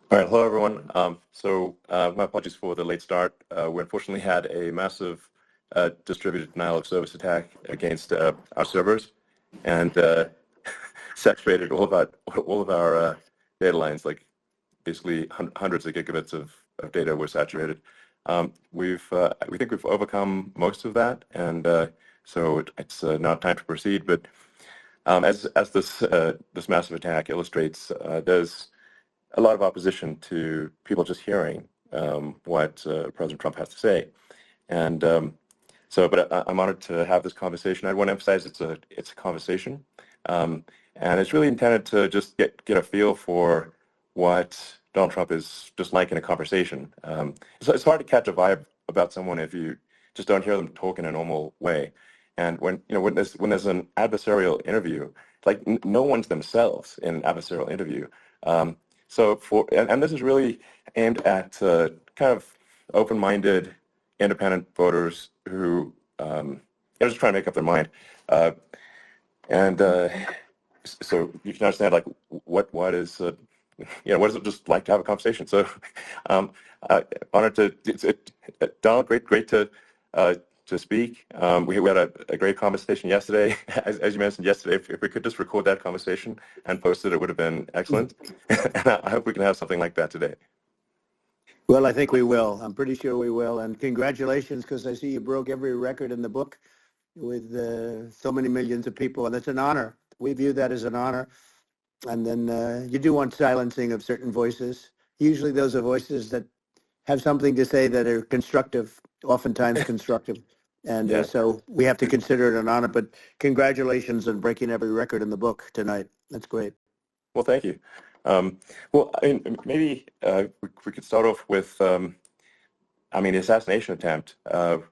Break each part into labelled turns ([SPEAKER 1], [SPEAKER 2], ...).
[SPEAKER 1] All right, hello everyone. My apologies for the late start. We unfortunately had a massive distributed denial of service attack against our servers, and saturated all of our data lines. Like basically hundreds of gigabits of data were saturated. We think we've overcome most of that, and it's now time to proceed. But as this massive attack illustrates, there's a lot of opposition to people just hearing what President Trump has to say. And I'm honored to have this conversation. I want to emphasize it's a conversation, and it's really intended to just get a feel for what Donald Trump is just like in a conversation. So it's hard to catch a vibe about someone if you just don't hear them talk in a normal way. And when there's an adversarial interview, like no one's themselves in an adversarial interview. And this is really aimed at kind of open-minded, independent voters who are just trying to make up their mind. So you can understand like what is what is it just like to have a conversation? So honored Donald, great to speak. We had a great conversation yesterday. As you mentioned yesterday, if we could just record that conversation and post it, it would have been excellent. And I hope we can have something like that today.
[SPEAKER 2] Well, I think we will. I'm pretty sure we will. And congratulations, because I see you broke every record in the book with so many millions of people. And it's an honor. We view that as an honor. And then you do want silencing of certain voices. Usually those are voices that have something to say that are constructive, oftentimes constructive. And so we have to consider it an honor. But congratulations on breaking every record in the book tonight. That's great.
[SPEAKER 1] Well, thank you. Well, I mean, maybe we could start off with, the assassination attempt,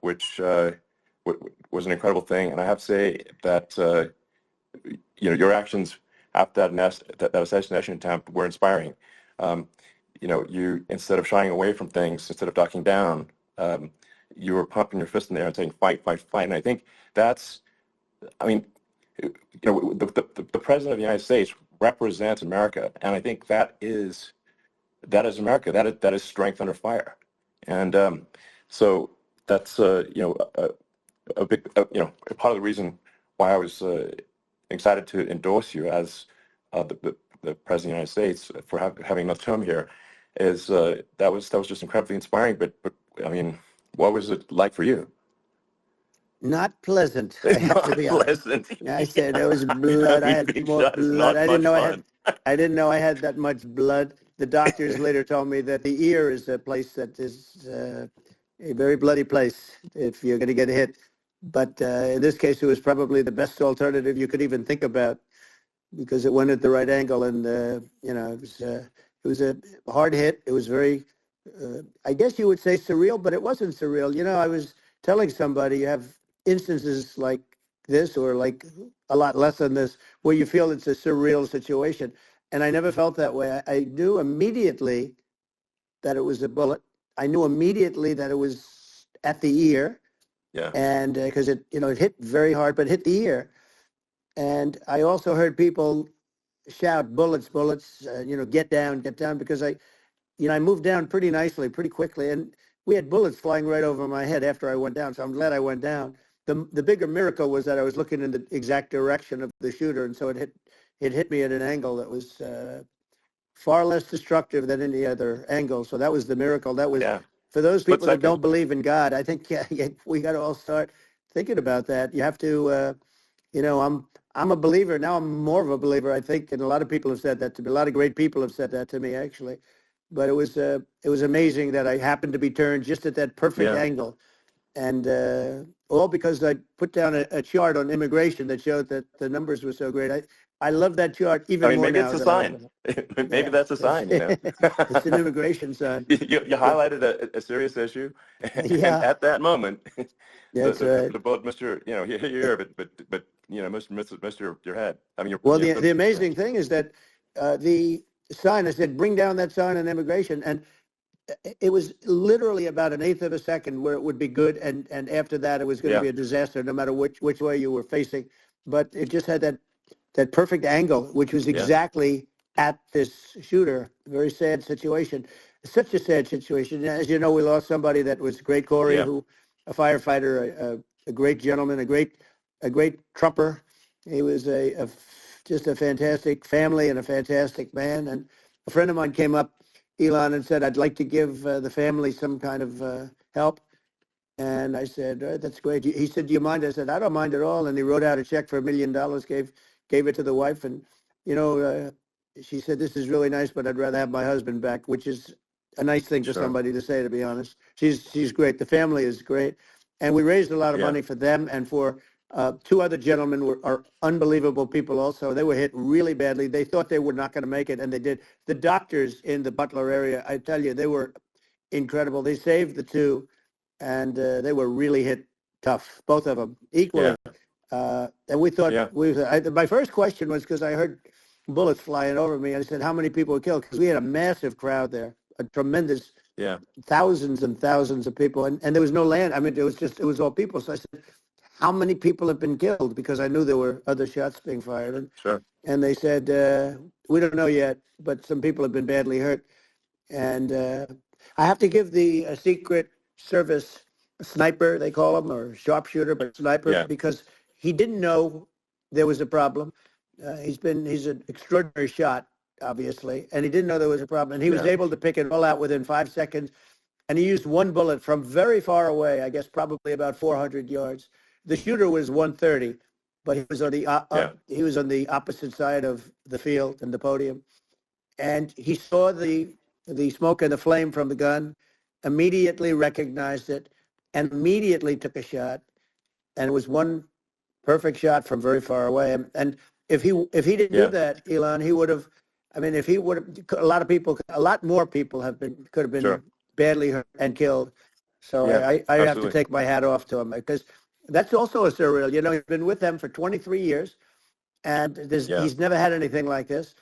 [SPEAKER 1] which was an incredible thing. And I have to say that, your actions after that assassination attempt were inspiring. You, instead of shying away from things, instead of ducking down, you were pumping your fist in the air and saying, fight, fight, fight. And I think that's, the president of the United States represents America. And I think that is America. That is strength under fire. And so that's, a big, part of the reason why I was excited to endorse you as the president of the United States for having another term here is that was just incredibly inspiring. But I mean, what was it like for you?
[SPEAKER 2] Not pleasant. I have to be honest. I said there was blood. I had more blood. I didn't know I had that much blood. The doctors later told me that the ear is a place that is a very bloody place if you're going to get hit. But in this case, it was probably the best alternative you could even think about because it went at the right angle, and it was a hard hit. It was very, I guess you would say surreal, but it wasn't surreal. I was telling somebody you have instances like this or like a lot less than this where you feel it's a surreal situation. And I never felt that way. I knew immediately that it was a bullet. I knew immediately that it was at the ear.
[SPEAKER 1] Yeah.
[SPEAKER 2] And because it hit very hard, but hit the ear. And I also heard people shout, bullets, bullets, get down, because I moved down pretty nicely, pretty quickly. And we had bullets flying right over my head after I went down. So I'm glad I went down. The bigger miracle was that I was looking in the exact direction of the shooter. And so it hit me at an angle that was far less destructive than any other angle. So that was the miracle. That was for those people that don't believe in God. I think we got to all start thinking about that. You have to, I'm a believer. Now I'm more of a believer, I think, and a lot of people have said that to me. A lot of great people have said that to me, actually. But it was amazing that I happened to be turned just at that perfect angle. And all because I put down a chart on immigration that showed that the numbers were so great. I love that chart even more
[SPEAKER 1] maybe
[SPEAKER 2] now.
[SPEAKER 1] It's a sign. Maybe that's a sign.
[SPEAKER 2] It's an immigration sign.
[SPEAKER 1] You highlighted a serious issue, and at that moment, the bullet missed your, hit your ear, but missed your head. I mean,
[SPEAKER 2] the amazing thing is that the sign, I said, bring down that sign on immigration, and it was literally about an eighth of a second where it would be good, and after that it was going to be a disaster no matter which way you were facing. But it just had that perfect angle, which was exactly at this shooter. Very sad situation. Such a sad situation. As you know, we lost somebody that was great, Corey,
[SPEAKER 1] Yeah.
[SPEAKER 2] who a firefighter, a great gentleman, a great trumper. He was just a fantastic family and a fantastic man. And a friend of mine came up, Elon, and said, "I'd like to give the family some kind of help." And I said, "That's great." He said, "Do you mind?" I said, "I don't mind at all." And he wrote out a check for $1 million, gave it to the wife. And, you know, she said, "This is really nice, but I'd rather have my husband back," which is a nice thing for
[SPEAKER 1] Sure.
[SPEAKER 2] somebody to say, to be honest. She's great. The family is great. And we raised a lot of
[SPEAKER 1] Yeah.
[SPEAKER 2] money for them and for two other gentlemen are unbelievable people also. They were hit really badly. They thought they were not going to make it, and they did. The doctors in the Butler area, I tell you, they were incredible. They saved the two, and they were really hit tough, both of them, equally. And we thought,
[SPEAKER 1] Yeah.
[SPEAKER 2] my first question was, because I heard bullets flying over me, and I said, how many people were killed? Because we had a massive crowd there, a tremendous,
[SPEAKER 1] Yeah.
[SPEAKER 2] thousands and thousands of people, and there was no land. I mean, it was all people. So I said, how many people have been killed? Because I knew there were other shots being fired.
[SPEAKER 1] Sure.
[SPEAKER 2] And they said, we don't know yet, but some people have been badly hurt. And I have to give the Secret Service sniper, they call him, or sharpshooter, but sniper,
[SPEAKER 1] Yeah.
[SPEAKER 2] because he didn't know there was a problem. He's an extraordinary shot, obviously, and he didn't know there was a problem. And he was
[SPEAKER 1] Yeah.
[SPEAKER 2] able to pick it all out within 5 seconds. And he used one bullet from very far away, I guess probably about 400 yards. The shooter was 130, but he was on the opposite side of the field and the podium. And he saw the smoke and the flame from the gun, immediately recognized it, and immediately took a shot. And it was one perfect shot from very far away. And if he didn't do that, Elon, he would have. I mean, if he would have, a lot more people could have been
[SPEAKER 1] Sure.
[SPEAKER 2] badly hurt and killed. So
[SPEAKER 1] Yeah,
[SPEAKER 2] I have to
[SPEAKER 1] absolutely.
[SPEAKER 2] take my hat off to him, because that's also a surreal. You know, he's been with them for 23 years, and he's never had anything like this.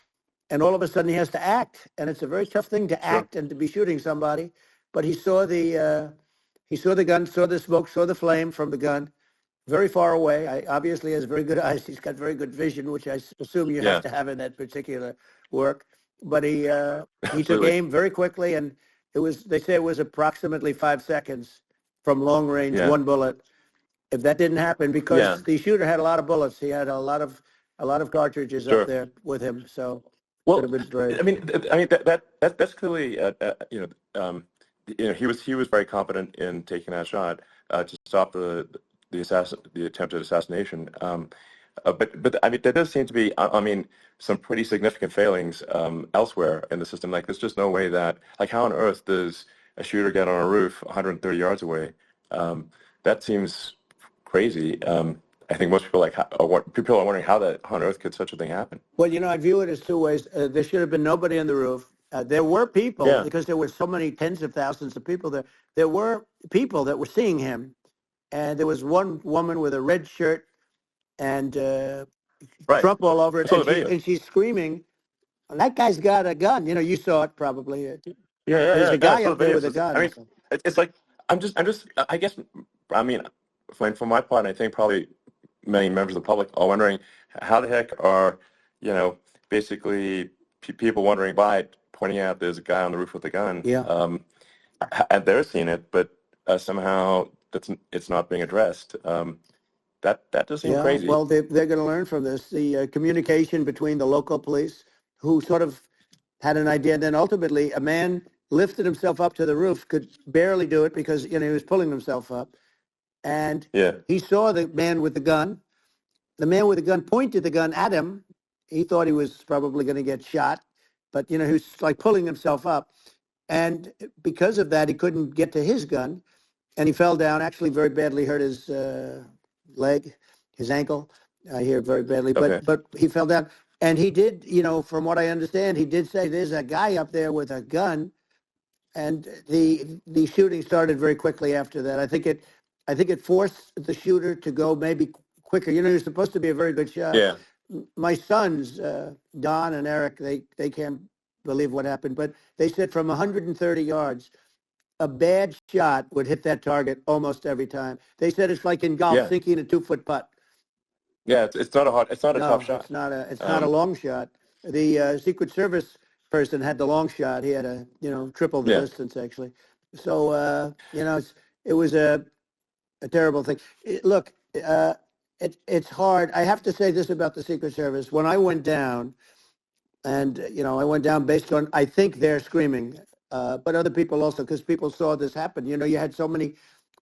[SPEAKER 2] And all of a sudden he has to act, and it's a very tough thing to act and to be shooting somebody. But he saw the gun, saw the smoke, saw the flame from the gun, very far away. Obviously has very good eyes. He's got very good vision, which I assume you have to have in that particular work. But he took aim very quickly, and they say it was approximately 5 seconds from long range, one bullet. If that didn't happen, because the shooter had a lot of bullets, he had a lot of cartridges up there with him. So.
[SPEAKER 1] Well, I mean, that's clearly, he was very competent in taking that shot to stop the attempted assassination. But I mean, there does seem to be, some pretty significant failings elsewhere in the system. Like, there's just no way that, like, how on earth does a shooter get on a roof 130 yards away? That seems crazy. I think most people people are wondering how on earth could such a thing happen.
[SPEAKER 2] Well, I view it as two ways. There should have been nobody on the roof. There were people, because there were so many tens of thousands of people there. There were people that were seeing him, and there was one woman with a red shirt and Trump all over it, and she's screaming, "That guy's got a gun!" You saw it probably. There's a guy up there with a gun.
[SPEAKER 1] I mean, it's like I guess, from my part, I think probably many members of the public are wondering how the heck are, basically people wondering by pointing out there's a guy on the roof with a gun. And they're seeing it, but somehow it's not being addressed. That does seem crazy.
[SPEAKER 2] Well, they're going to learn from this. The communication between the local police, who sort of had an idea, and then ultimately a man lifted himself up to the roof, could barely do it because he was pulling himself up. And he saw the man with the gun. The man with the gun pointed the gun at him. He thought he was probably going to get shot, but he was like pulling himself up. And because of that, he couldn't get to his gun, and he fell down. Actually, very badly hurt his leg, his ankle. I hear very badly, but he fell down. And he did, from what I understand, he did say, "There's a guy up there with a gun." And the shooting started very quickly after that. I think it forced the shooter to go maybe quicker. He was supposed to be a very good shot. My sons, Don and Eric, they can't believe what happened, but they said from 130 yards, a bad shot would hit that target almost every time. They said it's like in golf, sinking a 2-foot putt.
[SPEAKER 1] It's not a tough shot.
[SPEAKER 2] It's not a long shot. The Secret Service person had the long shot. He had triple the
[SPEAKER 1] Yeah.
[SPEAKER 2] distance actually. So it was a terrible thing. Look, it's hard. I have to say this about the Secret Service. When I went down, and I went down based on I think they're screaming, but other people also because people saw this happen. You had so many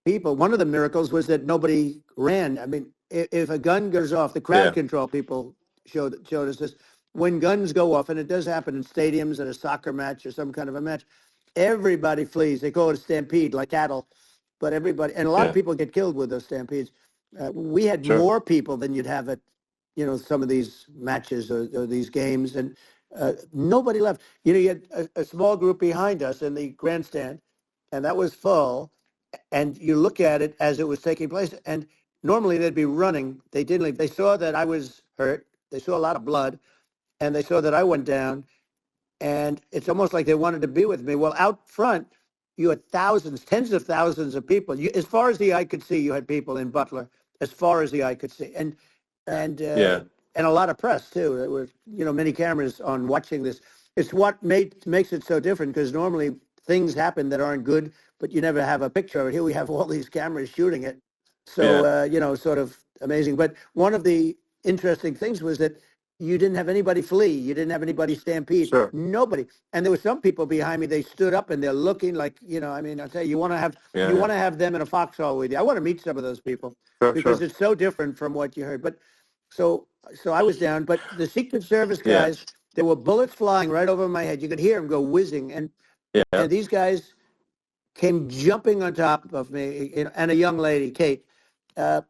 [SPEAKER 2] people. One of the miracles was that nobody ran. I mean, if a gun goes off, the crowd
[SPEAKER 1] Yeah.
[SPEAKER 2] control people showed us this. When guns go off, and it does happen in stadiums at a soccer match or some kind of a match, everybody flees. They call it a stampede, like cattle. But everybody, and a lot of
[SPEAKER 1] Yeah.
[SPEAKER 2] people get killed with those stampedes. We had
[SPEAKER 1] Sure.
[SPEAKER 2] more people than you'd have at, some of these matches or these games, and nobody left. You had a small group behind us in the grandstand, and that was full. And you look at it as it was taking place, and normally they'd be running. They didn't leave. They saw that I was hurt. They saw a lot of blood, and they saw that I went down. And it's almost like they wanted to be with me. Well, out front, you had thousands, tens of thousands of people. As far as the eye could see, you had people in Butler, as far as the eye could see, and uh,
[SPEAKER 1] Yeah.
[SPEAKER 2] and a lot of press too. There were many cameras on watching this. It's what makes it so different because normally things happen that aren't good, but you never have a picture of it. Here we have all these cameras shooting it, so
[SPEAKER 1] Yeah.
[SPEAKER 2] sort of amazing. But one of the interesting things was that you didn't have anybody flee. You didn't have anybody stampede.
[SPEAKER 1] Sure.
[SPEAKER 2] Nobody. And there were some people behind me. They stood up and they're looking like, I mean, I'll tell you,
[SPEAKER 1] Yeah.
[SPEAKER 2] you
[SPEAKER 1] Yeah.
[SPEAKER 2] want to have them in a foxhole with you. I want to meet some of those people
[SPEAKER 1] Sure.
[SPEAKER 2] because
[SPEAKER 1] Sure.
[SPEAKER 2] it's so different from what you heard. But so I was down. But the Secret Service
[SPEAKER 1] Yeah.
[SPEAKER 2] guys, there were bullets flying right over my head. You could hear them go whizzing,
[SPEAKER 1] Yeah.
[SPEAKER 2] and these guys came jumping on top of me, and a young lady, Kate, uh,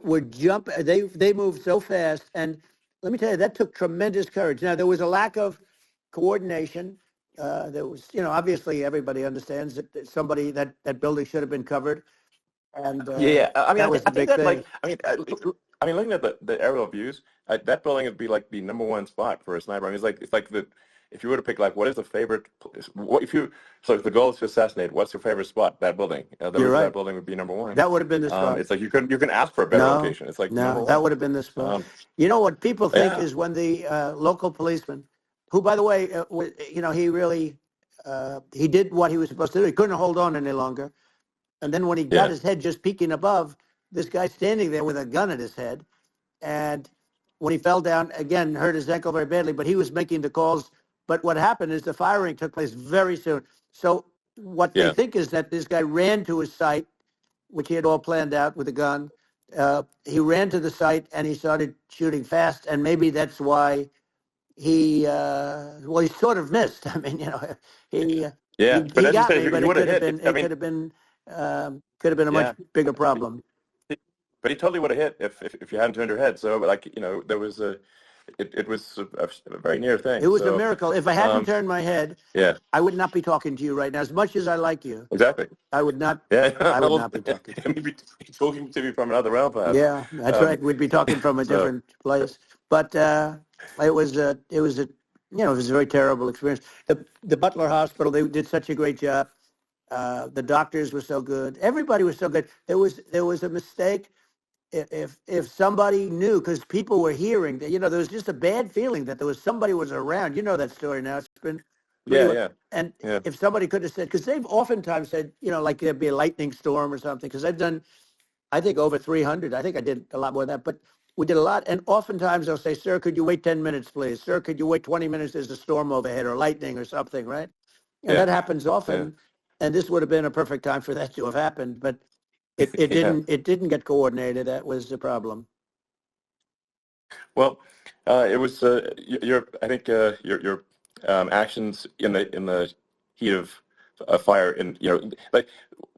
[SPEAKER 2] would jump. They moved so fast, and let me tell you, that took tremendous courage. Now there was a lack of coordination. There was, obviously everybody understands that somebody that building should have been covered, and
[SPEAKER 1] Yeah, yeah. I mean,
[SPEAKER 2] that was
[SPEAKER 1] I
[SPEAKER 2] the
[SPEAKER 1] think
[SPEAKER 2] big
[SPEAKER 1] that
[SPEAKER 2] thing.
[SPEAKER 1] looking at the aerial views, that building would be like the number one spot for a sniper. I mean, it's like the if you were to pick like what is the favorite, what if you so if the goal is to assassinate, what's your favorite spot? That building, the
[SPEAKER 2] You're
[SPEAKER 1] roof of that
[SPEAKER 2] right.
[SPEAKER 1] building would be number one.
[SPEAKER 2] That would have been the spot.
[SPEAKER 1] It's like you can ask for a better
[SPEAKER 2] No,
[SPEAKER 1] location. It's like number
[SPEAKER 2] no, that
[SPEAKER 1] one.
[SPEAKER 2] would have been the spot.
[SPEAKER 1] Um,
[SPEAKER 2] You know what people think
[SPEAKER 1] yeah,
[SPEAKER 2] is when the local policeman, who, by the way, he really he did what he was supposed to do. He couldn't hold on any longer. And then when he got
[SPEAKER 1] yeah,
[SPEAKER 2] his head just peeking above, this guy standing there with a gun at his head. And when he fell down, again, hurt his ankle very badly, but he was making the calls. But what happened is the firing took place very soon. So what they
[SPEAKER 1] yeah,
[SPEAKER 2] think is that this guy ran to his site, which he had all planned out with a gun. He ran to the site and he started shooting fast. And maybe that's why he sort of missed. I mean, he, uh,
[SPEAKER 1] yeah.
[SPEAKER 2] he,
[SPEAKER 1] But
[SPEAKER 2] he
[SPEAKER 1] as you
[SPEAKER 2] got
[SPEAKER 1] said,
[SPEAKER 2] me, but
[SPEAKER 1] he
[SPEAKER 2] it
[SPEAKER 1] would have
[SPEAKER 2] could have
[SPEAKER 1] hit.
[SPEAKER 2] been,
[SPEAKER 1] I
[SPEAKER 2] it
[SPEAKER 1] mean,
[SPEAKER 2] could have been a much
[SPEAKER 1] yeah.
[SPEAKER 2] bigger problem.
[SPEAKER 1] But he totally would have hit if you hadn't turned your head. So, like, there was it was a very near
[SPEAKER 2] It
[SPEAKER 1] thing.
[SPEAKER 2] was a
[SPEAKER 1] So,
[SPEAKER 2] miracle. If I hadn't
[SPEAKER 1] um,
[SPEAKER 2] turned my head,
[SPEAKER 1] yeah,
[SPEAKER 2] I would not be talking to you right now. As much as I like you,
[SPEAKER 1] exactly.
[SPEAKER 2] I would not.
[SPEAKER 1] Yeah,
[SPEAKER 2] I would
[SPEAKER 1] well,
[SPEAKER 2] not be talking to you.
[SPEAKER 1] maybe talking to me from another realm, perhaps.
[SPEAKER 2] Yeah, that's
[SPEAKER 1] Um,
[SPEAKER 2] right. We'd be talking from a
[SPEAKER 1] so,
[SPEAKER 2] different place. But it was a very terrible experience. The Butler Hospital, they did such a great job. The doctors were so good. Everybody was so good. There was a mistake. If somebody knew, because people were hearing that, there was just a bad feeling that there was somebody was around. You know that story now. It's been pretty
[SPEAKER 1] yeah,
[SPEAKER 2] well.
[SPEAKER 1] yeah,
[SPEAKER 2] And
[SPEAKER 1] yeah,
[SPEAKER 2] if somebody could have said, because they've oftentimes said, like there'd be a lightning storm or something, because I've done, I think, over 300. I think I did a lot more than that, but we did a lot. And oftentimes they'll say, sir, could you wait 10 minutes, please? Sir, could you wait 20 minutes? There's a storm overhead or lightning or something, right? And
[SPEAKER 1] yeah,
[SPEAKER 2] that happens
[SPEAKER 1] yeah,
[SPEAKER 2] often. And this would have been a perfect time for that to have happened, but it
[SPEAKER 1] yeah.
[SPEAKER 2] didn't get coordinated. That was the problem.
[SPEAKER 1] Well, it was your I think your actions in the heat of fire, and like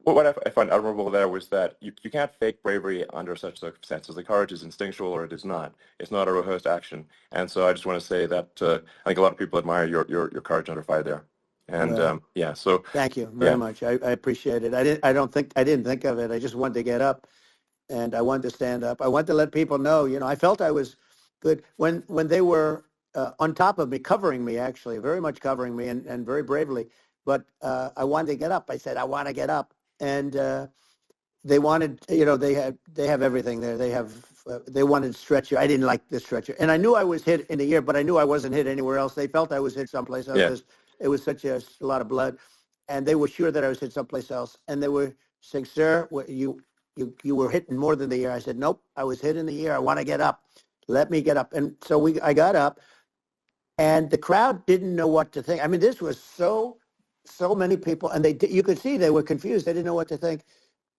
[SPEAKER 1] what I find admirable there was that you can't fake bravery under such circumstances. The courage is instinctual or it is not. It's not a rehearsed action. And so I just want to say that I think a lot of people admire your courage under fire there. And
[SPEAKER 2] Well,
[SPEAKER 1] yeah, so
[SPEAKER 2] thank you very
[SPEAKER 1] yeah,
[SPEAKER 2] much. I appreciate it. I didn't think of it. I just wanted to get up and I wanted to stand up. I wanted to let people know, I felt I was good when they were on top of me, covering me, actually, very much covering me and very bravely. But I wanted to get up. I said, I want to get up. And they wanted, they have everything there. They have they wanted stretcher. I didn't like the stretcher, and I knew I was hit in the ear, but I knew I wasn't hit anywhere else. They felt I was hit someplace else
[SPEAKER 1] Yeah.
[SPEAKER 2] because it was such a lot of blood, and they were sure that I was hit someplace else. And they were saying, "Sir, you were hit more than the ear." I said, "Nope, I was hit in the ear. I want to get up. Let me get up." And so I got up, and the crowd didn't know what to think. I mean, this was so many people, and you could see they were confused. They didn't know what to think.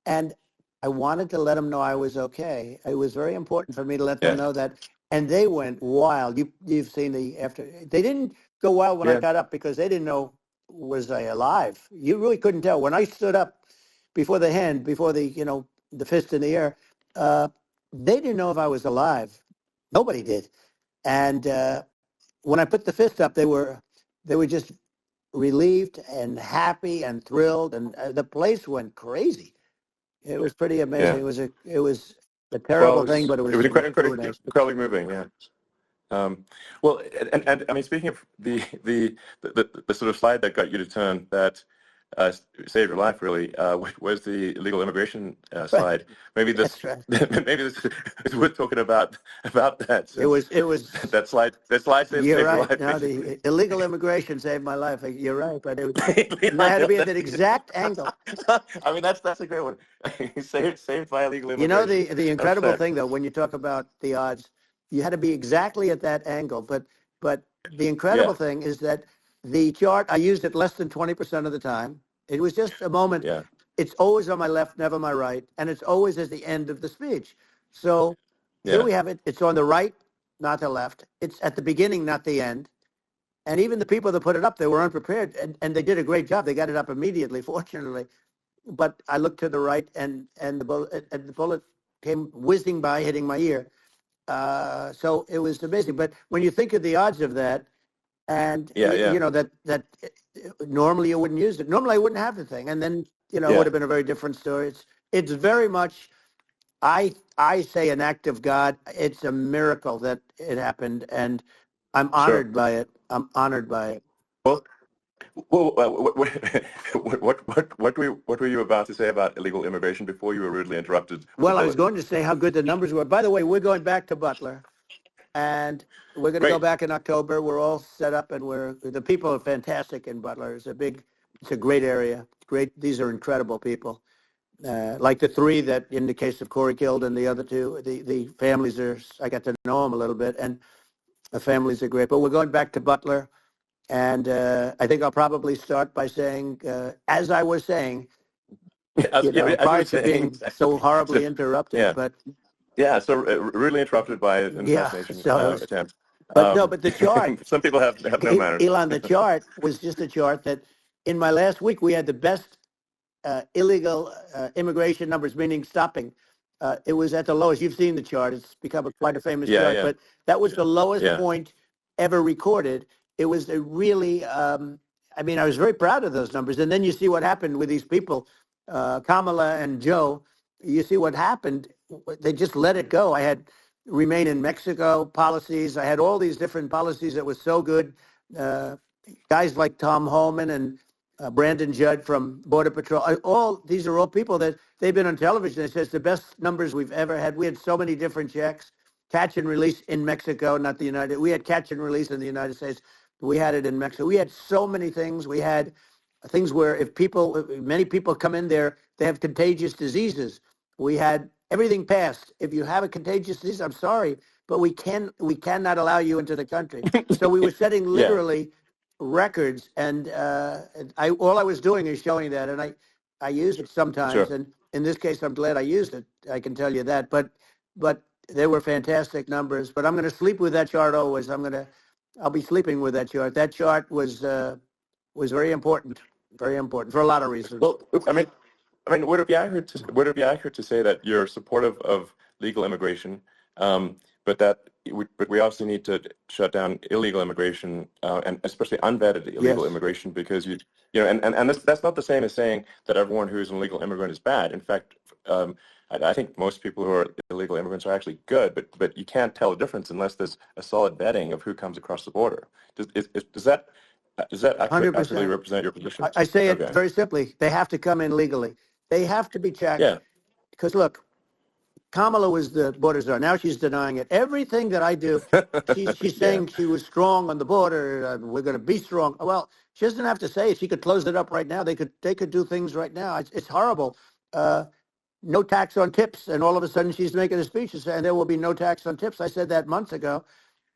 [SPEAKER 2] And I wanted to let them know I was okay. It was very important for me to let them
[SPEAKER 1] Yeah.
[SPEAKER 2] know that. And they went wild. You've seen the after. They didn't go wild when I
[SPEAKER 1] Yeah.
[SPEAKER 2] got up because they didn't know, was I alive? You really couldn't tell. When I stood up before the fist in the air, they didn't know if I was alive. Nobody did. And when I put the fist up, they were just relieved and happy and thrilled, and the place went crazy. It was pretty amazing.
[SPEAKER 1] Yeah.
[SPEAKER 2] It was a
[SPEAKER 1] Well,
[SPEAKER 2] terrible thing, but
[SPEAKER 1] it was
[SPEAKER 2] it was nice.
[SPEAKER 1] incredibly moving. Yeah. Well, and I mean, speaking of the sort of slide that got you to turn that saved your life, really, was the illegal immigration
[SPEAKER 2] Right.
[SPEAKER 1] slide. Maybe this,
[SPEAKER 2] That's right.
[SPEAKER 1] maybe this is worth talking about that,
[SPEAKER 2] It
[SPEAKER 1] since
[SPEAKER 2] was. It was.
[SPEAKER 1] that slide saved
[SPEAKER 2] You're
[SPEAKER 1] your
[SPEAKER 2] right.
[SPEAKER 1] life,
[SPEAKER 2] No,
[SPEAKER 1] basically.
[SPEAKER 2] the illegal immigration saved my life. You're right, but I had to be at that exact angle.
[SPEAKER 1] I mean, that's a great one. Saved by illegal
[SPEAKER 2] You know,
[SPEAKER 1] immigration.
[SPEAKER 2] the
[SPEAKER 1] That's
[SPEAKER 2] incredible thing, though, when you talk about the odds, you had to be exactly at that angle. But the incredible
[SPEAKER 1] yeah,
[SPEAKER 2] thing is that the chart, I used it less than 20% of the time. It was just a moment.
[SPEAKER 1] yeah,
[SPEAKER 2] It's always on my left, never my right, and it's always at the end of the speech. So here
[SPEAKER 1] yeah,
[SPEAKER 2] we have it. It's on the right, not the left. It's at the beginning, not the end. And even the people that put it up, they were unprepared, and they did a great job. They got it up immediately, fortunately. But I looked to the right, and the bullet came whizzing by, hitting my ear. So it was amazing. But when you think of the odds of that, and
[SPEAKER 1] yeah, yeah,
[SPEAKER 2] that normally you wouldn't use it. Normally I wouldn't have the thing, and then it would
[SPEAKER 1] yeah,
[SPEAKER 2] have been a very different story. It's very much. I say an act of God. It's a miracle that it happened, and I'm
[SPEAKER 1] sure.
[SPEAKER 2] honored by it. I'm honored by it.
[SPEAKER 1] Well, what were you about to say about illegal immigration before you were rudely interrupted with a
[SPEAKER 2] Well, I was
[SPEAKER 1] bullet?
[SPEAKER 2] going to say how good the numbers were. By the way, we're going back to Butler, and we're going to go
[SPEAKER 1] Great.
[SPEAKER 2] back in October. We're all set up, and the people are fantastic in Butler. It's a great area. Great. These are incredible people. Like the three that, in the case of Corey killed, and the other two, the families I got to know them a little bit, and the families are great. But we're going back to Butler, and I think I'll probably start by saying, as I was saying,
[SPEAKER 1] As you were
[SPEAKER 2] prior to
[SPEAKER 1] saying,
[SPEAKER 2] being so
[SPEAKER 1] so,
[SPEAKER 2] horribly interrupted.
[SPEAKER 1] yeah,
[SPEAKER 2] But
[SPEAKER 1] yeah. So rudely interrupted by an
[SPEAKER 2] yeah,
[SPEAKER 1] assassination
[SPEAKER 2] so it was.
[SPEAKER 1] attempt.
[SPEAKER 2] But no, but the chart,
[SPEAKER 1] Some people have no manners.
[SPEAKER 2] Elon, the chart was just a chart that in my last week we had the best illegal immigration numbers, meaning stopping. It was at the lowest. You've seen the chart. It's become quite a famous
[SPEAKER 1] Yeah,
[SPEAKER 2] chart,
[SPEAKER 1] yeah,
[SPEAKER 2] but that was the lowest
[SPEAKER 1] yeah,
[SPEAKER 2] point ever recorded. It was a really, I mean, I was very proud of those numbers. And then you see what happened with these people, Kamala and Joe. You see what happened. They just let it go. I had remain in Mexico policies. I had all these different policies that was so good. Uh, Guys like Tom Holman and Brandon Judd from Border Patrol. These are all people that they've been on television. It says the best numbers we've ever had. We had so many different checks, catch and release in Mexico, not the United. We had catch and release in the United States. We had it in Mexico. We had so many things. We had things where many people come in there, they have contagious diseases. We had everything passed. If you have a contagious disease, I'm sorry, but we cannot allow you into the country. So we were setting
[SPEAKER 1] yeah.
[SPEAKER 2] literally records, and all I was doing is showing that, and I use it sometimes,
[SPEAKER 1] Sure.
[SPEAKER 2] and in this case, I'm glad I used it. I can tell you that, but they were fantastic numbers. But I'm going to sleep with that chart always. I'll be sleeping with that chart. That chart was very important for a lot of reasons.
[SPEAKER 1] Well, would it be accurate to say that you're supportive of legal immigration, but we also need to shut down illegal immigration, and especially unvetted illegal
[SPEAKER 2] Yes,
[SPEAKER 1] immigration, because and that's not the same as saying that everyone who's an illegal immigrant is bad. In fact, I think most people who are illegal immigrants are actually good, but you can't tell the difference unless there's a solid vetting of who comes across the border. Does that accurately
[SPEAKER 2] 100%.
[SPEAKER 1] represent your position?
[SPEAKER 2] I say it
[SPEAKER 1] Okay.
[SPEAKER 2] very simply. They have to come in legally. They have to be checked
[SPEAKER 1] Yeah.
[SPEAKER 2] because look, Kamala was the border czar. Now she's denying it. Everything that I do, she's
[SPEAKER 1] Yeah.
[SPEAKER 2] saying she was strong on the border. We're going to be strong. Well, she doesn't have to say it. She could close it up right now. They could do things right now. It's horrible. No tax on tips, and all of a sudden she's making a speech and there will be no tax on tips. I said that months ago.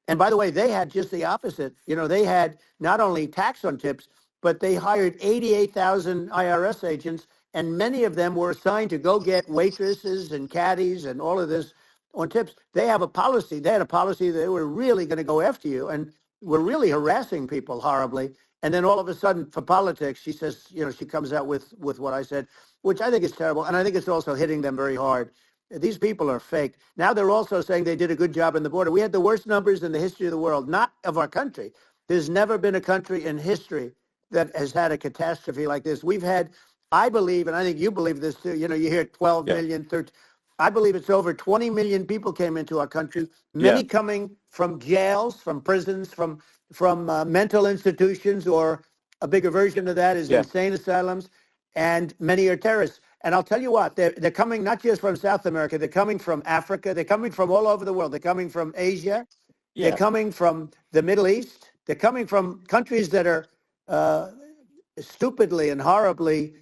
[SPEAKER 2] And by the way, they had just the opposite. They had not only tax on tips, but they hired 88,000 IRS agents, and many of them were assigned to go get waitresses and caddies and all of this on tips. They have a policy. They had a policy that they were really going to go after you and were really harassing people horribly. And then all of a sudden, for politics, she says, she comes out with what I said, which I think is terrible. And I think it's also hitting them very hard. These people are fake. Now they're also saying they did a good job in the border. We had the worst numbers in the history of the world, not of our country. There's never been a country in history that has had a catastrophe like this. We've had, I believe, and I think you believe this too, you hear 12
[SPEAKER 1] Yeah.
[SPEAKER 2] million, 13. I believe it's over 20 million people came into our country,
[SPEAKER 1] Yeah.
[SPEAKER 2] many coming from jails, from prisons, from mental institutions, or a bigger version of that is
[SPEAKER 1] Yeah.
[SPEAKER 2] insane asylums, and many are terrorists. And I'll tell you what, they're coming not just from South America, they're coming from Africa, they're coming from all over the world. They're coming from Asia, they're
[SPEAKER 1] Yeah.
[SPEAKER 2] coming from the Middle East, they're coming from countries that are stupidly and horribly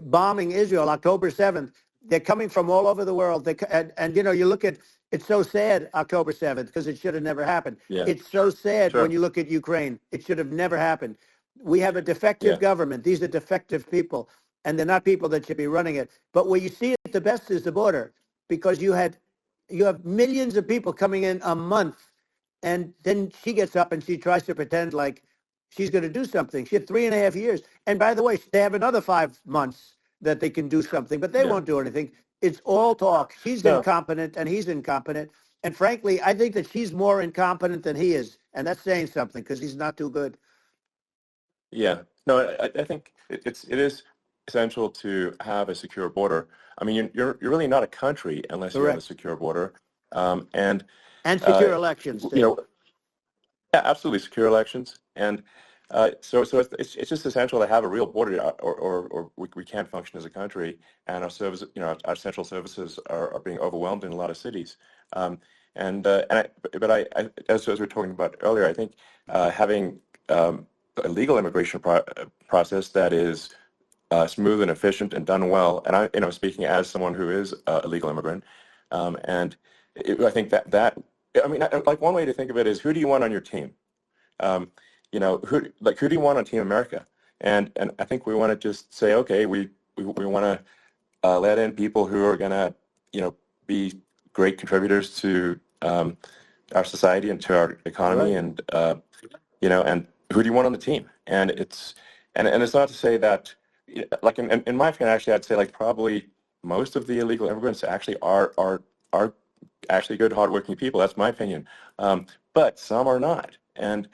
[SPEAKER 2] bombing Israel October 7th. They're coming from all over the world. And you look at, it's so sad, October 7th, because it should have never happened.
[SPEAKER 1] Yeah.
[SPEAKER 2] It's so sad when
[SPEAKER 1] Sure.
[SPEAKER 2] you look at Ukraine. It should have never happened. We have a defective
[SPEAKER 1] Yeah.
[SPEAKER 2] government. These are defective people, and they're not people that should be running it. But where you see it the best is the border, because you have millions of people coming in a month, and then she gets up and she tries to pretend like she's going to do something. She had 3.5 years. And by the way, they have another 5 months that they can do something, but they
[SPEAKER 1] Yeah.
[SPEAKER 2] won't do anything. It's all talk. She's
[SPEAKER 1] No.
[SPEAKER 2] incompetent and he's incompetent. And frankly, I think that she's more incompetent than he is. And that's saying something, because he's not too good.
[SPEAKER 1] Yeah. No, I think it is essential to have a secure border. I mean, you're really not a country unless you have a
[SPEAKER 2] Correct.
[SPEAKER 1] secure border. And
[SPEAKER 2] And secure elections, too.
[SPEAKER 1] you know, yeah, absolutely secure elections. And so it's just essential to have a real border, or we can't function as a country. And our service, our central services are being overwhelmed in a lot of cities. As we were talking about earlier, I think having a legal immigration process that is smooth and efficient and done well, and I, speaking as someone who is a legal immigrant, I think that I mean, like one way to think of it is, who do you want on your team? Who do you want on Team America? And I think we want to just say, okay, we want to let in people who are going to, be great contributors to our society and to our economy,
[SPEAKER 2] Right.
[SPEAKER 1] and who do you want on the team? And it's not to say that, like in my opinion, actually, I'd say like probably most of the illegal immigrants actually are actually good, hardworking people. That's my opinion. But some are not, and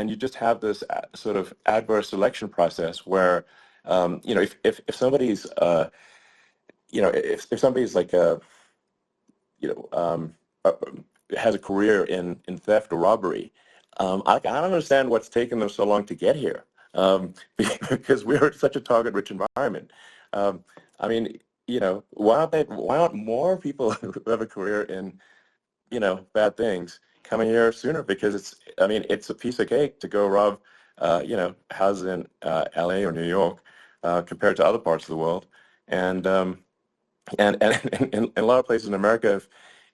[SPEAKER 1] you just have this sort of adverse selection process where, if somebody's, if somebody's like you know, um, uh, has a career in theft or robbery, I don't understand what's taken them so long to get here, because we're such a target-rich environment. I mean, why aren't more people who have a career in, bad things coming here sooner? Because it's a piece of cake to go rob, houses in LA or New York, compared to other parts of the world. And in a lot of places in America,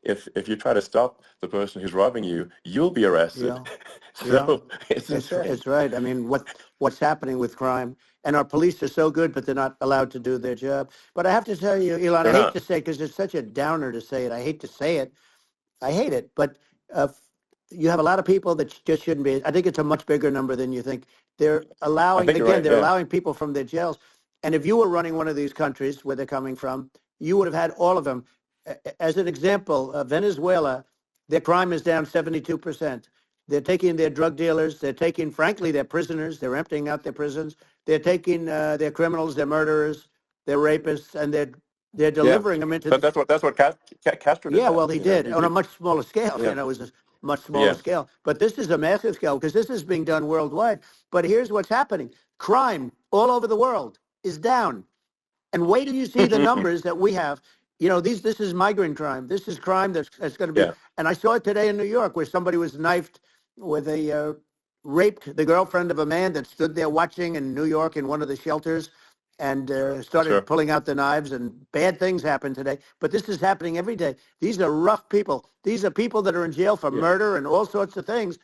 [SPEAKER 1] if you try to stop the person who's robbing you, you'll be arrested.
[SPEAKER 2] Yeah. Yeah.
[SPEAKER 1] So it's insane.
[SPEAKER 2] It's right. I mean, what's happening with crime, and our police are so good, but they're not allowed to do their job. But I have to tell you, Elon, I
[SPEAKER 1] They're
[SPEAKER 2] hate to
[SPEAKER 1] not.
[SPEAKER 2] say, because it's such a downer to say it. I hate to say it. I hate it. But uh, you have a lot of people that just shouldn't be. I think it's a much bigger number than you think. They're
[SPEAKER 1] I
[SPEAKER 2] allowing,
[SPEAKER 1] think you're
[SPEAKER 2] again,
[SPEAKER 1] right.
[SPEAKER 2] they're
[SPEAKER 1] Yeah.
[SPEAKER 2] allowing people from their jails. And if you were running one of these countries where they're coming from, you would have had all of them. As an example, Venezuela, their crime is down 72%. They're taking their drug dealers. They're taking, frankly, their prisoners. They're emptying out their prisons. They're taking their criminals, their murderers, their rapists, and they're
[SPEAKER 1] Yeah.
[SPEAKER 2] delivering them into
[SPEAKER 1] But
[SPEAKER 2] the.
[SPEAKER 1] that's what Castro did
[SPEAKER 2] Yeah,
[SPEAKER 1] that.
[SPEAKER 2] well, he did on a much smaller scale.
[SPEAKER 1] Yeah.
[SPEAKER 2] It was a much smaller
[SPEAKER 1] Yeah.
[SPEAKER 2] scale. But this is a massive scale, because this is being done worldwide. But here's what's happening. Crime all over the world is down. And wait till you see the numbers that we have. this is migrant crime. This is crime that's going to be.
[SPEAKER 1] Yeah,
[SPEAKER 2] And I saw it today in New York where somebody was knifed with raped the girlfriend of a man that stood there watching in New York in one of the shelters and started
[SPEAKER 1] sure.
[SPEAKER 2] pulling out the knives, and bad things happen today. But this is happening every day. These are rough people. These are people that are in jail for
[SPEAKER 1] Yeah,
[SPEAKER 2] murder and all sorts of things.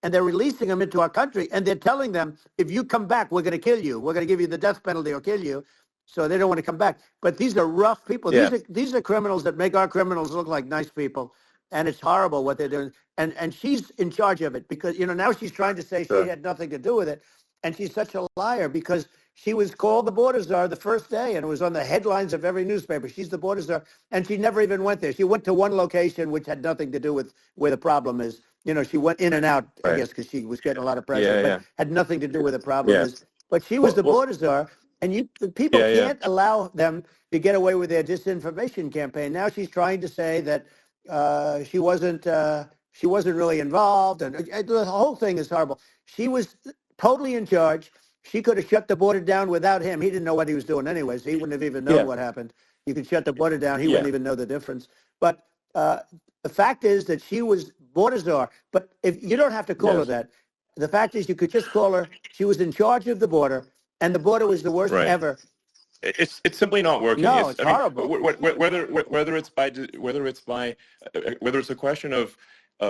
[SPEAKER 2] And they're releasing them into our country, and they're telling them, if you come back, we're going to kill you. We're going to give you the death penalty or kill you. So they don't want to come back. But these are rough people.
[SPEAKER 1] yeah,
[SPEAKER 2] These are criminals that make our criminals look like nice people. And it's horrible what they're doing. And she's in charge of it because, now she's trying to say she
[SPEAKER 1] sure.
[SPEAKER 2] had nothing to do with it. And she's such a liar because she was called the border czar the first day, and it was on the headlines of every newspaper. She's the border czar, and she never even went there. She went to one location which had nothing to do with where the problem is. She went in and out, I
[SPEAKER 1] Right.
[SPEAKER 2] guess, because she was getting a lot of pressure,
[SPEAKER 1] Yeah,
[SPEAKER 2] but
[SPEAKER 1] yeah,
[SPEAKER 2] had nothing to do with the problem
[SPEAKER 1] yeah.
[SPEAKER 2] is. But she was
[SPEAKER 1] Well,
[SPEAKER 2] the
[SPEAKER 1] well,
[SPEAKER 2] border czar, and the people
[SPEAKER 1] yeah, yeah,
[SPEAKER 2] can't allow them to get away with their disinformation campaign. Now she's trying to say that she wasn't really involved, and the whole thing is horrible. She was totally in charge. She could have shut the border down without him. He didn't know what he was doing anyways. He wouldn't have even known
[SPEAKER 1] yeah,
[SPEAKER 2] what happened. You could shut the border down. He
[SPEAKER 1] yeah,
[SPEAKER 2] wouldn't even know the difference. But the fact is that she was border czar. But if you don't have to call her
[SPEAKER 1] yes,
[SPEAKER 2] that, the fact is you could just call her. She was in charge of the border, and the border was the worst
[SPEAKER 1] right.
[SPEAKER 2] ever.
[SPEAKER 1] It's simply not working.
[SPEAKER 2] No, it's
[SPEAKER 1] I mean,
[SPEAKER 2] horrible.
[SPEAKER 1] whether it's a question of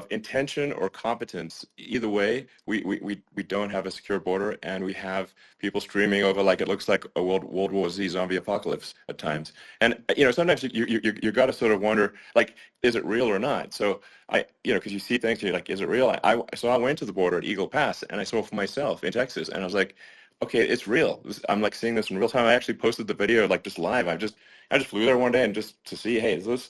[SPEAKER 1] intention or competence, either way, we don't have a secure border, and we have people streaming over like it looks like a World War Z zombie apocalypse at times. And sometimes you got to sort of wonder, like, is it real or not? So because you see things, you're like, is it real? So I went to the border at Eagle Pass, and I saw for myself in Texas, and I was like, okay, it's real. I'm like seeing this in real time. I actually posted the video like just live. I just flew there one day and just to see, hey, is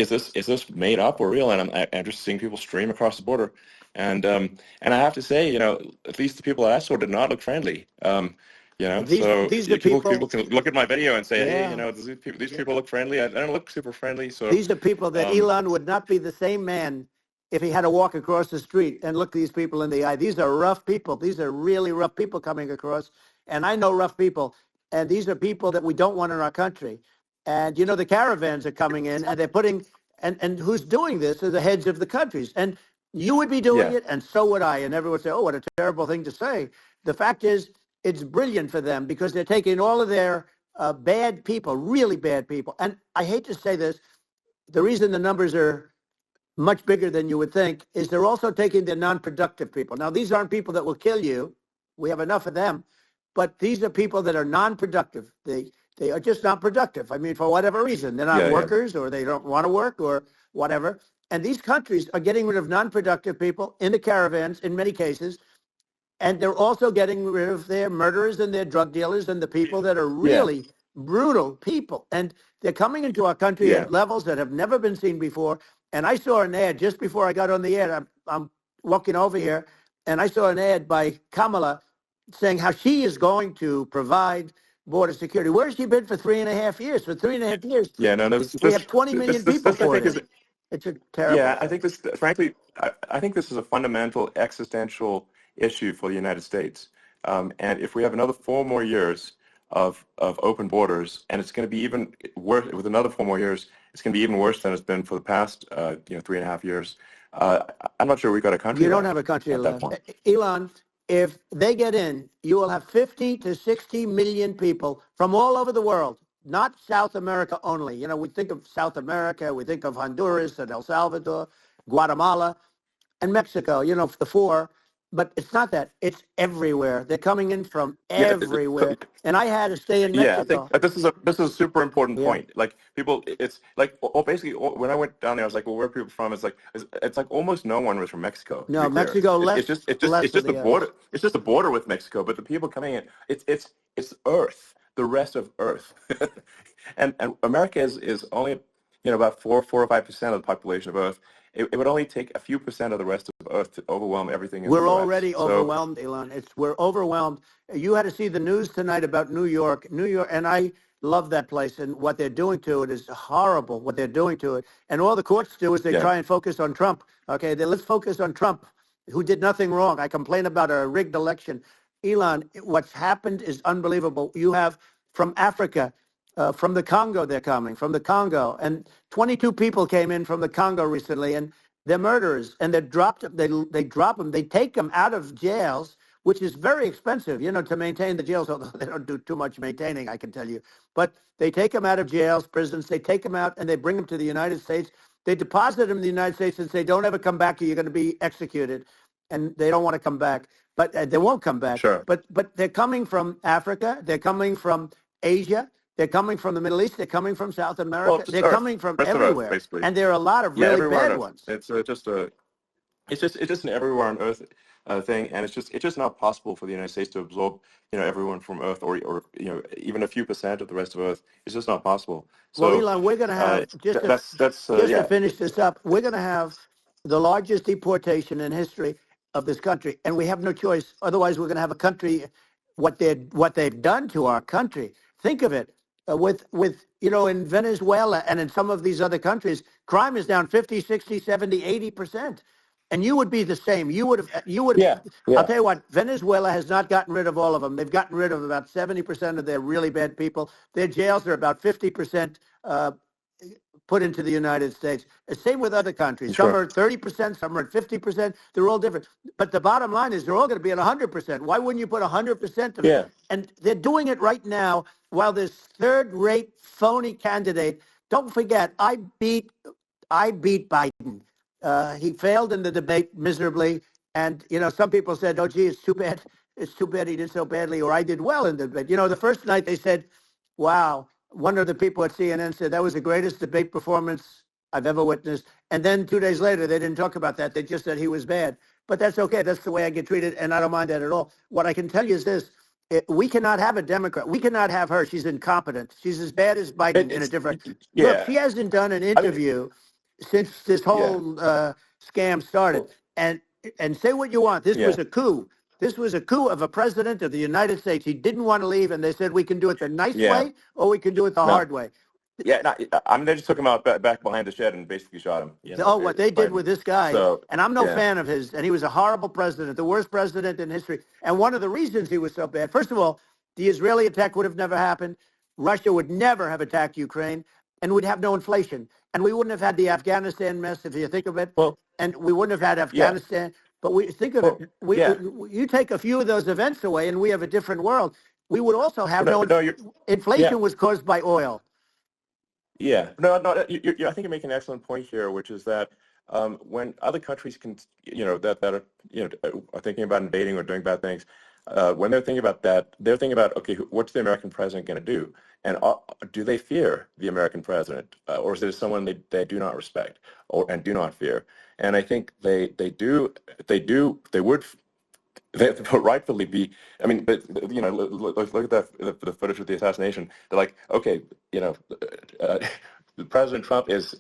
[SPEAKER 1] this made up or real? And I'm just seeing people stream across the border, and I have to say, at least the people that I saw did not look friendly. So
[SPEAKER 2] These are
[SPEAKER 1] people
[SPEAKER 2] people.
[SPEAKER 1] can look at my video and say, hey,
[SPEAKER 2] Yeah.
[SPEAKER 1] these people look friendly. I don't look super friendly. So
[SPEAKER 2] These are people that
[SPEAKER 1] um,
[SPEAKER 2] Elon would not be the same man if he had to walk across the street and look these people in the eye. These are rough people. These are really rough people coming across. And I know rough people. And these are people that we don't want in our country. And, the caravans are coming in and they're putting, and who's doing this are the heads of the countries. And you would be doing
[SPEAKER 1] yeah,
[SPEAKER 2] it, and so would I. And everyone would say, oh, what a terrible thing to say. The fact is, it's brilliant for them because they're taking all of their bad people, really bad people. And I hate to say this, the reason the numbers are much bigger than you would think is they're also taking the non-productive people. Now, these aren't people that will kill you. We have enough of them. But these are people that are non-productive. They are just not productive. I mean, for whatever reason. They're not
[SPEAKER 1] yeah, yeah,
[SPEAKER 2] workers or they don't want to work or whatever. And these countries are getting rid of non-productive people in the caravans in many cases. And they're also getting rid of their murderers and their drug dealers and the people that are
[SPEAKER 1] yeah,
[SPEAKER 2] really brutal people. And they're coming into our country
[SPEAKER 1] yeah.
[SPEAKER 2] at levels that have never been seen before. And I saw an ad just before I got on the air. I'm walking over here, and I saw an ad by Kamala saying how she is going to provide border security. Where has she been for 3.5 years? For 3.5 years,
[SPEAKER 1] Yeah, no,
[SPEAKER 2] we have 20 million people
[SPEAKER 1] I
[SPEAKER 2] poured
[SPEAKER 1] think
[SPEAKER 2] in.
[SPEAKER 1] is
[SPEAKER 2] It's a terrible
[SPEAKER 1] yeah, I
[SPEAKER 2] thing.
[SPEAKER 1] think this, frankly, I think this is a fundamental existential issue for the United States. And if we have another 4 more years of open borders, and it's going to be even worse with another 4 more years, it's going to be even worse than it's been for the past, 3.5 years. I'm not sure we've got a country
[SPEAKER 2] You don't have
[SPEAKER 1] left
[SPEAKER 2] a country
[SPEAKER 1] at that
[SPEAKER 2] left.
[SPEAKER 1] point.
[SPEAKER 2] Elon, if they get in, you will have 50 to 60 million people from all over the world, not South America only. We think of South America, we think of Honduras and El Salvador, Guatemala, and Mexico, the four. But it's not that. It's everywhere. They're coming in from
[SPEAKER 1] Yeah,
[SPEAKER 2] everywhere. And I had to stay in
[SPEAKER 1] yeah, I think
[SPEAKER 2] Mexico.
[SPEAKER 1] this is a super important
[SPEAKER 2] Yeah.
[SPEAKER 1] point. Like people, it's like basically when I went down there, I was like, well, where are people from? It's like almost no one was from Mexico. To be
[SPEAKER 2] No,
[SPEAKER 1] clear,
[SPEAKER 2] Mexico
[SPEAKER 1] it's
[SPEAKER 2] less
[SPEAKER 1] just
[SPEAKER 2] than
[SPEAKER 1] the
[SPEAKER 2] the others.
[SPEAKER 1] border. It's just the border with Mexico, but the people coming in, it's Earth, the rest of Earth, and America is only about 4 or 5% of the population of Earth. It would only take a few percent of the rest of Earth to overwhelm everything in the
[SPEAKER 2] We're
[SPEAKER 1] U.S.
[SPEAKER 2] already
[SPEAKER 1] So
[SPEAKER 2] overwhelmed, Elon. We're overwhelmed. You had to see the news tonight about New York. New York, and I love that place, and what they're doing to it is horrible, what they're doing to it. And all the courts do is they
[SPEAKER 1] yeah,
[SPEAKER 2] try and focus on Trump. Okay, let's focus on Trump, who did nothing wrong. I complain about a rigged election. Elon, what's happened is unbelievable. You have from Africa From the Congo, they're coming from the Congo, and 22 people came in from the Congo recently, and they're murderers, and they drop them, they take them out of jails, which is very expensive, to maintain the jails. Although they don't do too much maintaining, I can tell you. But they take them out of jails, prisons. They take them out and they bring them to the United States. They deposit them in the United States and say, "Don't ever come back, or you're going to be executed." And they don't want to come back, but they won't come back.
[SPEAKER 1] Sure.
[SPEAKER 2] But they're coming from Africa. They're coming from Asia. They're coming from the Middle East. They're coming from South America.
[SPEAKER 1] Well, just
[SPEAKER 2] They're
[SPEAKER 1] Earth,
[SPEAKER 2] coming from
[SPEAKER 1] rest of Earth,
[SPEAKER 2] everywhere.
[SPEAKER 1] basically.
[SPEAKER 2] And there are a lot of
[SPEAKER 1] Yeah,
[SPEAKER 2] really
[SPEAKER 1] everywhere on
[SPEAKER 2] bad
[SPEAKER 1] Earth.
[SPEAKER 2] ones.
[SPEAKER 1] It's just an everywhere on Earth thing, and it's just not possible for the United States to absorb everyone from Earth, or even a few percent of the rest of Earth. It's just not possible.
[SPEAKER 2] Well,
[SPEAKER 1] So
[SPEAKER 2] Elon, we're going to have, just
[SPEAKER 1] yeah.
[SPEAKER 2] to finish this up, we're going to have the largest deportation in history of this country, and we have no choice. Otherwise, we're going to have a country, what they've done to our country. Think of it, with in Venezuela and in some of these other countries, crime is down 50, 60, 70, 80%. And you would be the same. You would have.
[SPEAKER 1] Yeah.
[SPEAKER 2] I'll tell you what. Venezuela has not gotten rid of all of them. They've gotten rid of about 70% of their really bad people. Their jails are about 50% put into the United States. The same with other countries.
[SPEAKER 1] Sure.
[SPEAKER 2] Some are at 30%. Some are at 50%. They're all different. But the bottom line is they're all going to be at 100%. Why wouldn't you put 100% of it?
[SPEAKER 1] Yeah.
[SPEAKER 2] And they're doing it right now while this third-rate phony candidate. Don't forget, I beat Biden. He failed in the debate miserably. And, some people said, "Oh, gee, it's too bad. It's too bad he did so badly," or "I did well in the debate." The first night they said, "Wow." One of the people at CNN said, "That was the greatest debate performance I've ever witnessed." And then 2 days later, they didn't talk about that. They just said he was bad. But that's okay. That's the way I get treated, and I don't mind that at all. What I can tell you is this. We cannot have a Democrat. We cannot have her. She's incompetent. She's as bad as Biden in a different.
[SPEAKER 1] Yeah.
[SPEAKER 2] Look, she hasn't done an interview since this whole scam started. And say what you want. This was a coup. This was a coup of a president of the United States. He didn't want to leave, and they said we can do it the nice way or we can do it the hard way.
[SPEAKER 1] Yeah, they just took him out back behind the shed and basically shot him.
[SPEAKER 2] What they did with this guy, and I'm no fan of his, and he was a horrible president, the worst president in history. And one of the reasons he was so bad, first of all, the Israeli attack would have never happened. Russia would never have attacked Ukraine, and we'd have no inflation. And we wouldn't have had the Afghanistan mess, if you think of it. And we wouldn't have had Afghanistan. Yeah. But we think of it. You take a few of those events away, and we have a different world. We would also have inflation was caused by oil.
[SPEAKER 1] Yeah, no. I think you're making an excellent point here, which is that when other countries can, that are thinking about invading or doing bad things, when they're thinking about that, they're thinking about, okay, what's the American president going to do, and do they fear the American president, or is it someone they do not respect and do not fear? And I think they would. They rightfully be. I mean, but look at the footage of the assassination. They're like, okay, President Trump is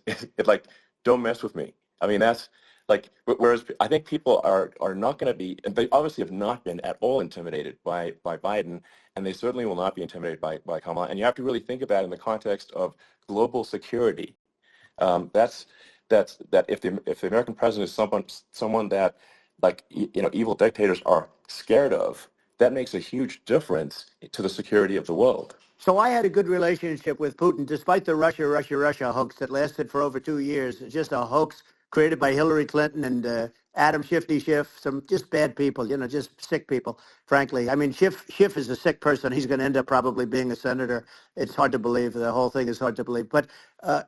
[SPEAKER 1] like, don't mess with me. I mean, that's like. Whereas I think people are not going to be, and they obviously have not been at all intimidated by Biden, and they certainly will not be intimidated by Kamala. And you have to really think about it in the context of global security. That's that if the American president is someone that, like, evil dictators are scared of, that makes a huge difference to the security of the world.
[SPEAKER 2] So I had a good relationship with Putin, despite the Russia hoax that lasted for over 2 years. It's just a hoax created by Hillary Clinton and Adam Schiff, some just bad people, just sick people, frankly. I mean, Schiff is a sick person. He's going to end up probably being a senator. It's hard to believe. The whole thing is hard to believe. But,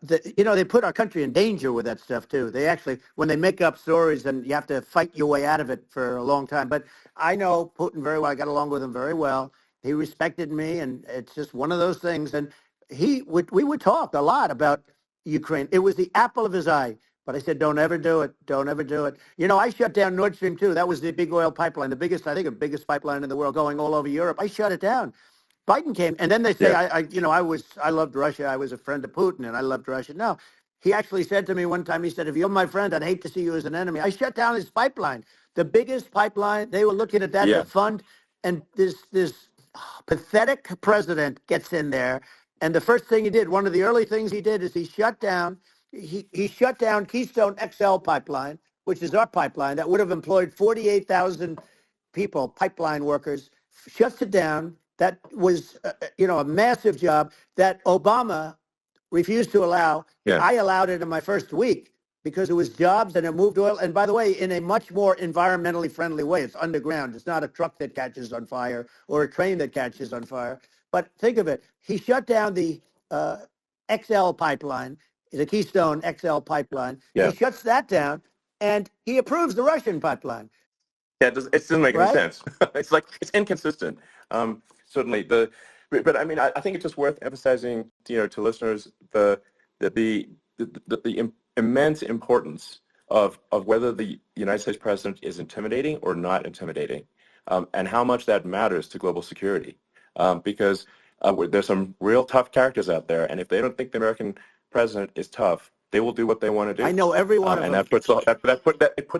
[SPEAKER 2] they put our country in danger with that stuff, too. They actually, when they make up stories, and you have to fight your way out of it for a long time. But I know Putin very well. I got along with him very well. He respected me, and it's just one of those things. And we would talk a lot about Ukraine. It was the apple of his eye. But I said, don't ever do it. Don't ever do it. I shut down Nord Stream 2. That was the big oil pipeline, the biggest pipeline in the world going all over Europe. I shut it down. Biden came, and then they say, I loved Russia. I was a friend of Putin, and I loved Russia. No, he actually said to me one time, he said, if you're my friend, I'd hate to see you as an enemy. I shut down his pipeline, the biggest pipeline. They were looking at that to fund, and this pathetic president gets in there, and the first thing he did, one of the early things he did, is he shut down Keystone XL pipeline, which is our pipeline that would have employed 48,000 people, pipeline workers, shuts it down. That was, a massive job that Obama refused to allow.
[SPEAKER 1] Yeah.
[SPEAKER 2] I allowed it in my first week because it was jobs and it moved oil. And by the way, in a much more environmentally friendly way. It's underground. It's not a truck that catches on fire or a train that catches on fire. But think of it. He shut down the XL pipeline, the Keystone XL pipeline.
[SPEAKER 1] Yeah.
[SPEAKER 2] He shuts that down and he approves the Russian pipeline,
[SPEAKER 1] Yeah, it doesn't make any
[SPEAKER 2] right?
[SPEAKER 1] sense. It's like it's inconsistent. Certainly, but I mean, I think it's just worth emphasizing, to listeners the immense importance of whether the United States president is intimidating or not intimidating, and how much that matters to global security. Because there's some real tough characters out there, and if they don't think the American president is tough, they will do what they want to do.
[SPEAKER 2] I know every one of
[SPEAKER 1] and
[SPEAKER 2] them.
[SPEAKER 1] it puts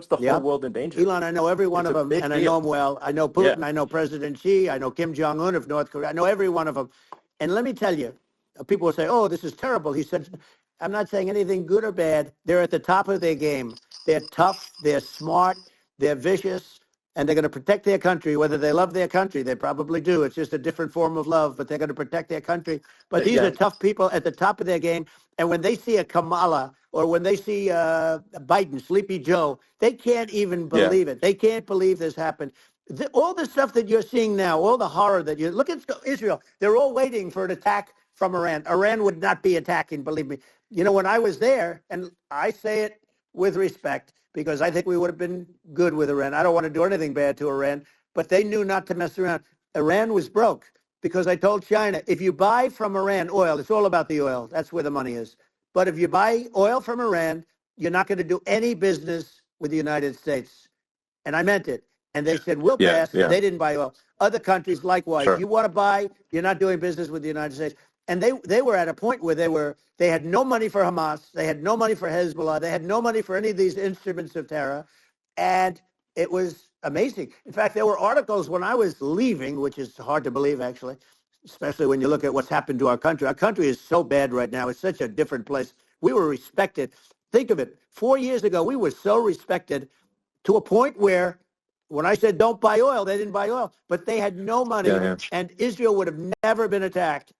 [SPEAKER 1] the
[SPEAKER 2] Yeah.
[SPEAKER 1] whole world in danger.
[SPEAKER 2] Elon, I know every one
[SPEAKER 1] It's
[SPEAKER 2] of
[SPEAKER 1] a
[SPEAKER 2] them,
[SPEAKER 1] big
[SPEAKER 2] and I
[SPEAKER 1] deal.
[SPEAKER 2] know them well. I know Putin,
[SPEAKER 1] Yeah.
[SPEAKER 2] I know President Xi, I know Kim Jong-un of North Korea. I know every one of them. And let me tell you, people will say, oh, this is terrible. He said, I'm not saying anything good or bad. They're at the top of their game. They're tough, they're smart, they're vicious, and they're going to protect their country, whether they love their country. They probably do. It's just a different form of love, but they're going to protect their country. But these are tough people at the top of their game. And when they see a Kamala or when they see Biden, Sleepy Joe, they can't even believe it. They can't believe this happened. All the stuff that you're seeing now, all the horror that you look at Israel, they're all waiting for an attack from Iran. Iran would not be attacking, believe me. When I was there, and I say it with respect, because I think we would have been good with Iran. I don't want to do anything bad to Iran, but they knew not to mess around. Iran was broke because I told China, if you buy from Iran oil, it's all about the oil. That's where the money is. But if you buy oil from Iran, you're not going to do any business with the United States. And I meant it. And they said, we'll pass.
[SPEAKER 1] Yeah.
[SPEAKER 2] They didn't buy oil. Other countries, likewise.
[SPEAKER 1] Sure.
[SPEAKER 2] You want to buy, you're not doing business with the United States. And they were at a point where they had no money for Hamas. They had no money for Hezbollah. They had no money for any of these instruments of terror. And it was amazing. In fact, there were articles when I was leaving, which is hard to believe, actually, especially when you look at what's happened to our country. Our country is so bad right now. It's such a different place. We were respected. Think of it. 4 years ago, we were so respected to a point where when I said don't buy oil, they didn't buy oil, but they had no money, and Israel would have never been attacked.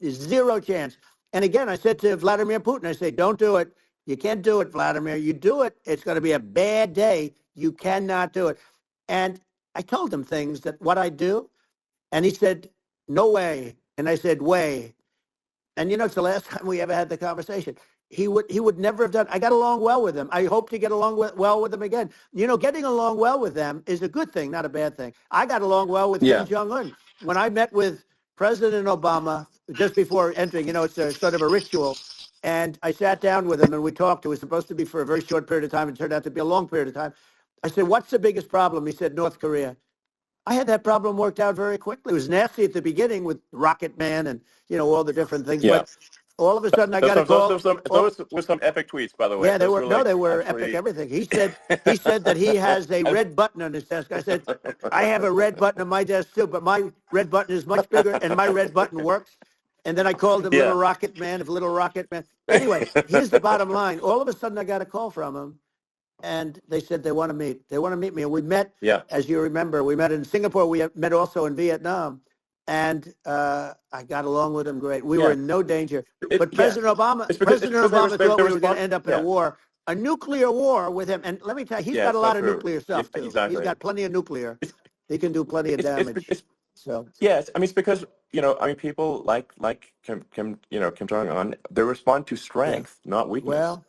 [SPEAKER 2] Zero chance. And again, I said to Vladimir Putin, I say, don't do it. You can't do it, Vladimir. You do it, it's going to be a bad day. You cannot do it. And I told him things that what I do, and he said, no way. And I said, way. And it's the last time we ever had the conversation. He would never have done. I got along well with him. I hope to get along well with him again. Getting along well with them is a good thing, not a bad thing. I got along well with Kim Jong-un. When I met with President Obama just before entering, it's a sort of a ritual. And I sat down with him and we talked. It was supposed to be for a very short period of time. It turned out to be a long period of time. I said, what's the biggest problem? He said, North Korea. I had that problem worked out very quickly. It was nasty at the beginning with Rocket Man and, all the different things.
[SPEAKER 1] Yeah.
[SPEAKER 2] But all of a sudden I got a call.
[SPEAKER 1] Those were some epic tweets, by the way.
[SPEAKER 2] Yeah, they
[SPEAKER 1] were
[SPEAKER 2] epic everything. He said that he has a red button on his desk. I said, I have a red button on my desk too, but my red button is much bigger and my red button works. And then I called him Little Rocket Man, Little Rocket Man. Anyway, here's the bottom line. All of a sudden I got a call from him and they said they want to meet. They want to meet me. And we met, as you remember, we met in Singapore. We met also in Vietnam. And I got along with him great. We were in no danger. But President Obama thought we were going to end up in a war, a nuclear war with him. And let me tell you, he's got a lot of nuclear stuff, too.
[SPEAKER 1] Exactly.
[SPEAKER 2] He's got plenty of nuclear. He can do plenty of damage.
[SPEAKER 1] Yes, I mean, it's because, people like Kim Jong-un, they respond to strength, not weakness.
[SPEAKER 2] Well,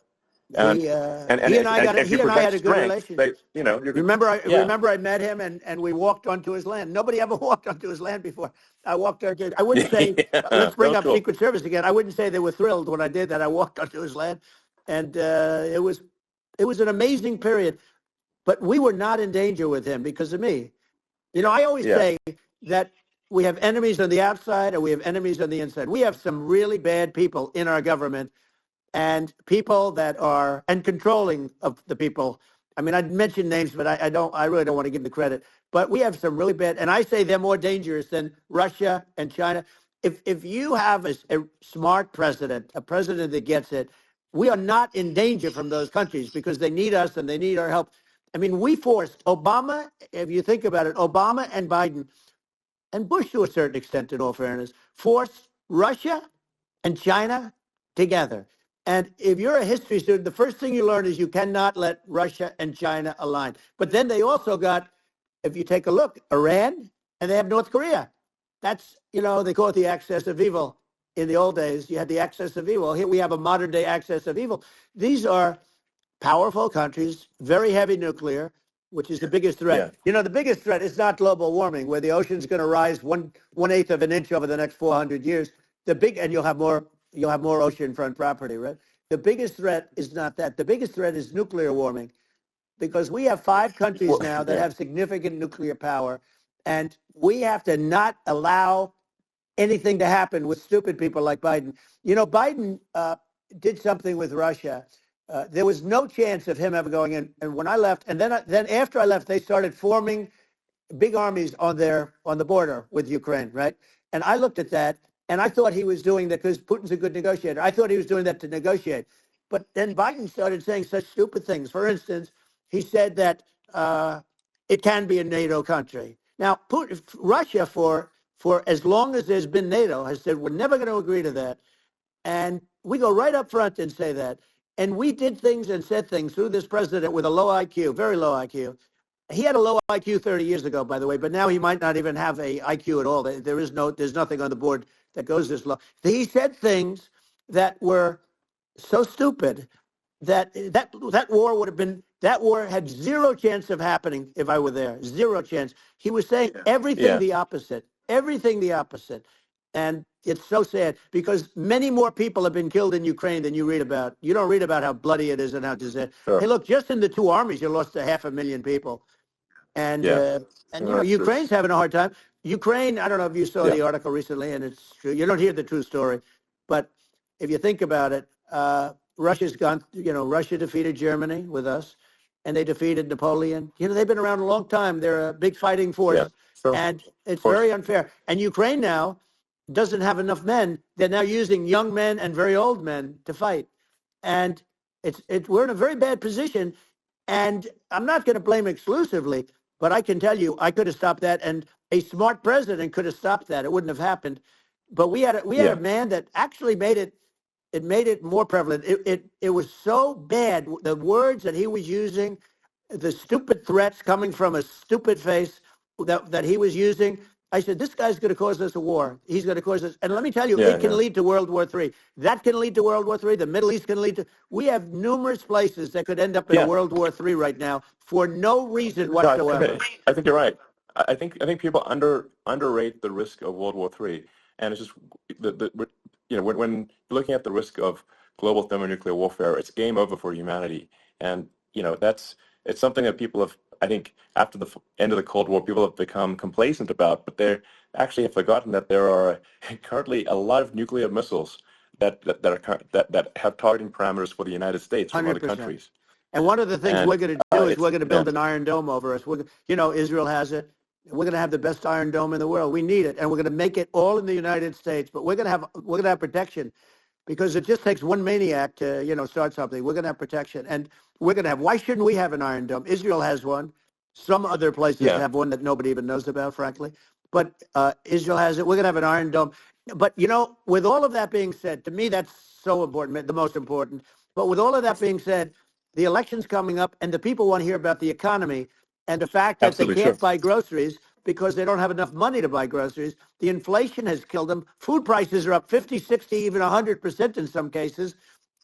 [SPEAKER 1] and
[SPEAKER 2] he and I had a good relationship. Remember I met him and we walked onto his land. Nobody ever walked onto his land before. I walked onto. I wouldn't say. Let's bring up Secret Service again. I wouldn't say they were thrilled when I did that. I walked onto his land, and it was an amazing period. But we were not in danger with him because of me. I always say that we have enemies on the outside and we have enemies on the inside. We have some really bad people in our government and people that are and controlling of the people. I mean, I'd mention names, but I really don't want to give the credit. But we have some really bad, and I say they're more dangerous than Russia and China. If you have a smart president, a president that gets it, we are not in danger from those countries because they need us and they need our help. I mean, we forced Obama, if you think about it, Obama and Biden and Bush to a certain extent, in all fairness, forced Russia and China together. And if you're a history student, the first thing you learn is you cannot let Russia and China align. But then they also got, if you take a look, Iran, and they have North Korea. That's, they call it the axis of evil. In the old days, you had the axis of evil. Here we have a modern day axis of evil. These are powerful countries, very heavy nuclear, which is the biggest threat.
[SPEAKER 1] Yeah.
[SPEAKER 2] The biggest threat is not global warming, where the ocean's going to rise one eighth of an inch over the next 400 years. And you'll have more oceanfront property, right? The biggest threat is not that. The biggest threat is nuclear warming, because we have 5 countries now that have significant nuclear power, and we have to not allow anything to happen with stupid people like Biden. Biden did something with Russia. There was no chance of him ever going in. And when I left, and then after I left, they started forming big armies on the border with Ukraine, right? And I looked at that, and I thought he was doing that because Putin's a good negotiator. I thought he was doing that to negotiate. But then Biden started saying such stupid things. For instance, he said that it can be a NATO country. Now, Russia, for as long as there's been NATO, has said we're never going to agree to that. And we go right up front and say that. And we did things and said things through this president with a low IQ, very low IQ. He had a low IQ 30 years ago, by the way, but now he might not even have a IQ at all. There's nothing on the board that goes this low. He said things that were so stupid that war had zero chance of happening if I were there. Zero chance. He was saying everything the opposite. Everything the opposite. And it's so sad because many more people have been killed in Ukraine than you read about. You don't read about how bloody it is and how disastrous.
[SPEAKER 1] Sure.
[SPEAKER 2] Hey, look, just in the 2 armies, you lost 500,000 people. And Ukraine's having a hard time. Ukraine, I don't know if you saw the article recently, and it's true. You don't hear the true story. But if you think about it, Russia's gone, Russia defeated Germany with us, and they defeated Napoleon. They've been around a long time. They're a big fighting force.
[SPEAKER 1] Yeah, sure.
[SPEAKER 2] And it's very unfair. And Ukraine now doesn't have enough men. They're now using young men and very old men to fight. And we're in a very bad position. And I'm not going to blame exclusively, but I can tell you I could have stopped that. And a smart president could have stopped that. It wouldn't have happened. But we had a man that actually made it more prevalent. It was so bad. The words that he was using, the stupid threats coming from a stupid face that he was using. I said, this guy's going to cause us a war. He's going to cause us. And let me tell you, it can lead to World War III. That can lead to World War III. The Middle East can lead to. We have numerous places that could end up in a World War III right now for no reason whatsoever.
[SPEAKER 1] I think you're right. I think people underrate the risk of World War III. And it's just when you're looking at the risk of global thermonuclear warfare, it's game over for humanity. And it's something that people have, I think, after the end of the Cold War, people have become complacent about, but they actually have forgotten that there are currently a lot of nuclear missiles that have targeting parameters for the United States from
[SPEAKER 2] 100%.
[SPEAKER 1] other countries.
[SPEAKER 2] And one of the things we're going to do is we're going to build an Iron Dome over us. Israel has it. We're going to have the best Iron Dome in the world. We need it, and we're going to make it all in the United States. But we're going to have protection, because it just takes one maniac to start something. We're going to have protection, and we're going to have. Why shouldn't we have an Iron Dome? Israel has one. Some other places have one that nobody even knows about, frankly. But Israel has it. We're going to have an Iron Dome. But with all of that being said, to me that's so important, the most important. But with all of that being said, the election's coming up, and the people want to hear about the economy. And the fact that they can't buy groceries because they don't have enough money to buy groceries. The inflation has killed them. Food prices are up 50, 60, even 100% in some cases.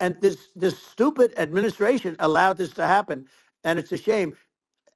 [SPEAKER 2] And this stupid administration allowed this to happen. And it's a shame.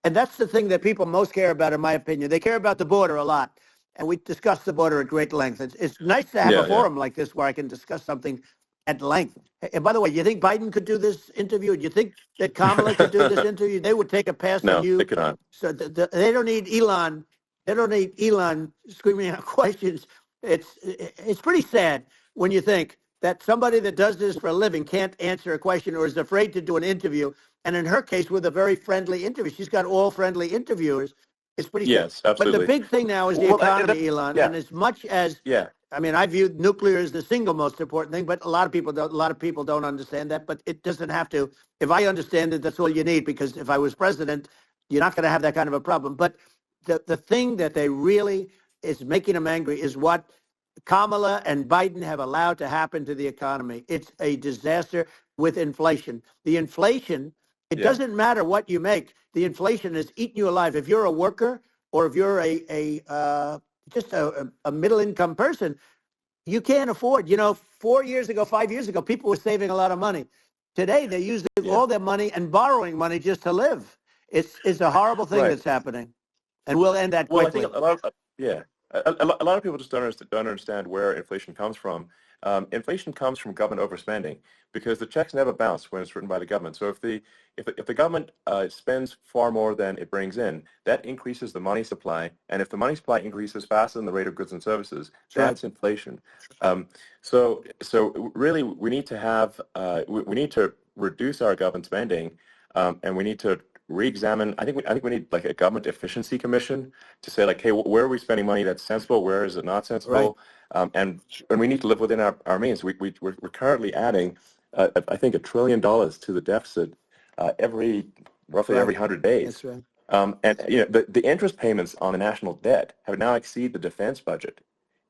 [SPEAKER 2] And that's the thing that people most care about, in my opinion. They care about the border a lot. And we discussed the border at great length. It's nice to have a forum like this where I can discuss something at length. And by the way, you think Biden could do this interview? Do you think that Kamala could do this interview? They would take a pass on you.
[SPEAKER 1] No, they could not.
[SPEAKER 2] So they don't need Elon. They don't need Elon screaming out questions. It's pretty sad when you think that somebody that does this for a living can't answer a question or is afraid to do an interview. And in her case, with a very friendly interview, she's got all friendly interviewers. It's pretty sad.
[SPEAKER 1] Absolutely.
[SPEAKER 2] But the big thing now is the economy, Elon. And as much as I mean, I view nuclear as the single most important thing, but a lot of people don't understand that. But it doesn't have to. If I understand it, that's all you need, because if I was president, you're not going to have that kind of a problem. But the thing that they really is making them angry is what Kamala and Biden have allowed to happen to the economy. It's a disaster with inflation. The inflation, it
[SPEAKER 1] Yeah.
[SPEAKER 2] doesn't matter what you make. The inflation is eating you alive. If you're a worker or if you're just a middle income person, you can't afford. 4 years ago, 5 years ago, people were saving a lot of money. Today, they're using
[SPEAKER 1] Yeah.
[SPEAKER 2] all their money and borrowing money just to live. It's a horrible thing
[SPEAKER 1] Right.
[SPEAKER 2] that's happening, and we'll end that
[SPEAKER 1] Well, I think
[SPEAKER 2] quickly.
[SPEAKER 1] a lot of, yeah, a lot of people just don't understand where inflation comes from. Inflation comes from government overspending because the checks never bounce when it's written by the government. So if the government spends far more than it brings in, that increases the money supply, and if the money supply increases faster than the rate of goods and services,
[SPEAKER 2] That's right.
[SPEAKER 1] that's inflation. So really, we need to have we need to reduce our government spending, and we need to re-examine. I think we need like a government efficiency commission to say like, hey, where are we spending money that's sensible? Where is it not
[SPEAKER 2] Right.
[SPEAKER 1] sensible? And we need to live within our means. We're currently adding, I think, $1 trillion to the deficit roughly every
[SPEAKER 2] Right.
[SPEAKER 1] 100 days.
[SPEAKER 2] That's right.
[SPEAKER 1] And the interest payments on the national debt have now exceeded the defense budget.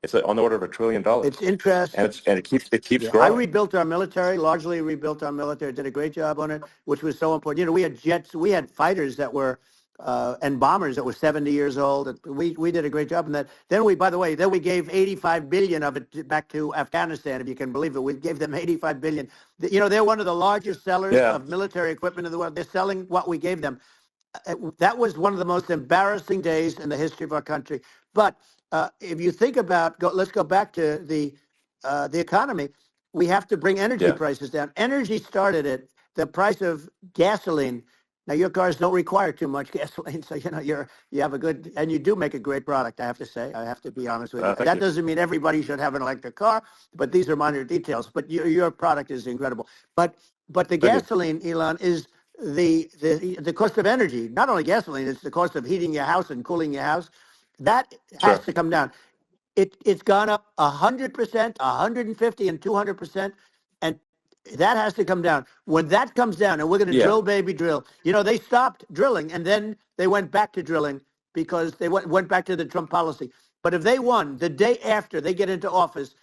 [SPEAKER 1] It's on the order of $1 trillion,
[SPEAKER 2] It's interest.
[SPEAKER 1] and it keeps
[SPEAKER 2] Yeah, I
[SPEAKER 1] growing.
[SPEAKER 2] rebuilt our military, largely rebuilt our military, did a great job on it, which was so important. We had jets, we had fighters that were, and bombers that were 70 years old. We did a great job in that. Then by the way, we gave 85 billion of it back to Afghanistan, if you can believe it. We gave them 85 billion. They're one of the largest sellers
[SPEAKER 1] Yeah,
[SPEAKER 2] of military equipment in the world. They're selling what we gave them. That was one of the most embarrassing days in the history of our country. But if you think about, let's go back to the economy. We have to bring energy
[SPEAKER 1] yeah,
[SPEAKER 2] prices down. Energy started at the price of gasoline. Now your cars don't require too much gasoline, so you have a good, and you do make a great product. I have to say, I have to be honest with you.
[SPEAKER 1] thank
[SPEAKER 2] That
[SPEAKER 1] you.
[SPEAKER 2] doesn't mean everybody should have an electric car, but these are minor details. But your product is incredible. But the
[SPEAKER 1] Thank you.
[SPEAKER 2] gasoline, Elon, is the cost of energy. Not only gasoline, it's the cost of heating your house and cooling your house. That has
[SPEAKER 1] Sure.
[SPEAKER 2] to come down. It's gone up 100%, 150, and 200%, and that has to come down. When that comes down, and we're going to
[SPEAKER 1] Yeah,
[SPEAKER 2] drill, baby, drill. They stopped drilling, and then they went back to drilling because they went back to the Trump policy. But if they won the day after they get into office,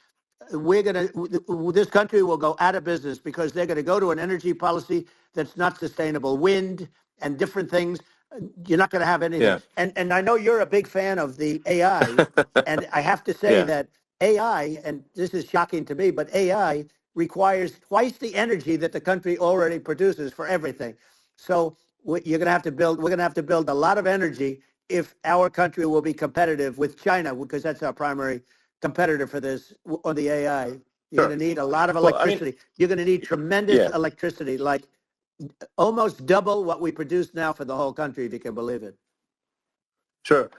[SPEAKER 2] this country will go out of business because they're going to go to an energy policy that's not sustainable. Wind and different things. You're not going to have anything.
[SPEAKER 1] yeah,
[SPEAKER 2] And I know you're a big fan of the AI, and I have to say
[SPEAKER 1] yeah,
[SPEAKER 2] that AI, and this is shocking to me, but AI requires twice the energy that the country already produces for everything. So you're going to have to build. We're going to have to build a lot of energy if our country will be competitive with China, because that's our primary competitor for this on the AI. You're going
[SPEAKER 1] sure.
[SPEAKER 2] to need a lot of
[SPEAKER 1] Well, I mean,
[SPEAKER 2] electricity. You're going to need tremendous
[SPEAKER 1] yeah,
[SPEAKER 2] electricity, like almost double what we produce now for the whole country, if you can believe it.
[SPEAKER 1] sure.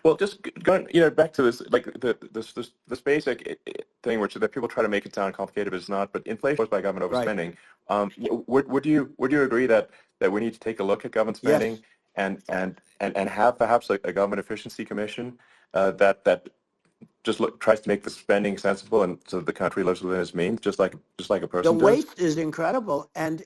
[SPEAKER 1] Well, just going, back to this, like this basic thing, which that people try to make it sound complicated, but it's not. But inflation caused by government
[SPEAKER 2] Right.
[SPEAKER 1] overspending. Would you agree that we need to take a look at government
[SPEAKER 2] Yes.
[SPEAKER 1] spending and have perhaps a government efficiency commission that just tries to make the spending sensible and so the country lives within its means, just like a
[SPEAKER 2] The
[SPEAKER 1] person does?
[SPEAKER 2] waste is incredible, and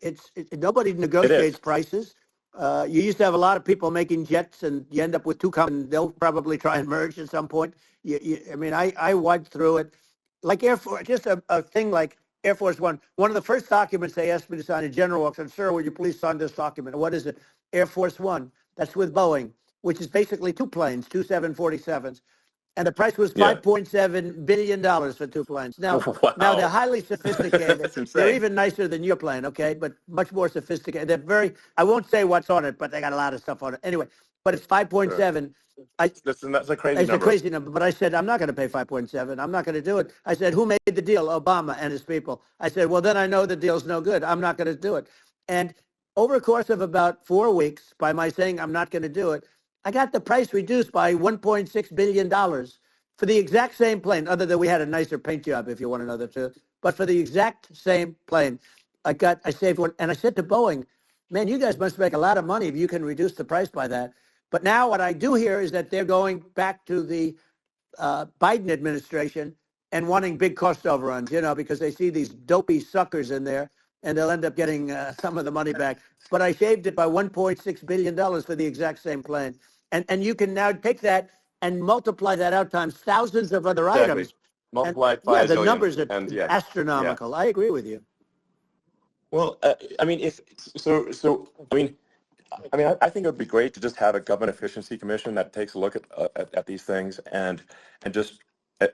[SPEAKER 2] nobody
[SPEAKER 1] It
[SPEAKER 2] negotiates
[SPEAKER 1] is.
[SPEAKER 2] prices. You used to have a lot of people making jets, and you end up with two companies. They'll probably try and merge at some point. I mean, I went through it, like Air Force, just a thing like Air Force One. One of the first documents they asked me to sign, a general walks in, sir, would you please sign this document? What is it? Air Force One. That's with Boeing, which is basically two planes, two 747s. And the price was
[SPEAKER 1] Yeah.
[SPEAKER 2] $5.7 billion for two planes. Now they're
[SPEAKER 1] Wow.
[SPEAKER 2] highly sophisticated.
[SPEAKER 1] That's
[SPEAKER 2] They're
[SPEAKER 1] insane.
[SPEAKER 2] even nicer than your plane, okay? But much more sophisticated. I won't say what's on it, but they got a lot of stuff on it. Anyway, but it's
[SPEAKER 1] Sure.
[SPEAKER 2] 5.7.
[SPEAKER 1] That's a crazy
[SPEAKER 2] It's a
[SPEAKER 1] number.
[SPEAKER 2] crazy number, but I said, I'm not going to pay 5.7. I'm not going to do it. I said, who made the deal? Obama and his people. I said, well, then I know the deal's no good. I'm not going to do it. And over a course of about 4 weeks, by my saying I'm not going to do it, I got the price reduced by $1.6 billion for the exact same plane, other than we had a nicer paint job, if you want to know the truth. But for the exact same plane, I saved one. And I said to Boeing, man, you guys must make a lot of money if you can reduce the price by that. But now what I do hear is that they're going back to the Biden administration and wanting big cost overruns, because they see these dopey suckers in there, and they'll end up getting some of the money back. But I shaved it by $1.6 billion for the exact same plane. And you can now take that and multiply that out times thousands of other
[SPEAKER 1] Exactly.
[SPEAKER 2] items.
[SPEAKER 1] Multiply it
[SPEAKER 2] Yeah,
[SPEAKER 1] by a
[SPEAKER 2] the
[SPEAKER 1] zillion,
[SPEAKER 2] numbers are
[SPEAKER 1] and yeah.
[SPEAKER 2] astronomical. I agree with you.
[SPEAKER 1] Well, I mean, if so, I think it would be great to just have a government efficiency commission that takes a look at these things and just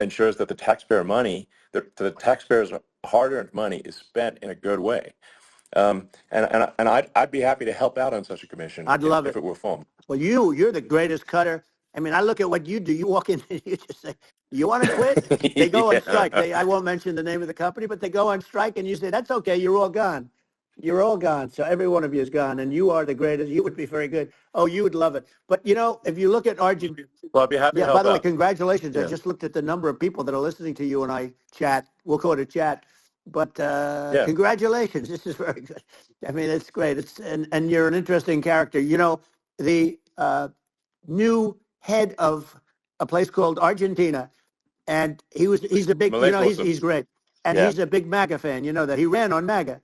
[SPEAKER 1] ensures that the taxpayer money, the taxpayers' hard-earned money, is spent in a good way. And I'd be happy to help out on such a commission
[SPEAKER 2] I'd love
[SPEAKER 1] if
[SPEAKER 2] it.
[SPEAKER 1] it were formed.
[SPEAKER 2] Well, you're the greatest cutter. I mean, I look at what you do. You walk in and you just say, "You want to quit?" They go on strike.
[SPEAKER 1] Yeah.
[SPEAKER 2] I won't mention the name of the company, but they go on strike, and you say, "That's okay. You're all gone. You're all gone." So every one of you is gone, and you are the greatest. You would be very good. Oh, you would love it. But if you look at Argentina.
[SPEAKER 1] Well, I'd be happy to
[SPEAKER 2] Yeah, by
[SPEAKER 1] help
[SPEAKER 2] the way,
[SPEAKER 1] out.
[SPEAKER 2] congratulations. I
[SPEAKER 1] Yeah.
[SPEAKER 2] just looked at the number of people that are listening to you and I chat. We'll call it a chat. But
[SPEAKER 1] Yeah.
[SPEAKER 2] congratulations. This is very good. I mean, it's great. And you're an interesting character. The new head of a place called Argentina, and he's a big,
[SPEAKER 1] Malay's
[SPEAKER 2] he's
[SPEAKER 1] awesome.
[SPEAKER 2] he's great. And
[SPEAKER 1] Yeah.
[SPEAKER 2] he's a big MAGA fan, that he ran on MAGA.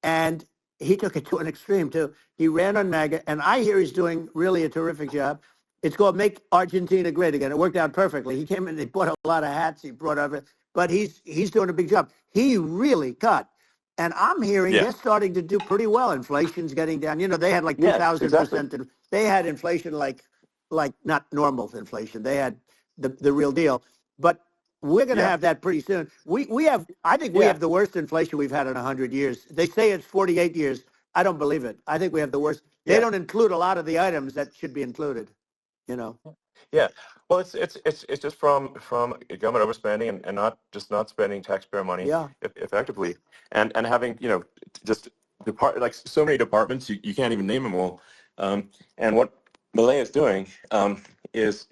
[SPEAKER 2] And he took it to an extreme too. He ran on MAGA, and I hear he's doing really a terrific job. It's called Make Argentina Great Again. It worked out perfectly. He came in, he bought a lot of hats, he brought over, but he's doing a big job. He really cut. And I'm hearing
[SPEAKER 1] Yeah.
[SPEAKER 2] they're starting to do pretty well. Inflation's getting down. They had like
[SPEAKER 1] Yeah.
[SPEAKER 2] 2,000%.
[SPEAKER 1] Exactly.
[SPEAKER 2] They had inflation like not normal inflation. They had the real deal. But we're going to
[SPEAKER 1] Yeah.
[SPEAKER 2] have that pretty soon. We have, I think we
[SPEAKER 1] Yeah.
[SPEAKER 2] have the worst inflation we've had in 100 years. They say it's 48 years. I don't believe it. I think we have the worst. They
[SPEAKER 1] Yeah.
[SPEAKER 2] don't include a lot of the items that should be included.
[SPEAKER 1] Yeah. Well, it's just from government overspending and not spending taxpayer money
[SPEAKER 2] Yeah.
[SPEAKER 1] effectively, and having just like so many departments you can't even name them all. And what Malay is doing is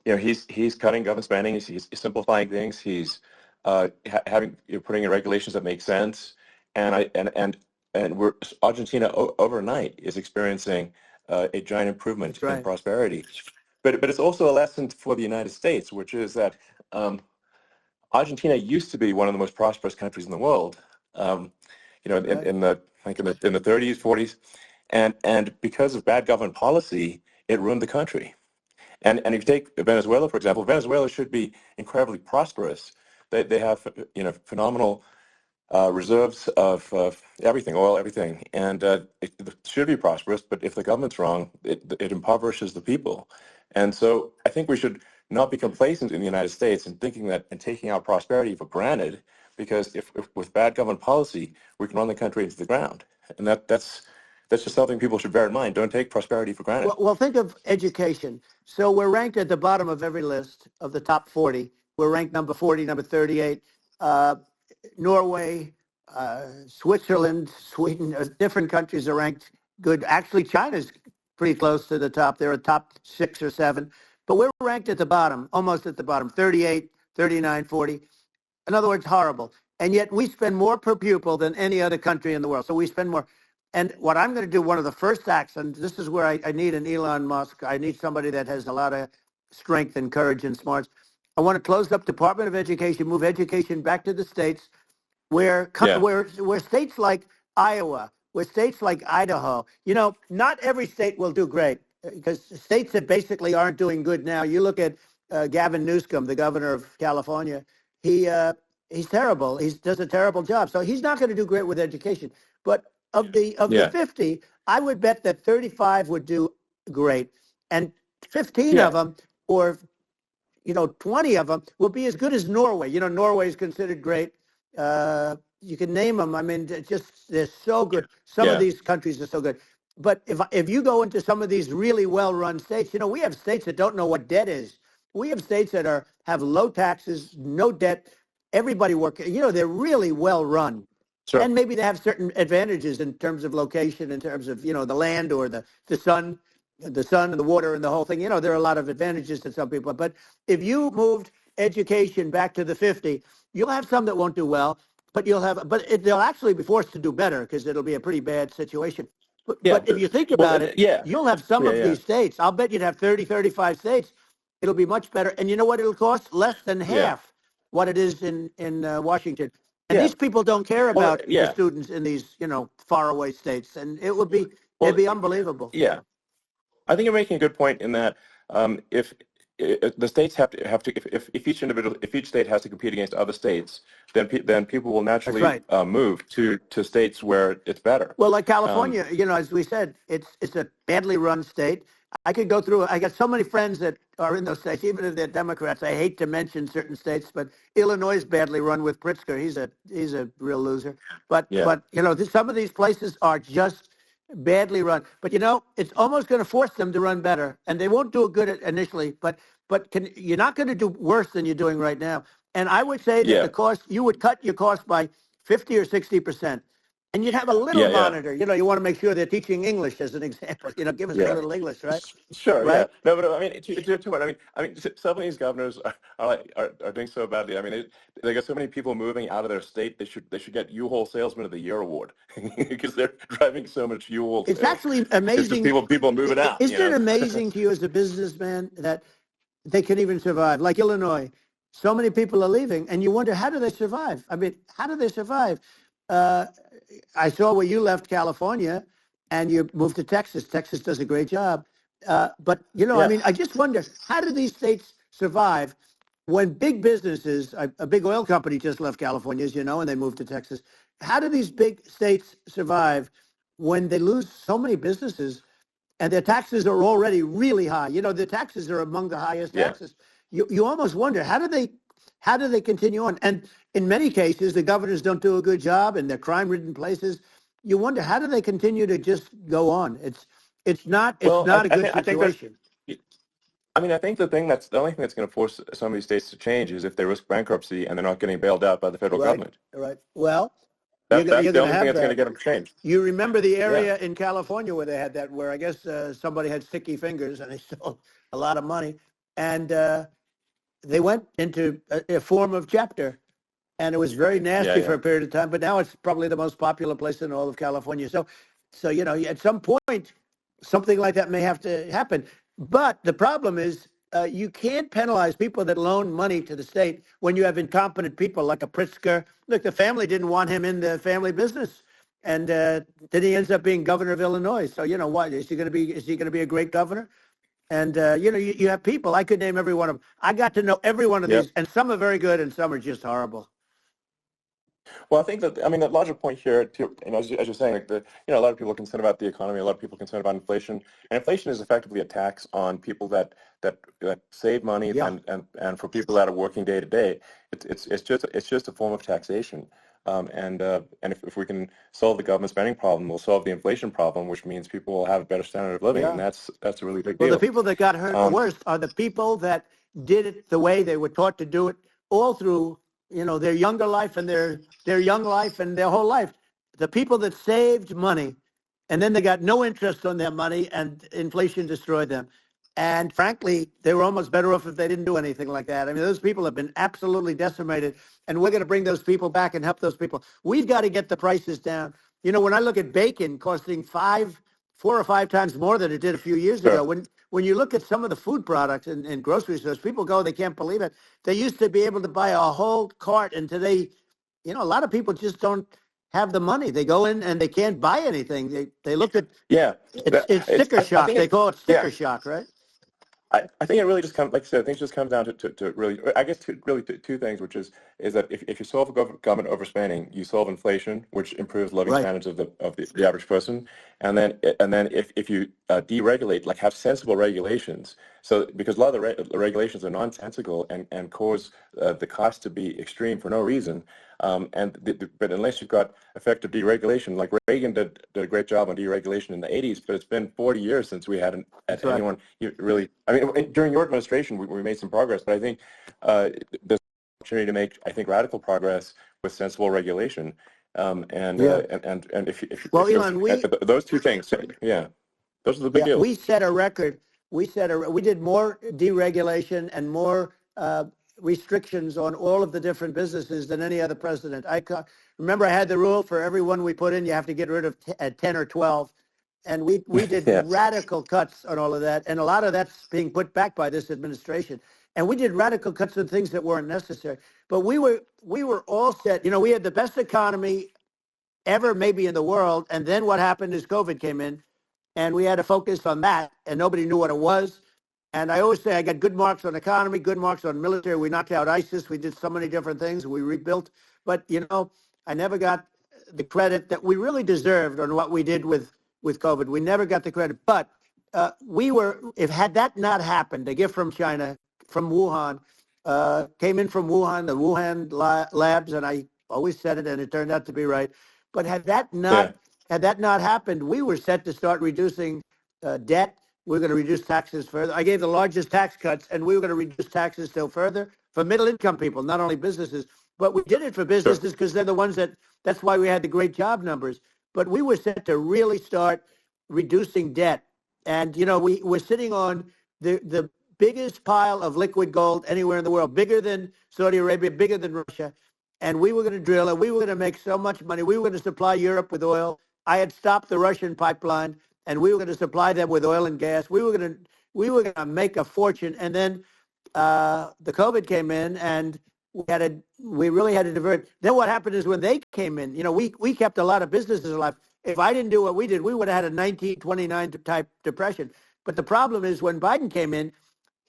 [SPEAKER 1] he's cutting government spending. He's simplifying things. He's having putting in regulations that make sense. And we're Argentina overnight is experiencing a giant improvement
[SPEAKER 2] That's right.
[SPEAKER 1] in prosperity. But it's also a lesson for the United States, which is that Argentina used to be one of the most prosperous countries in the world.
[SPEAKER 2] Right.
[SPEAKER 1] In the 30s, 40s, and because of bad government policy, it ruined the country. And if you take Venezuela, for example, Venezuela should be incredibly prosperous. They have phenomenal reserves of everything, oil, everything, and it should be prosperous. But if the government's wrong, it impoverishes the people. And so I think we should not be complacent in the United States and thinking that and taking our prosperity for granted, because if with bad government policy, we can run the country into the ground. And that's just something people should bear in mind. Don't take prosperity for granted.
[SPEAKER 2] Well, think of education. So we're ranked at the bottom of every list of the top 40. We're ranked number 40, number 38. Norway, Switzerland, Sweden, different countries are ranked good. Actually, China's pretty close to the top. They're a top 6 or 7. But we're ranked at the bottom, almost at the bottom, 38, 39, 40. In other words, horrible. And yet we spend more per pupil than any other country in the world. So we spend more. And what I'm going to do, one of the first acts, and this is where I need an Elon Musk. I need somebody that has a lot of strength and courage and smarts. I want to close up Department of Education, move education back to the states, where states like Iowa, where states like Idaho, not every state will do great, because states that basically aren't doing good now. You look at Gavin Newsom, the governor of California. He's terrible. He does a terrible job. So he's not going to do great with education. But of the 50, I would bet that 35 would do great, and 15 of them, or 20 of them, will be as good as Norway. Norway is considered great. You can name them. I mean, they're so good. Some of these countries are so good. But if you go into some of these really well-run states, we have states that don't know what debt is. We have states that have low taxes, no debt, everybody working. They're really well-run.
[SPEAKER 1] Sure.
[SPEAKER 2] And maybe they have certain advantages in terms of location, in terms of, the land or the sun and the water and the whole thing. There are a lot of advantages to some people. But if you moved education back to the 50, you'll have some that won't do well, but they'll actually be forced to do better, because it'll be a pretty bad situation. But if you think about it, you'll have some of these states. I'll bet you'd have 30, 35 states. It'll be much better. And you know what it'll cost? Less than half what it is in Washington. And these people don't care about the students in these, faraway states. And it'd be unbelievable.
[SPEAKER 1] Yeah. I think you're making a good point in that if the states have to if each state has to compete against other states, then people will
[SPEAKER 2] That's
[SPEAKER 1] naturally
[SPEAKER 2] right.
[SPEAKER 1] move to states where it's better.
[SPEAKER 2] Well, like
[SPEAKER 1] Um,
[SPEAKER 2] California, as we said, it's a badly run state. I could go through. I got so many friends that are in those states, even if they're Democrats. I hate to mention certain states, but Illinois is badly run with Pritzker. He's a real loser. But
[SPEAKER 1] yeah,
[SPEAKER 2] but some of these places are just badly run. But it's almost going to force them to run better, and they won't do it good initially. But you're not going to do worse than you're doing right now. And I would say that
[SPEAKER 1] yeah,
[SPEAKER 2] the cost you would cut your cost by 50 or 60%. And you'd have a little
[SPEAKER 1] yeah, yeah.
[SPEAKER 2] monitor. You want to make sure they're teaching English as an example. Give us a
[SPEAKER 1] Yeah.
[SPEAKER 2] little English, right?
[SPEAKER 1] Sure, yeah.
[SPEAKER 2] Right?
[SPEAKER 1] No, but I mean, to what some of these governors are doing so badly. I mean, they got so many people moving out of their state. They should get U-Haul Salesman of the Year award because they're driving so much U-Haul
[SPEAKER 2] It's
[SPEAKER 1] sales.
[SPEAKER 2] actually
[SPEAKER 1] It's just
[SPEAKER 2] amazing.
[SPEAKER 1] people moving out.
[SPEAKER 2] Isn't it amazing to you as a businessman that they can even survive? Like Illinois, so many people are leaving, and you wonder, how do they survive? I mean, how do they survive? Uh, I saw where you left California and you moved to Texas. Texas does a great job. But, I
[SPEAKER 1] Yeah,
[SPEAKER 2] mean, I just wonder, how do these states survive when big businesses, a big oil company just left California, as you know, and they moved to Texas. How do these big states survive when they lose so many businesses and their taxes are already really high? The taxes are among the highest
[SPEAKER 1] yeah.
[SPEAKER 2] taxes. You almost wonder, how do they continue on? And in many cases, the governors don't do a good job, and they're crime-ridden places. You wonder, how do they continue to just go on? It's not it's
[SPEAKER 1] Well,
[SPEAKER 2] not a good
[SPEAKER 1] I think there's.
[SPEAKER 2] situation.
[SPEAKER 1] I mean, I think the only thing that's going to force some of these states to change is if they risk bankruptcy and they're not getting bailed out by the federal
[SPEAKER 2] Right,
[SPEAKER 1] government.
[SPEAKER 2] right. Well, you're
[SPEAKER 1] That's
[SPEAKER 2] gonna
[SPEAKER 1] that's
[SPEAKER 2] you're
[SPEAKER 1] the
[SPEAKER 2] gonna
[SPEAKER 1] only thing
[SPEAKER 2] have
[SPEAKER 1] that's going to
[SPEAKER 2] that.
[SPEAKER 1] get them to change.
[SPEAKER 2] You remember the
[SPEAKER 1] Yeah,
[SPEAKER 2] area in California where they had that, where I guess somebody had sticky fingers and they stole a lot of money, and they went into a form of chapter, and it was very
[SPEAKER 1] yeah,
[SPEAKER 2] nasty
[SPEAKER 1] yeah.
[SPEAKER 2] for a period of time. But now it's probably the most popular place in all of California. So at some point, something like that may have to happen. But the problem is, you can't penalize people that loan money to the state when you have incompetent people like a Pritzker. Look, the family didn't want him in the family business, and then he ends up being governor of Illinois. So what is he going to be? Is he going to be a great governor? And you have people. I could name every one of them. I got to know every one of
[SPEAKER 1] Yep.
[SPEAKER 2] these, and some are very good, and some are just horrible.
[SPEAKER 1] Well, I think that the larger point here, too, as you're saying, like a lot of people are concerned about the economy, a lot of people are concerned about inflation, and inflation is effectively a tax on people that save money
[SPEAKER 2] Yeah,
[SPEAKER 1] and for people that are working day to day. It's just a form of taxation. And if we can solve the government spending problem, we'll solve the inflation problem, which means people will have a better standard of living, and
[SPEAKER 2] yeah.
[SPEAKER 1] that's a really big
[SPEAKER 2] Well, the
[SPEAKER 1] deal.
[SPEAKER 2] people that got hurt
[SPEAKER 1] Um,
[SPEAKER 2] worst are the people that did it the way they were taught to do it all through, their younger life and their young life and their whole life. The people that saved money, and then they got no interest on their money, and inflation destroyed them. And frankly, they were almost better off if they didn't do anything like that. I mean, those people have been absolutely decimated, and we're going to bring those people back and help those people. We've got to get the prices down. When I look at bacon costing 4 or 5 times more than it did a few years
[SPEAKER 1] sure.
[SPEAKER 2] ago, when you look at some of the food products in grocery stores, people go, they can't believe it. They used to be able to buy a whole cart, and today, a lot of people just don't have the money. They go in and they can't buy anything. They look at
[SPEAKER 1] Yeah,
[SPEAKER 2] it's sticker
[SPEAKER 1] I
[SPEAKER 2] shock.
[SPEAKER 1] think
[SPEAKER 2] They
[SPEAKER 1] it.
[SPEAKER 2] call it
[SPEAKER 1] Yeah.
[SPEAKER 2] sticker shock, right?
[SPEAKER 1] I think it really just comes, like I said, I think it just comes down to really, I guess, two things, which is that if you solve government overspending, you solve inflation, which improves living
[SPEAKER 2] Right.
[SPEAKER 1] standards of the average person, and then if you deregulate, like have sensible regulations, so because a lot of the regulations are nonsensical and cause the cost to be extreme for no reason, but unless you've got effective deregulation, like Reagan did a great job on deregulation in the 80s, but it's been 40 years since we had
[SPEAKER 2] That's right.
[SPEAKER 1] anyone really. I mean, during your administration, we made some progress, but I think there's an opportunity to make, I think, radical progress with sensible regulation.
[SPEAKER 2] Yeah.
[SPEAKER 1] And
[SPEAKER 2] Well,
[SPEAKER 1] if
[SPEAKER 2] Elon,
[SPEAKER 1] those two things, yeah, those are the big deals.
[SPEAKER 2] we set a record. We did more deregulation and more restrictions on all of the different businesses than any other president. Remember, I had the rule for every one we put in, you have to get rid of 10 or 12. And we did
[SPEAKER 1] Yeah,
[SPEAKER 2] radical cuts on all of that. And a lot of that's being put back by this administration. And we did radical cuts on things that weren't necessary. But we were all set. We had the best economy ever maybe in the world. And then what happened is COVID came in, and we had to focus on that, and nobody knew what it was. And I always say I got good marks on economy, good marks on military. We knocked out ISIS. We did so many different things. We rebuilt. But, I never got the credit that we really deserved on what we did with COVID. We never got the credit. But if had that not happened, a gift from China, from Wuhan, came in from Wuhan, the Wuhan labs, and I always said it, and it turned out to be right. But had that
[SPEAKER 1] Yeah.
[SPEAKER 2] not happened, we were set to start reducing debt. We're going to reduce taxes further. I gave the largest tax cuts, and we were going to reduce taxes still further for middle-income people, not only businesses. But we did it for
[SPEAKER 1] Sure.
[SPEAKER 2] businesses because they're the ones that's why we had the great job numbers. But we were set to really start reducing debt. And, we're sitting on the biggest pile of liquid gold anywhere in the world, bigger than Saudi Arabia, bigger than Russia. And we were going to drill, and we were going to make so much money. We were going to supply Europe with oil. I had stopped the Russian pipeline, and we were going to supply them with oil and gas. We were going to make a fortune. And then the COVID came in, and we really had to divert. Then what happened is when they came in, we kept a lot of businesses alive. If I didn't do what we did, we would have had a 1929 type depression. But the problem is when Biden came in,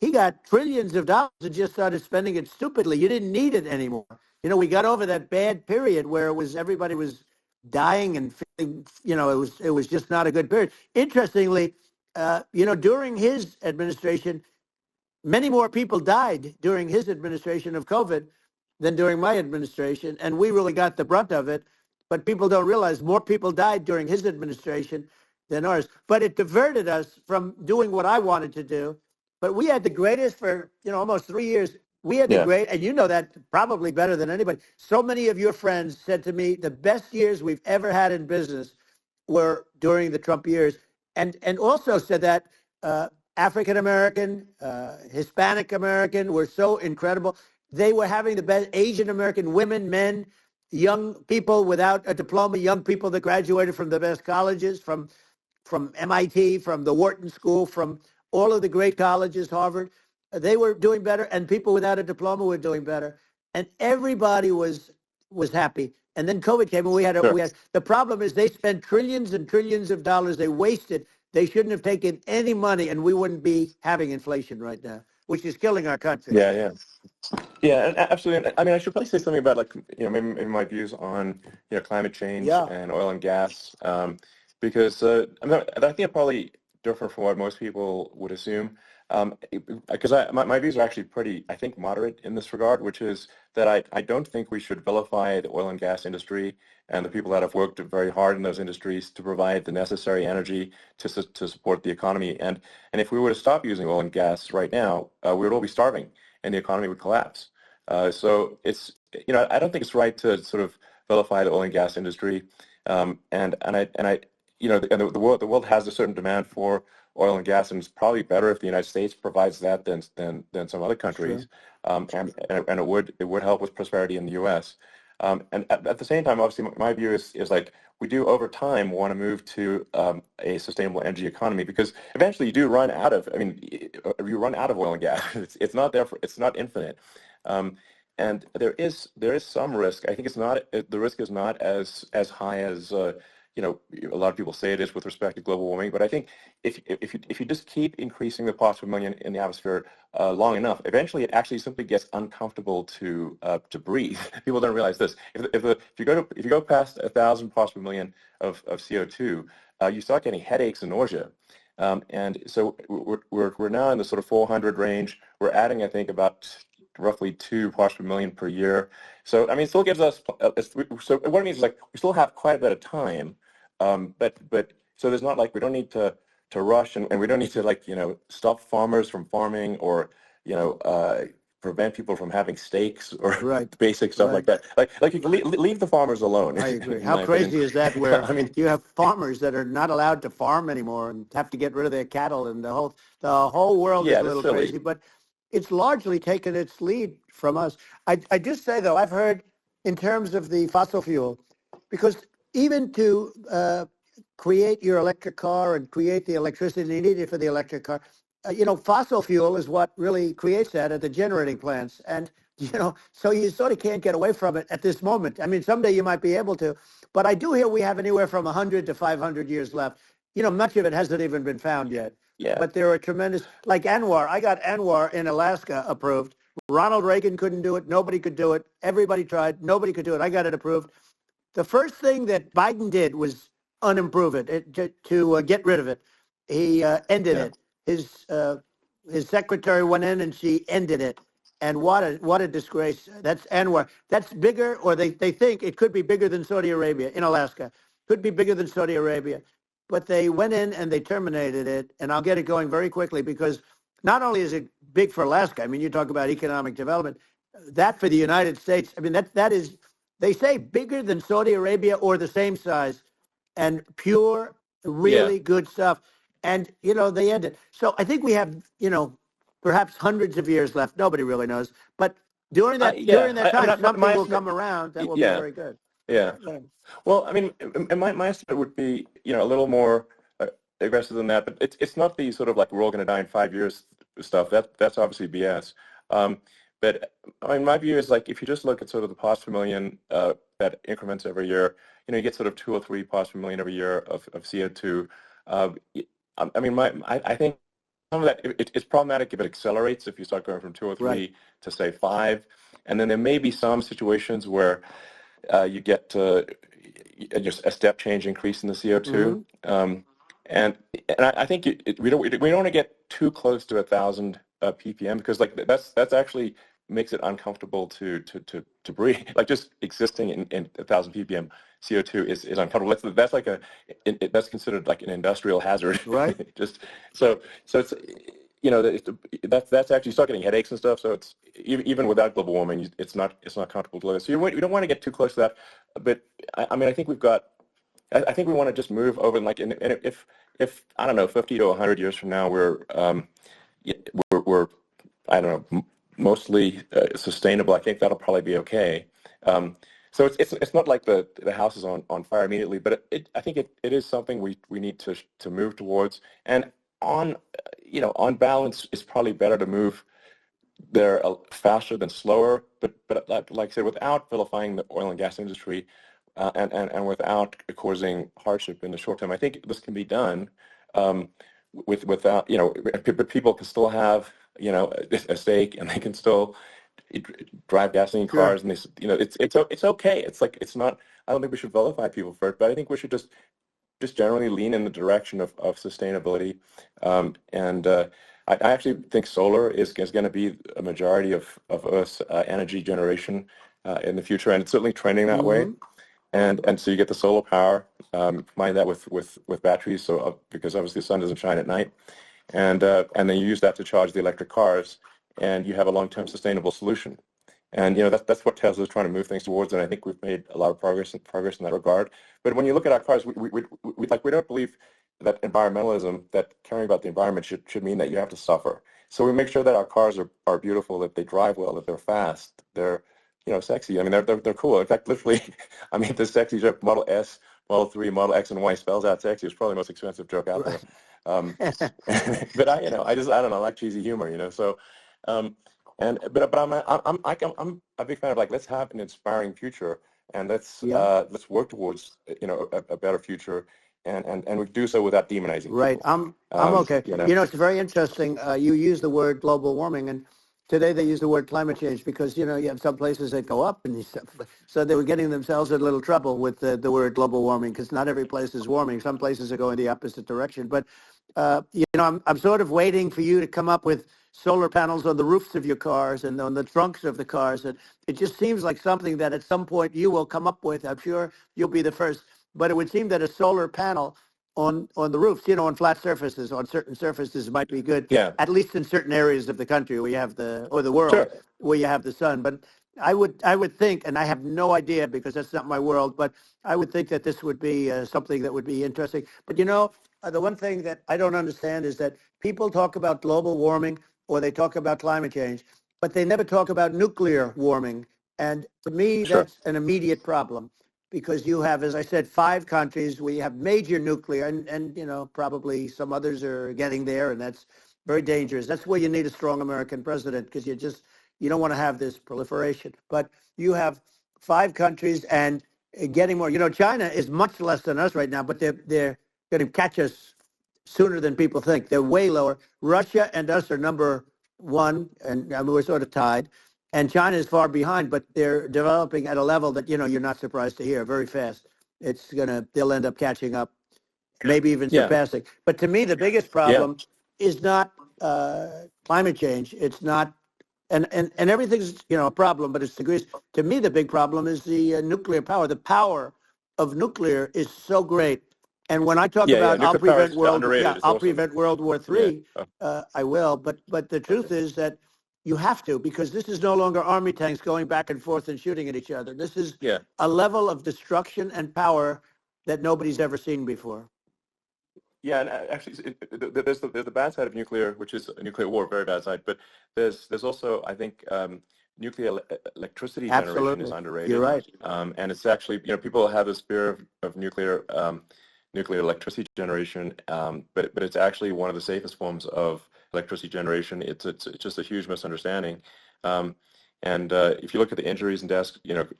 [SPEAKER 2] he got trillions of dollars and just started spending it stupidly. You didn't need it anymore. We got over that bad period where everybody was dying and feeling, it was just not a good period. Interestingly, during his administration, many more people died during his administration of COVID than during my administration, and we really got the brunt of it. But people don't realize more people died during his administration than ours. But it diverted us from doing what I wanted to do. But we had the greatest for, almost 3 years. We had the
[SPEAKER 1] Yeah.
[SPEAKER 2] great, and you know that probably better than anybody. So many of your friends said to me, the best years we've ever had in business were during the Trump years. And also said that African American, Hispanic American were so incredible. They were having the best Asian American women, men, young people without a diploma, young people that graduated from the best colleges, from MIT, from the Wharton School, from all of the great colleges, Harvard. They were doing better, and people without a diploma were doing better, and everybody was happy. And then COVID came, and we had the problem is they spent trillions and trillions of dollars. They wasted. They shouldn't have taken any money, and we wouldn't be having inflation right now, which is killing our country.
[SPEAKER 1] Yeah. Yeah. Yeah, and absolutely. I mean, I should probably say something about maybe my views on climate change and oil and gas, because I think it probably different from what most people would assume. Because my views are actually pretty, I think, moderate in this regard, which is that I don't think we should vilify the oil and gas industry and the people that have worked very hard in those industries to provide the necessary energy to support the economy. And if we were to stop using oil and gas right now, we would all be starving and the economy would collapse. So it's, I don't think it's right to sort of vilify the oil and gas industry. And the world has a certain demand for oil and gas, and it's probably better if the United States provides that than some other countries. Sure. And it would help with prosperity in the U.S. And at the same time, obviously, my view is like we do over time want to move to a sustainable energy economy, because eventually you do run out of. I mean, you run out of oil and gas. It's not there it's not infinite. And there is some risk. I think the risk is not as high as a lot of people say it is with respect to global warming. But I think if you just keep increasing the parts per million in the atmosphere long enough, eventually it actually simply gets uncomfortable to breathe. People don't realize this. If you go past 1,000 parts per million of CO2, you start getting headaches and nausea. And so we're now in the sort of 400 range. We're adding, I think, about roughly 2 parts per million per year. So I mean, it still gives us. So what it means is like we still have quite a bit of time, but so there's not like we don't need to rush, and we don't need to stop farmers from farming or prevent people from having steaks or basic stuff like that. Like you can leave the farmers alone.
[SPEAKER 2] I agree. How crazy is that? Where I mean, you have farmers that are not allowed to farm anymore and have to get rid of their cattle, and the whole world is a little crazy. But it's largely taken its lead from us. I just say, though, I've heard in terms of the fossil fuel, because even to create your electric car and create the electricity needed for the electric car, fossil fuel is what really creates that at the generating plants. And, so you sort of can't get away from it at this moment. I mean, someday you might be able to. But I do hear we have anywhere from 100 to 500 years left. Much of it hasn't even been found yet.
[SPEAKER 1] Yeah.
[SPEAKER 2] but there are tremendous, like Anwar. I got Anwar in Alaska approved. Ronald Reagan couldn't do it. Nobody could do it. Everybody tried. Nobody could do it. I got it approved. The first thing that Biden did was unimprove it, to get rid of it. He ended
[SPEAKER 1] Yeah.
[SPEAKER 2] it. His secretary went in and she ended it. And what a disgrace. That's Anwar. That's bigger, or they think it could be bigger than Saudi Arabia in Alaska. Could be bigger than Saudi Arabia. But they went in and they terminated it. And I'll get it going very quickly, because not only is it big for Alaska, I mean, you talk about economic development, that for the United States, I mean, that is, they say, bigger than Saudi Arabia or the same size, and pure,
[SPEAKER 1] Yeah.
[SPEAKER 2] really good stuff. And, they end it. So I think we have, perhaps hundreds of years left. Nobody really knows. But during that
[SPEAKER 1] Yeah. I
[SPEAKER 2] time,
[SPEAKER 1] mean,
[SPEAKER 2] something
[SPEAKER 1] my
[SPEAKER 2] will
[SPEAKER 1] estimate.
[SPEAKER 2] come around that will be
[SPEAKER 1] Yeah.
[SPEAKER 2] very good.
[SPEAKER 1] Yeah.
[SPEAKER 2] Yeah.
[SPEAKER 1] Well, I mean, and my estimate would be, a little more aggressive than that, but it's not the sort of like we're all going to die in 5 years stuff. That's obviously BS. But I mean, my view is like if you just look at sort of the parts per million that increments every year, you get sort of 2 or 3 parts per million every year of CO2. Uh, I mean, I think some of that it's problematic if it accelerates, if you start going from 2 or 3
[SPEAKER 2] Right.
[SPEAKER 1] to say 5, and then there may be some situations where you get just a step change increase in the CO2.
[SPEAKER 2] Hmm.
[SPEAKER 1] And I think we don't want to get too close to 1,000 ppm, because like that's actually makes it uncomfortable to breathe. Like just existing in 1,000 ppm CO2 is uncomfortable. That's like that's considered like an industrial hazard.
[SPEAKER 2] Right.
[SPEAKER 1] Just so it's that's actually start getting headaches and stuff. So it's even without global warming, it's not comfortable to live. So you don't want to get too close to that. But I mean, I think we've got. I think we want to just move over, and like, and if I don't know, 50 to 100 years from now, we're I don't know, mostly sustainable. I think that'll probably be okay. So it's not like the house is on fire immediately, but I think it is something we need to move towards. And on on balance, it's probably better to move there faster than slower. But like I said, without vilifying the oil and gas industry, and without causing hardship in the short term, I think this can be done without but people can still have a stake, and they can still drive gasoline
[SPEAKER 2] Sure.
[SPEAKER 1] cars, and it's okay. It's like it's not. I don't think we should vilify people for it, but I think we should just generally lean in the direction of sustainability. And I actually think solar is going to be a majority of Earth's energy generation in the future, and it's certainly trending that way.
[SPEAKER 2] Hmm.
[SPEAKER 1] And so you get the solar power, combine that with batteries, so because obviously the sun doesn't shine at night, and then you use that to charge the electric cars, and you have a long-term sustainable solution. And that's what Tesla is trying to move things towards, and I think we've made a lot of progress in that regard. But when you look at our cars, we don't believe that environmentalism, that caring about the environment should mean that you have to suffer. So we make sure that our cars are beautiful, that they drive well, that they're fast, they're sexy. I mean, they're cool. In fact, literally, I mean, the sexy joke, Model S, Model 3, Model X, and Y spells out sexy. It's probably the most expensive joke out there. Um, but I don't know, I like cheesy humor, So, but I'm a big fan of like let's have an inspiring future, and
[SPEAKER 2] Yeah.
[SPEAKER 1] let's work towards a better future, and we do so without demonizing
[SPEAKER 2] Right.
[SPEAKER 1] people.
[SPEAKER 2] I'm okay.
[SPEAKER 1] You know.
[SPEAKER 2] It's very interesting. You use the word global warming, and today they use the word climate change because you have some places that go up, and so they were getting themselves in a little trouble with the word global warming, because not every place is warming. Some places are going the opposite direction. But I'm sort of waiting for you to come up with solar panels on the roofs of your cars and on the trunks of the cars. And it just seems like something that at some point you will come up with. I'm sure you'll be the first. But it would seem that a solar panel on the roofs, on flat surfaces, on certain surfaces might be good,
[SPEAKER 1] Yeah.
[SPEAKER 2] at least in certain areas of the country where you have or the world
[SPEAKER 1] Sure.
[SPEAKER 2] where you have the sun. But I would think, and I have no idea because that's not my world, but I would think that this would be something that would be interesting. But the one thing that I don't understand is that people talk about global warming or they talk about climate change, but they never talk about nuclear warming. And to me,
[SPEAKER 1] Sure.
[SPEAKER 2] that's an immediate problem because you have, as I said, 5 countries where you have major nuclear, and probably some others are getting there, and that's very dangerous. That's where you need a strong American president because you don't want to have this proliferation. But you have 5 countries and getting more. China is much less than us right now, but they're going to catch us sooner than people think. They're way lower. Russia and us are number one, and I mean, we're sort of tied. And China is far behind, but they're developing at a level that, you're not surprised to hear, very fast. They'll end up catching up, maybe even
[SPEAKER 1] Yeah.
[SPEAKER 2] surpassing. But to me, the biggest
[SPEAKER 1] Yeah.
[SPEAKER 2] problem is not climate change. It's not, and everything's, a problem, but it's degrees. To me, the big problem is the nuclear power. The power of nuclear is so great. And when I talk
[SPEAKER 1] Yeah.
[SPEAKER 2] about
[SPEAKER 1] Nuclear power is underrated. It's
[SPEAKER 2] I'll
[SPEAKER 1] awesome.
[SPEAKER 2] prevent World War
[SPEAKER 1] Yeah.
[SPEAKER 2] III, I will. But the truth is that you have to, because this is no longer army tanks going back and forth and shooting at each other. This is
[SPEAKER 1] Yeah.
[SPEAKER 2] a level of destruction and power that nobody's ever seen before.
[SPEAKER 1] Yeah, and actually, there's the bad side of nuclear, which is nuclear war, very bad side. But there's also, I think, nuclear electricity generation is
[SPEAKER 2] Absolutely.
[SPEAKER 1] underrated.
[SPEAKER 2] You're right.
[SPEAKER 1] And it's actually, people have this fear of nuclear electricity generation, but it's actually one of the safest forms of electricity generation. It's just a huge misunderstanding. And if you look at the injuries and deaths,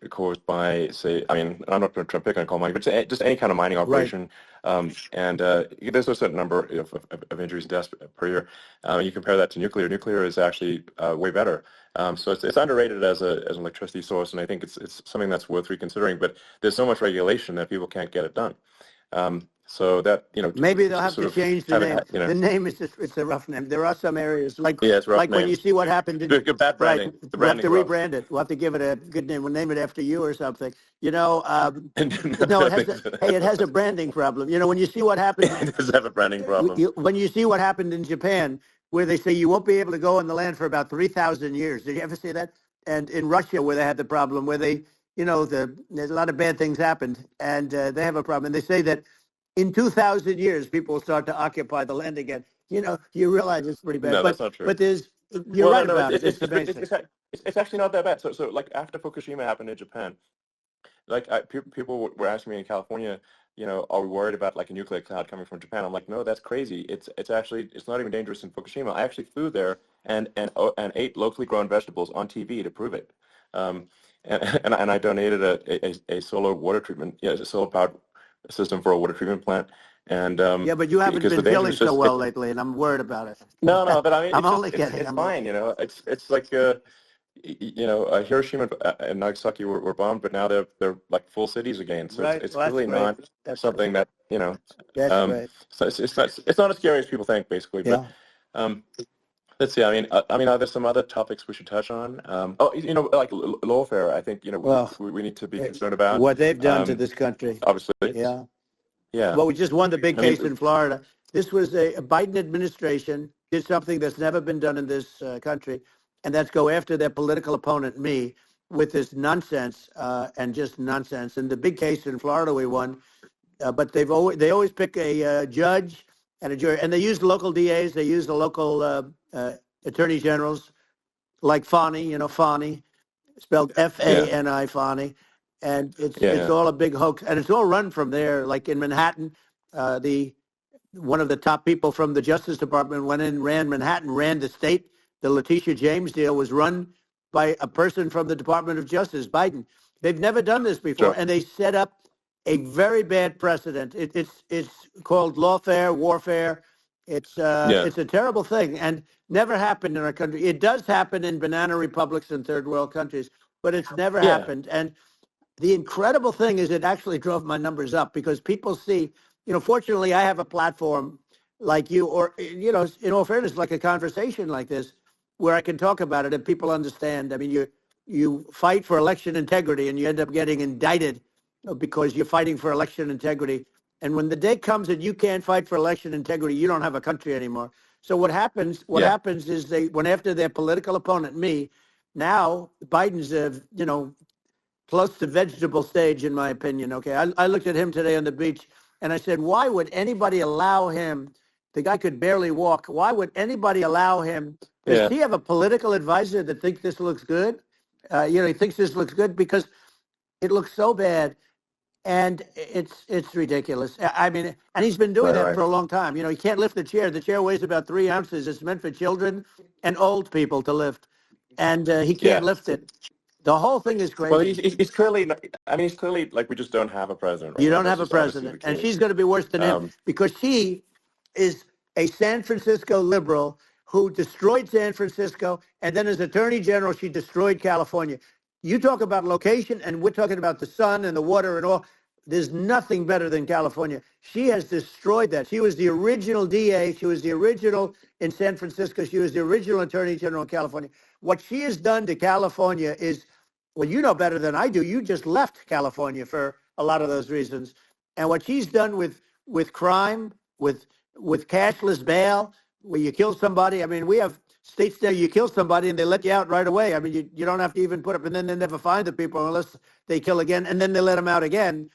[SPEAKER 1] caused by, say, I mean, I'm not going to pick on coal mining, but just any kind of mining operation.
[SPEAKER 2] Right.
[SPEAKER 1] And there's a certain number of injuries and deaths per year. You compare that to nuclear. Nuclear is actually way better. So it's underrated as an electricity source, and I think it's something that's worth reconsidering. But there's so much regulation that people can't get it done. So that,
[SPEAKER 2] maybe they'll have to change the name. The name is it's a rough name. There are some areas
[SPEAKER 1] it's rough
[SPEAKER 2] like when you see what happened in
[SPEAKER 1] bad branding.
[SPEAKER 2] Right,
[SPEAKER 1] The
[SPEAKER 2] we'll have to
[SPEAKER 1] branding
[SPEAKER 2] rebrand it. We'll have to give it a good name. We'll name it after you or something. No, it has a branding problem. When you see what happened,
[SPEAKER 1] it does have a branding problem.
[SPEAKER 2] When you see what happened in Japan, where they say you won't be able to go on the land for about 3,000 years. Did you ever see that? And in Russia, where they had the problem, where there's a lot of bad things happened, and they have a problem. And they say that in 2,000 years, people will start to occupy the land again. You realize it's pretty bad.
[SPEAKER 1] No, that's not true.
[SPEAKER 2] But you're right about it. It's amazing.
[SPEAKER 1] It's actually not that bad. So like after Fukushima happened in Japan, like people were asking me in California, are we worried about like a nuclear cloud coming from Japan? I'm like, no, that's crazy. It's not even dangerous in Fukushima. I actually flew there and ate locally grown vegetables on TV to prove it. And I donated a solar water treatment, a solar powered system for a water treatment plant. And
[SPEAKER 2] but you haven't been feeling so well lately, and I'm worried about it.
[SPEAKER 1] No, but I mean,
[SPEAKER 2] I'm only kidding.
[SPEAKER 1] It's fine, It's like Hiroshima and Nagasaki were bombed, but now they're like full cities again. So
[SPEAKER 2] right.
[SPEAKER 1] it's really not something that
[SPEAKER 2] That's right.
[SPEAKER 1] So it's not as scary as people think, basically. But let's see. I mean, are there some other topics we should touch on? Like lawfare. I think we need to be concerned about
[SPEAKER 2] what they've done to this country.
[SPEAKER 1] Obviously.
[SPEAKER 2] Yeah. Well, we just won the big case in Florida. This was a Biden administration did something that's never been done in this country, and that's go after their political opponent, me, with this nonsense and just nonsense. And the big case in Florida we won, but they always pick a judge and a jury, and they use the local DAs, they use the local attorney generals, like Fani, Fani, spelled Fani, Fani. And it's all a big hoax, and it's all run from there. Like in Manhattan, one of the top people from the Justice Department went in, ran Manhattan, ran the state. The Letitia James deal was run by a person from the Department of Justice, Biden. They've never done this before, and they set up a very bad precedent. It's called lawfare, warfare. It's a terrible thing, and never happened in our country. It does happen in banana republics and third world countries, but it's never happened. And the incredible thing is it actually drove my numbers up because people see, fortunately I have a platform like you or, in all fairness, like a conversation like this where I can talk about it and people understand. I mean, you fight for election integrity and you end up getting indicted because you're fighting for election integrity. And when the day comes that you can't fight for election integrity, you don't have a country anymore. So what happens is they went after their political opponent, me. Now Biden's, close to vegetable stage, in my opinion. Okay, I looked at him today on the beach, and I said, why would anybody allow him? The guy could barely walk. Why would anybody allow him? Does he have a political advisor that thinks this looks good? He thinks this looks good because it looks so bad, and it's ridiculous. I mean, and he's been doing that for a long time. He can't lift the chair. The chair weighs about 3 ounces. It's meant for children and old people to lift, and he can't lift it. The whole thing is crazy.
[SPEAKER 1] Well, he's clearly, he's clearly like we just don't have a president. Right?
[SPEAKER 2] You don't have a president. And she's going to be worse than him because she is a San Francisco liberal who destroyed San Francisco, and then as Attorney General, she destroyed California. You talk about location, and we're talking about the sun and the water and all. There's nothing better than California. She has destroyed that. She was the original DA. She was the original in San Francisco. She was the original Attorney General in California. What she has done to California is, well, you know better than I do. You just left California for a lot of those reasons. And what she's done with crime, with cashless bail, where you kill somebody. I mean, we have states there you kill somebody and they let you out right away. I mean, you don't have to even put up, and then they never find the people unless they kill again, and then they let them out again.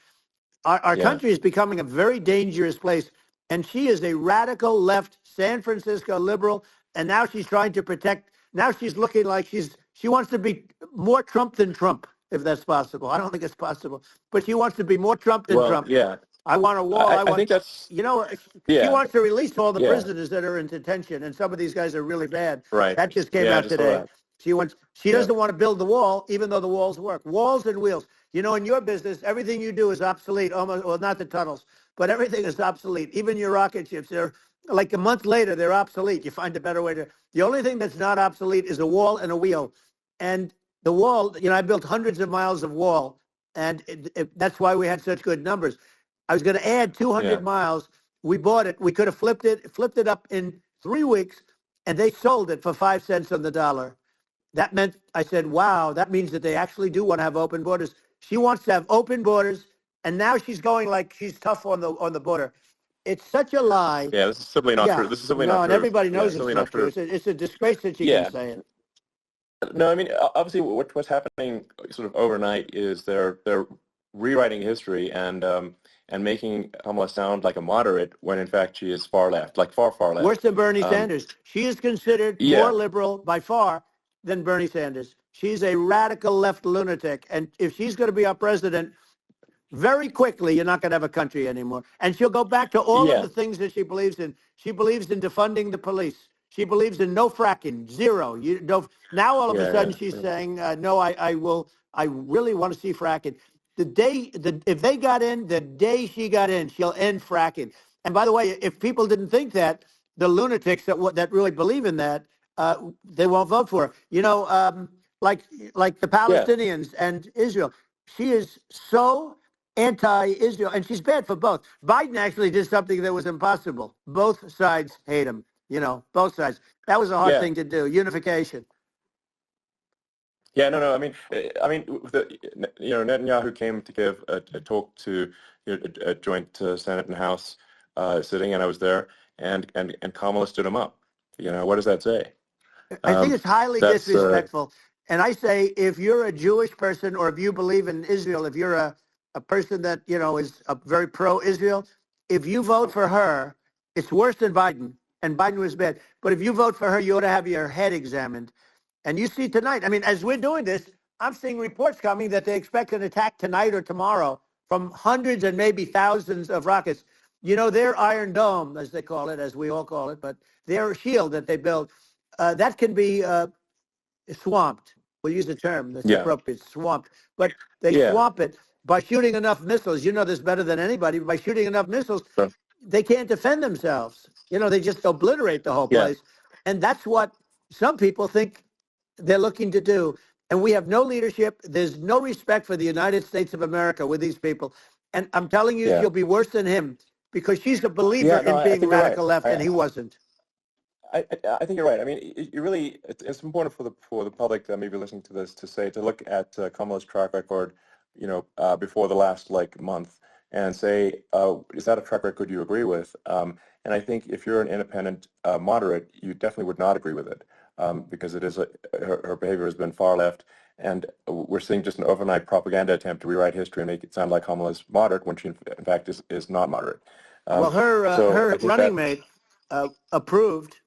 [SPEAKER 2] Our country is becoming a very dangerous place. And she is a radical left San Francisco liberal. And now she's trying to protect. Now she's looking like she wants to be more Trump than Trump, if that's possible. I don't think it's possible. But she wants to be more Trump than Trump.
[SPEAKER 1] Yeah.
[SPEAKER 2] I want a wall.
[SPEAKER 1] I think that's,
[SPEAKER 2] she wants to release all the prisoners that are in detention. And some of these guys are really bad.
[SPEAKER 1] Right.
[SPEAKER 2] That just came out today. She doesn't want to build the wall, even though the walls work. Walls and wheels. You know, in your business, everything you do is obsolete. Almost, well, not the tunnels, but everything is obsolete. Even your rocket ships, they're like a month later, they're obsolete. You find a better way to. The only thing that's not obsolete is a wall and a wheel. And the wall, I built hundreds of miles of wall, and that's why we had such good numbers. I was going to add 200 miles. We bought it. We could have flipped it up in 3 weeks, and they sold it for 5 cents on the dollar. That meant, I said, wow, that means that they actually do want to have open borders. She wants to have open borders, and now she's going like she's tough on the border. It's such a lie.
[SPEAKER 1] Yeah, this is simply not true. This is simply not true.
[SPEAKER 2] And everybody knows it's not true. It's a disgrace that she can say it.
[SPEAKER 1] No, I mean, obviously, what's happening sort of overnight is they're rewriting history and making Kamala sound like a moderate when in fact she is far left, like far left.
[SPEAKER 2] Worse than Bernie Sanders. She is considered more liberal by far than Bernie Sanders. She's a radical left lunatic, and if she's going to be our president, very quickly, you're not going to have a country anymore. And she'll go back to all of the things that she believes in. She believes in defunding the police. She believes in no fracking, zero. Now all of a sudden she's saying, no, I really want to see fracking. If they got in, the day she got in, she'll end fracking. And by the way, if people didn't think that, the lunatics that really believe in that, they won't vote for her. Like the Palestinians and Israel. She is so anti-Israel, and she's bad for both. Biden actually did something that was impossible. Both sides hate him. Both sides. That was a hard thing to do. Unification.
[SPEAKER 1] Yeah, no. I mean, Netanyahu came to give a talk to a joint Senate and House sitting, and I was there, and Kamala stood him up. What does that say?
[SPEAKER 2] I think it's highly disrespectful. And I say, if you're a Jewish person or if you believe in Israel, if you're a person that, is a very pro-Israel, if you vote for her, it's worse than Biden. And Biden was bad. But if you vote for her, you ought to have your head examined. And you see tonight, I mean, as we're doing this, I'm seeing reports coming that they expect an attack tonight or tomorrow from hundreds and maybe thousands of rockets. Their Iron Dome, as they call it, as we all call it, but their shield that they built, that can be swamped. We'll use the term that's appropriate, swamped. But they swamp it by shooting enough missiles. You know this better than anybody. By shooting enough missiles, they can't defend themselves. They just obliterate the whole place. And that's what some people think they're looking to do. And we have no leadership. There's no respect for the United States of America with these people. And I'm telling you, she'll be worse than him because she's a believer in being radical left, and he wasn't.
[SPEAKER 1] I think you're right. I mean, it's important for the public that may be listening to this to look at Kamala's track record, before the last month, and say, is that a track record you agree with? And I think if you're an independent moderate, you definitely would not agree with it because it is her behavior has been far left, and we're seeing just an overnight propaganda attempt to rewrite history and make it sound like Kamala's moderate when she in fact is not moderate.
[SPEAKER 2] Well, her running mate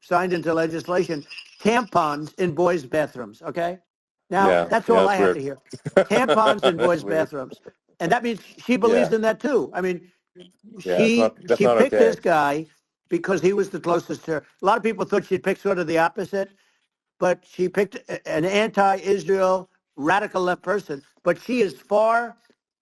[SPEAKER 2] signed into legislation, tampons in boys' bathrooms. Okay, now that's all I have to hear. Tampons in boys' bathrooms, and that means she believes in that too. I mean, she picked this guy because he was the closest to her. A lot of people thought she'd pick sort of the opposite, but she picked an anti-Israel radical left person. But she is far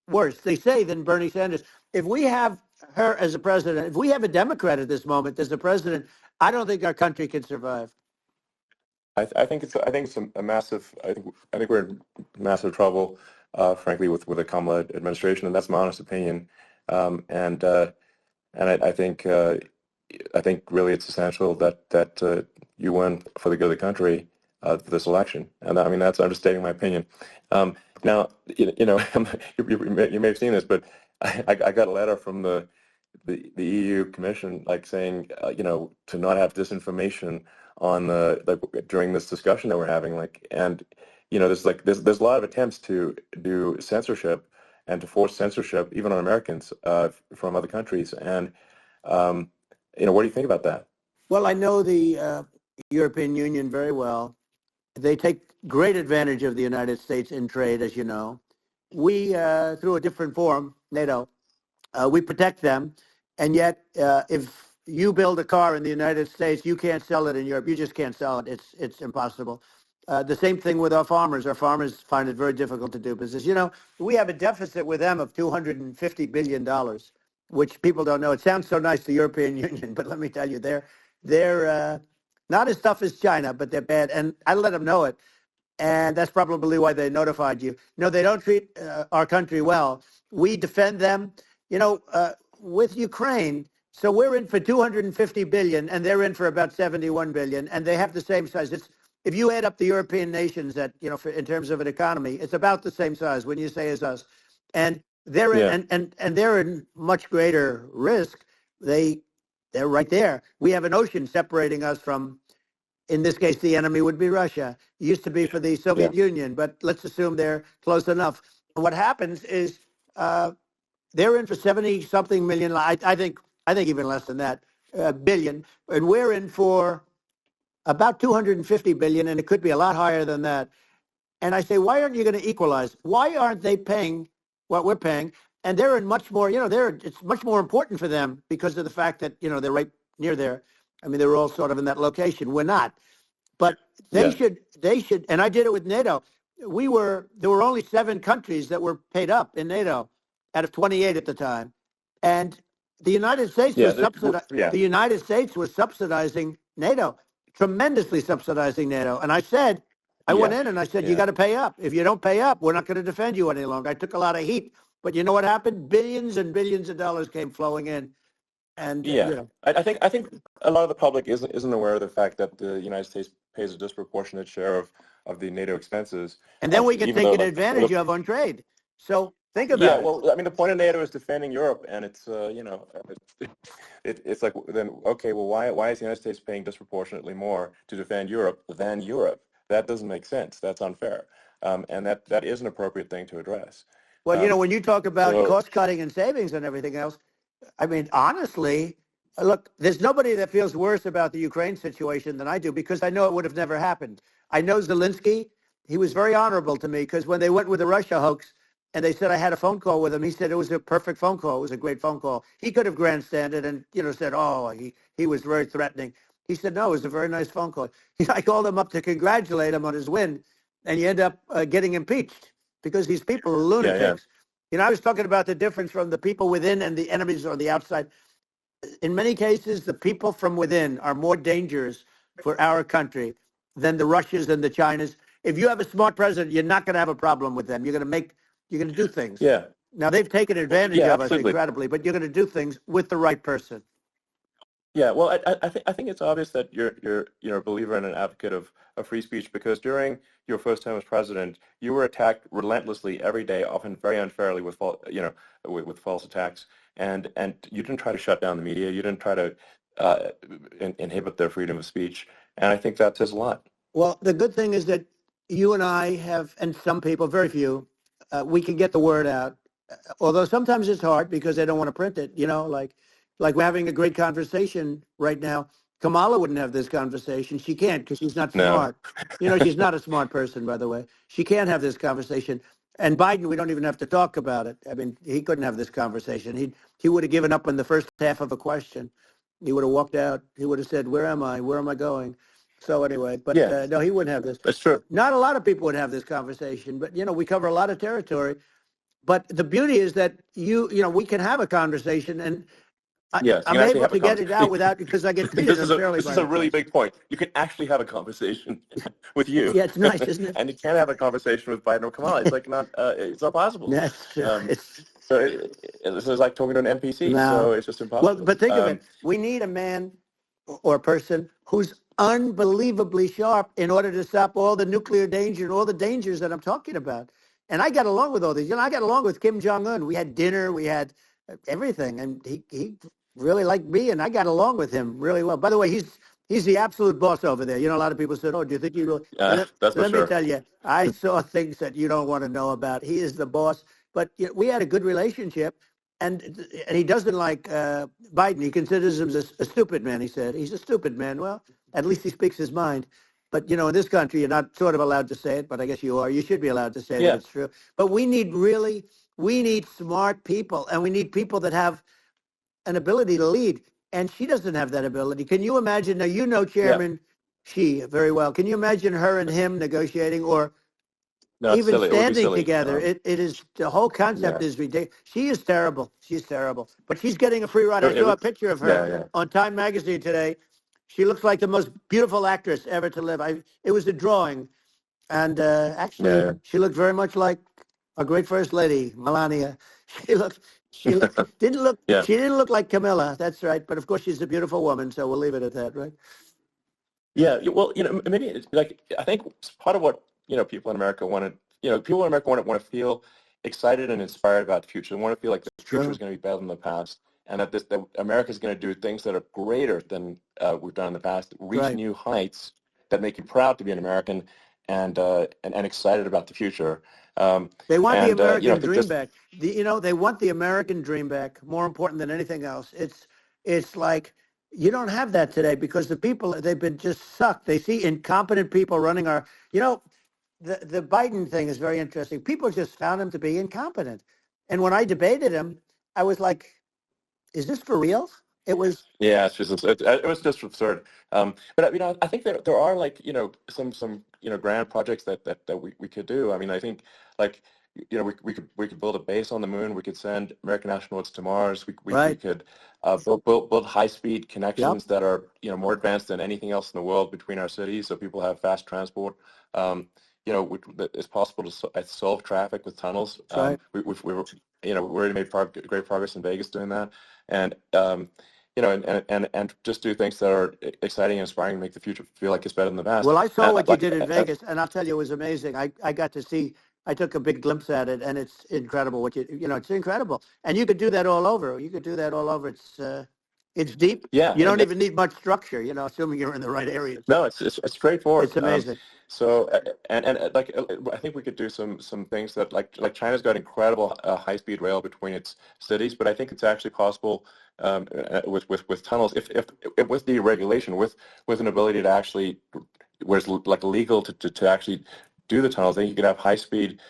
[SPEAKER 2] worse, they say, than Bernie Sanders. If we have her as a president, if we have a Democrat at this moment as the president, I don't think our country can survive.
[SPEAKER 1] I think it's a massive. I think we're in massive trouble, frankly, with the Kamala administration, and that's my honest opinion. Um, and uh, and I think really it's essential that you win for the good of the country for this election. And I mean that's understating my opinion. Now you know you may have seen this, but I got a letter from the EU Commission, like saying, you know, to not have disinformation on the like during this discussion that we're having, like, and you know, there's a lot of attempts to do censorship and to force censorship even on Americans from other countries, and um, you know, what do you think about that?
[SPEAKER 2] Well, I know the European Union very well. They take great advantage of the United States in trade, as you know. We, through a different forum, NATO, we protect them. And yet, if you build a car in the United States, you can't sell it in Europe. You just can't sell it. It's impossible. The same thing with our farmers. Our farmers find it very difficult to do business. You know, we have a deficit with them of $250 billion, which people don't know. It sounds so nice, the European Union, but let me tell you, they're not as tough as China, but they're bad. And I let them know it. And that's probably why they notified you. No, they don't treat our country well. We defend them, you know, with Ukraine. So we're in for 250 billion, and they're in for about 71 billion, and they have the same size. If you add up the European nations that, you know, in terms of an economy, it's about the same size when you say as us, and they're in,
[SPEAKER 1] Yeah,
[SPEAKER 2] and they're in much greater risk. They're right there. We have an ocean separating us from, in this case, the enemy would be Russia. It used to be for the
[SPEAKER 1] yeah,
[SPEAKER 2] Soviet Union, but let's assume they're close enough. What happens is they're in for 70 something million. I think even less than that, billion, and we're in for about 250 billion, and it could be a lot higher than that. And I say, why aren't you going to equalize? Why aren't they paying what we're paying? And they're in much more, you know, it's much more important for them because of the fact that, you know, they're right near there. I mean, they're all sort of in that location. We're not. But
[SPEAKER 1] yeah,
[SPEAKER 2] they should, and I did it with NATO. There were only 7 countries that were paid up in NATO out of 28 at the time. And the United States
[SPEAKER 1] yeah,
[SPEAKER 2] was
[SPEAKER 1] yeah,
[SPEAKER 2] the United States was subsidizing NATO, tremendously subsidizing NATO. And I said, I went
[SPEAKER 1] yeah,
[SPEAKER 2] in and I said, you
[SPEAKER 1] yeah.
[SPEAKER 2] got to pay up. If you don't pay up, we're not going to defend you any longer. I took a lot of heat. But you know what happened? Billions and billions of dollars came flowing in. And,
[SPEAKER 1] Yeah,
[SPEAKER 2] you know,
[SPEAKER 1] I think a lot of the public isn't aware of the fact that the United States pays a disproportionate share of the NATO expenses.
[SPEAKER 2] and then we get
[SPEAKER 1] Even though
[SPEAKER 2] taken
[SPEAKER 1] like
[SPEAKER 2] advantage of on trade. So think
[SPEAKER 1] yeah,
[SPEAKER 2] about it.
[SPEAKER 1] well, I mean the point of NATO is defending Europe, and it's you know it's like then okay, well why is the United States paying disproportionately more to defend Europe than Europe? That doesn't make sense. That's unfair, and that is an appropriate thing to address.
[SPEAKER 2] Well, you know,
[SPEAKER 1] Um,
[SPEAKER 2] when you talk about
[SPEAKER 1] so
[SPEAKER 2] cost cutting and savings and everything else, I mean, honestly, look, there's nobody that feels worse about the Ukraine situation than I do because I know it would have never happened. I know Zelensky. He was very honorable to me because when they went with the Russia hoax and they said I had a phone call with him, he said it was a perfect phone call. It was a great phone call. He could have grandstanded and, you know, said, oh, he was very threatening. He said, no, it was a very nice phone call. I called him up to congratulate him on his win, and you end up getting impeached because these people are
[SPEAKER 1] yeah, yeah,
[SPEAKER 2] lunatics. You know, I was talking about the difference from the people within and the enemies on the outside. In many cases, the people from within are more dangerous for our country than the Russians and the Chinas. If you have a smart president, you're not going to have a problem with them. You're going to do things.
[SPEAKER 1] yeah,
[SPEAKER 2] Now, they've taken advantage
[SPEAKER 1] yeah,
[SPEAKER 2] of us
[SPEAKER 1] absolutely.
[SPEAKER 2] incredibly, but you're going to do things with the right person.
[SPEAKER 1] Yeah, well, I think it's obvious that you're a believer and an advocate of free speech because during your first term as president, you were attacked relentlessly every day, often very unfairly with with false attacks, and you didn't try to shut down the media, you didn't try to inhibit their freedom of speech, and I think that says a lot.
[SPEAKER 2] Well, the good thing is that you and I have, and some people, very few, we can get the word out. Although sometimes it's hard because they don't want to print it. You know, like we're having a great conversation right now. Kamala wouldn't have this conversation. She can't because she's not
[SPEAKER 1] No,
[SPEAKER 2] smart. You know, she's not a smart person, by the way. She can't have this conversation. And Biden, we don't even have to talk about it. I mean, he couldn't have this conversation. He would have given up in the first half of a question. He would have walked out. He would have said, "Where am I? Where am I going?" So anyway, but
[SPEAKER 1] yeah,
[SPEAKER 2] no, he wouldn't have this.
[SPEAKER 1] that's true.
[SPEAKER 2] Not a lot of people would have this conversation, but you know, we cover a lot of territory. But the beauty is that we can have a conversation, and
[SPEAKER 1] Yes, you
[SPEAKER 2] I'm
[SPEAKER 1] can actually
[SPEAKER 2] able
[SPEAKER 1] have a
[SPEAKER 2] to get it out
[SPEAKER 1] conversation.
[SPEAKER 2] without, because I get treated unfairly
[SPEAKER 1] This
[SPEAKER 2] by
[SPEAKER 1] is a
[SPEAKER 2] the
[SPEAKER 1] really
[SPEAKER 2] press.
[SPEAKER 1] big point. You can actually have a conversation with you,
[SPEAKER 2] Yeah, it's nice, isn't
[SPEAKER 1] and you can't have a conversation with Biden or Kamala. It's
[SPEAKER 2] it?
[SPEAKER 1] like not. It's not possible.
[SPEAKER 2] That's true.
[SPEAKER 1] Um,
[SPEAKER 2] It's
[SPEAKER 1] so this is like talking to an NPC. So
[SPEAKER 2] no.
[SPEAKER 1] it's just
[SPEAKER 2] Well,
[SPEAKER 1] impossible.
[SPEAKER 2] but think of it. We need a man or person who's unbelievably sharp in order to stop all the nuclear danger and all the dangers that I'm talking about. And I got along with all these. I got along with Kim Jong Un. We had dinner. We had everything, and he really liked me, and I got along with him really well. By the way, he's the absolute boss over there. A lot of people said, "Oh, do you think you will?"
[SPEAKER 1] That's for
[SPEAKER 2] Let me
[SPEAKER 1] sure.
[SPEAKER 2] tell you, I saw things that you don't want to know about. He is the boss. But we had a good relationship, and he doesn't like Biden. He considers him a stupid man. He said he's a stupid man. Well, at least he speaks his mind. But in this country, you're not sort of allowed to say it, but I guess you are. You should be allowed to say that
[SPEAKER 1] Yeah.
[SPEAKER 2] it's true. But we need smart people, and we need people that have an ability to lead. And she doesn't have that ability. Can you imagine? Now,
[SPEAKER 1] Yeah.
[SPEAKER 2] Chairman Xi very well. Can you imagine her and him negotiating, or
[SPEAKER 1] No, it's
[SPEAKER 2] even
[SPEAKER 1] silly. It would be
[SPEAKER 2] standing
[SPEAKER 1] silly.
[SPEAKER 2] together? It is, the whole concept
[SPEAKER 1] Yeah.
[SPEAKER 2] is ridiculous. She is terrible. She's terrible. But she's getting a free ride. I
[SPEAKER 1] It
[SPEAKER 2] saw a
[SPEAKER 1] would.
[SPEAKER 2] picture of her
[SPEAKER 1] Yeah. Yeah.
[SPEAKER 2] on Time Magazine today. She looks like the most beautiful actress ever to live. It was a drawing, and
[SPEAKER 1] Yeah.
[SPEAKER 2] actually,
[SPEAKER 1] Yeah.
[SPEAKER 2] she looked very much like our great first lady, Melania.
[SPEAKER 1] Yeah.
[SPEAKER 2] She didn't look like Camilla. That's right. But of course, she's a beautiful woman, so we'll leave it at that, right?
[SPEAKER 1] Yeah, well, maybe it's like I think it's part of what people in America want to, people in America want to feel excited and inspired about the future. They want to feel like the future is
[SPEAKER 2] True.
[SPEAKER 1] going to be better than the past, and that America is going to do things that are greater than we've done in the past, reach
[SPEAKER 2] Right.
[SPEAKER 1] new heights that make you proud to be an American, and excited about the future.
[SPEAKER 2] They want the
[SPEAKER 1] And I
[SPEAKER 2] American
[SPEAKER 1] think
[SPEAKER 2] dream
[SPEAKER 1] just
[SPEAKER 2] back. They want the American dream back. More important than anything else. It's like you don't have that today because the people, they've been just sucked. They see incompetent people running our. The Biden thing is very interesting. People just found him to be incompetent, and when I debated him, I was like, "Is this for real?" It was.
[SPEAKER 1] Yeah, it's just it was just absurd. But I think there are like some grand projects that we could do. I mean, I think like we could build a base on the moon. We could send American astronauts to Mars. We
[SPEAKER 2] Right.
[SPEAKER 1] could build high speed
[SPEAKER 2] Yep.
[SPEAKER 1] connections that are more advanced than anything else in the world between our cities, so people have fast transport. It's possible to solve traffic with tunnels.
[SPEAKER 2] That's right.
[SPEAKER 1] We already made great progress in Vegas doing that, and and just do things that are exciting and inspiring, and make the future feel like it's better than the past.
[SPEAKER 2] Well, I saw what you
[SPEAKER 1] Like
[SPEAKER 2] did in Vegas, and I'll tell you, it was amazing. I got to see. I took a big glimpse at it, and it's incredible. It's incredible, and you could do that all over. You could do that all over. It's deep.
[SPEAKER 1] yeah,
[SPEAKER 2] You don't even need much structure. Assuming you're in the right areas.
[SPEAKER 1] no, it's straightforward.
[SPEAKER 2] It's amazing.
[SPEAKER 1] So like I think we could do some things that like China's got incredible high speed rail between its cities, but I think it's actually possible with tunnels if with the regulation with an ability to actually where it's like legal to actually do the tunnels. Then you could have high speed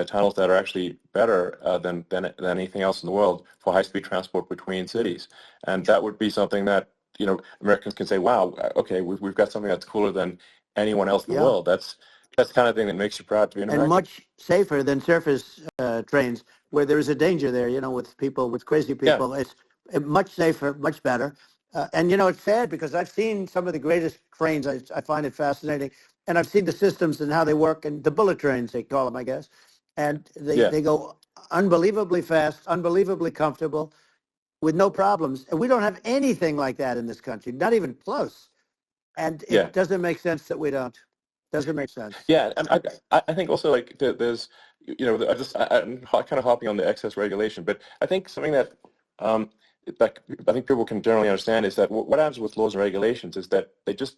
[SPEAKER 1] tunnels that are actually better than anything else in the world for high speed transport between cities, and that would be something that Americans can say, wow, okay, we've got something that's cooler than anyone else in the
[SPEAKER 2] Yeah,
[SPEAKER 1] world. That's the kind of thing that makes you proud to be an
[SPEAKER 2] and
[SPEAKER 1] American.
[SPEAKER 2] much safer than surface trains, where there is a danger there. With crazy
[SPEAKER 1] Yeah,
[SPEAKER 2] people, it's much safer, much better. And it's sad because I've seen some of the greatest trains. I find it fascinating, and I've seen the systems and how they work, and the bullet trains they call them, I guess, and they
[SPEAKER 1] yeah,
[SPEAKER 2] they go unbelievably fast, unbelievably comfortable, with no problems. And we don't have anything like that in this country, not even close. And
[SPEAKER 1] yeah,
[SPEAKER 2] it doesn't make sense that we don't. Doesn't make sense.
[SPEAKER 1] yeah. And I think also like there's I'm kind of hopping on the excess regulation, but I think something that that I think people can generally understand is that what happens with laws and regulations is that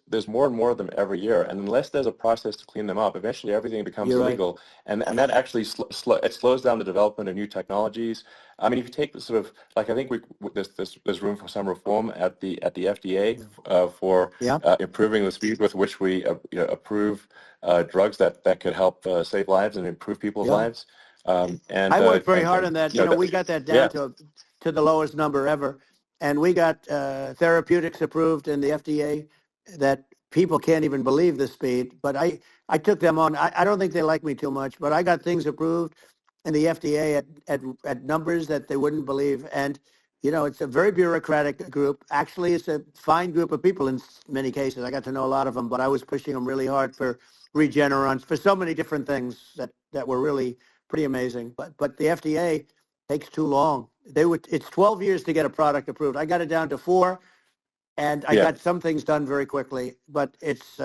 [SPEAKER 1] there's more and more of them every year, and unless there's a process to clean them up, eventually everything becomes
[SPEAKER 2] You're right.
[SPEAKER 1] illegal, and that actually it slows down the development of new technologies. I mean, if you take the sort of like I think there's room for some reform at the FDA for
[SPEAKER 2] Yeah.
[SPEAKER 1] improving the speed with which we approve drugs that could help save lives and improve people's
[SPEAKER 2] Yeah.
[SPEAKER 1] lives. And
[SPEAKER 2] I worked very hard
[SPEAKER 1] and
[SPEAKER 2] on that.
[SPEAKER 1] you know,
[SPEAKER 2] We got that down
[SPEAKER 1] yeah,
[SPEAKER 2] to the lowest number ever, and we got therapeutics approved in the FDA that people can't even believe the speed. But I took them on. I don't think they like me too much, but I got things approved and the FDA at numbers that they wouldn't believe. And, it's a very bureaucratic group. Actually, it's a fine group of people in many cases. I got to know a lot of them, but I was pushing them really hard for Regenerons, for so many different things that were really pretty amazing. But the FDA takes too long. It's 12 years to get a product approved. I got it down to 4, and I
[SPEAKER 1] Yeah.
[SPEAKER 2] got some things done very quickly. But it's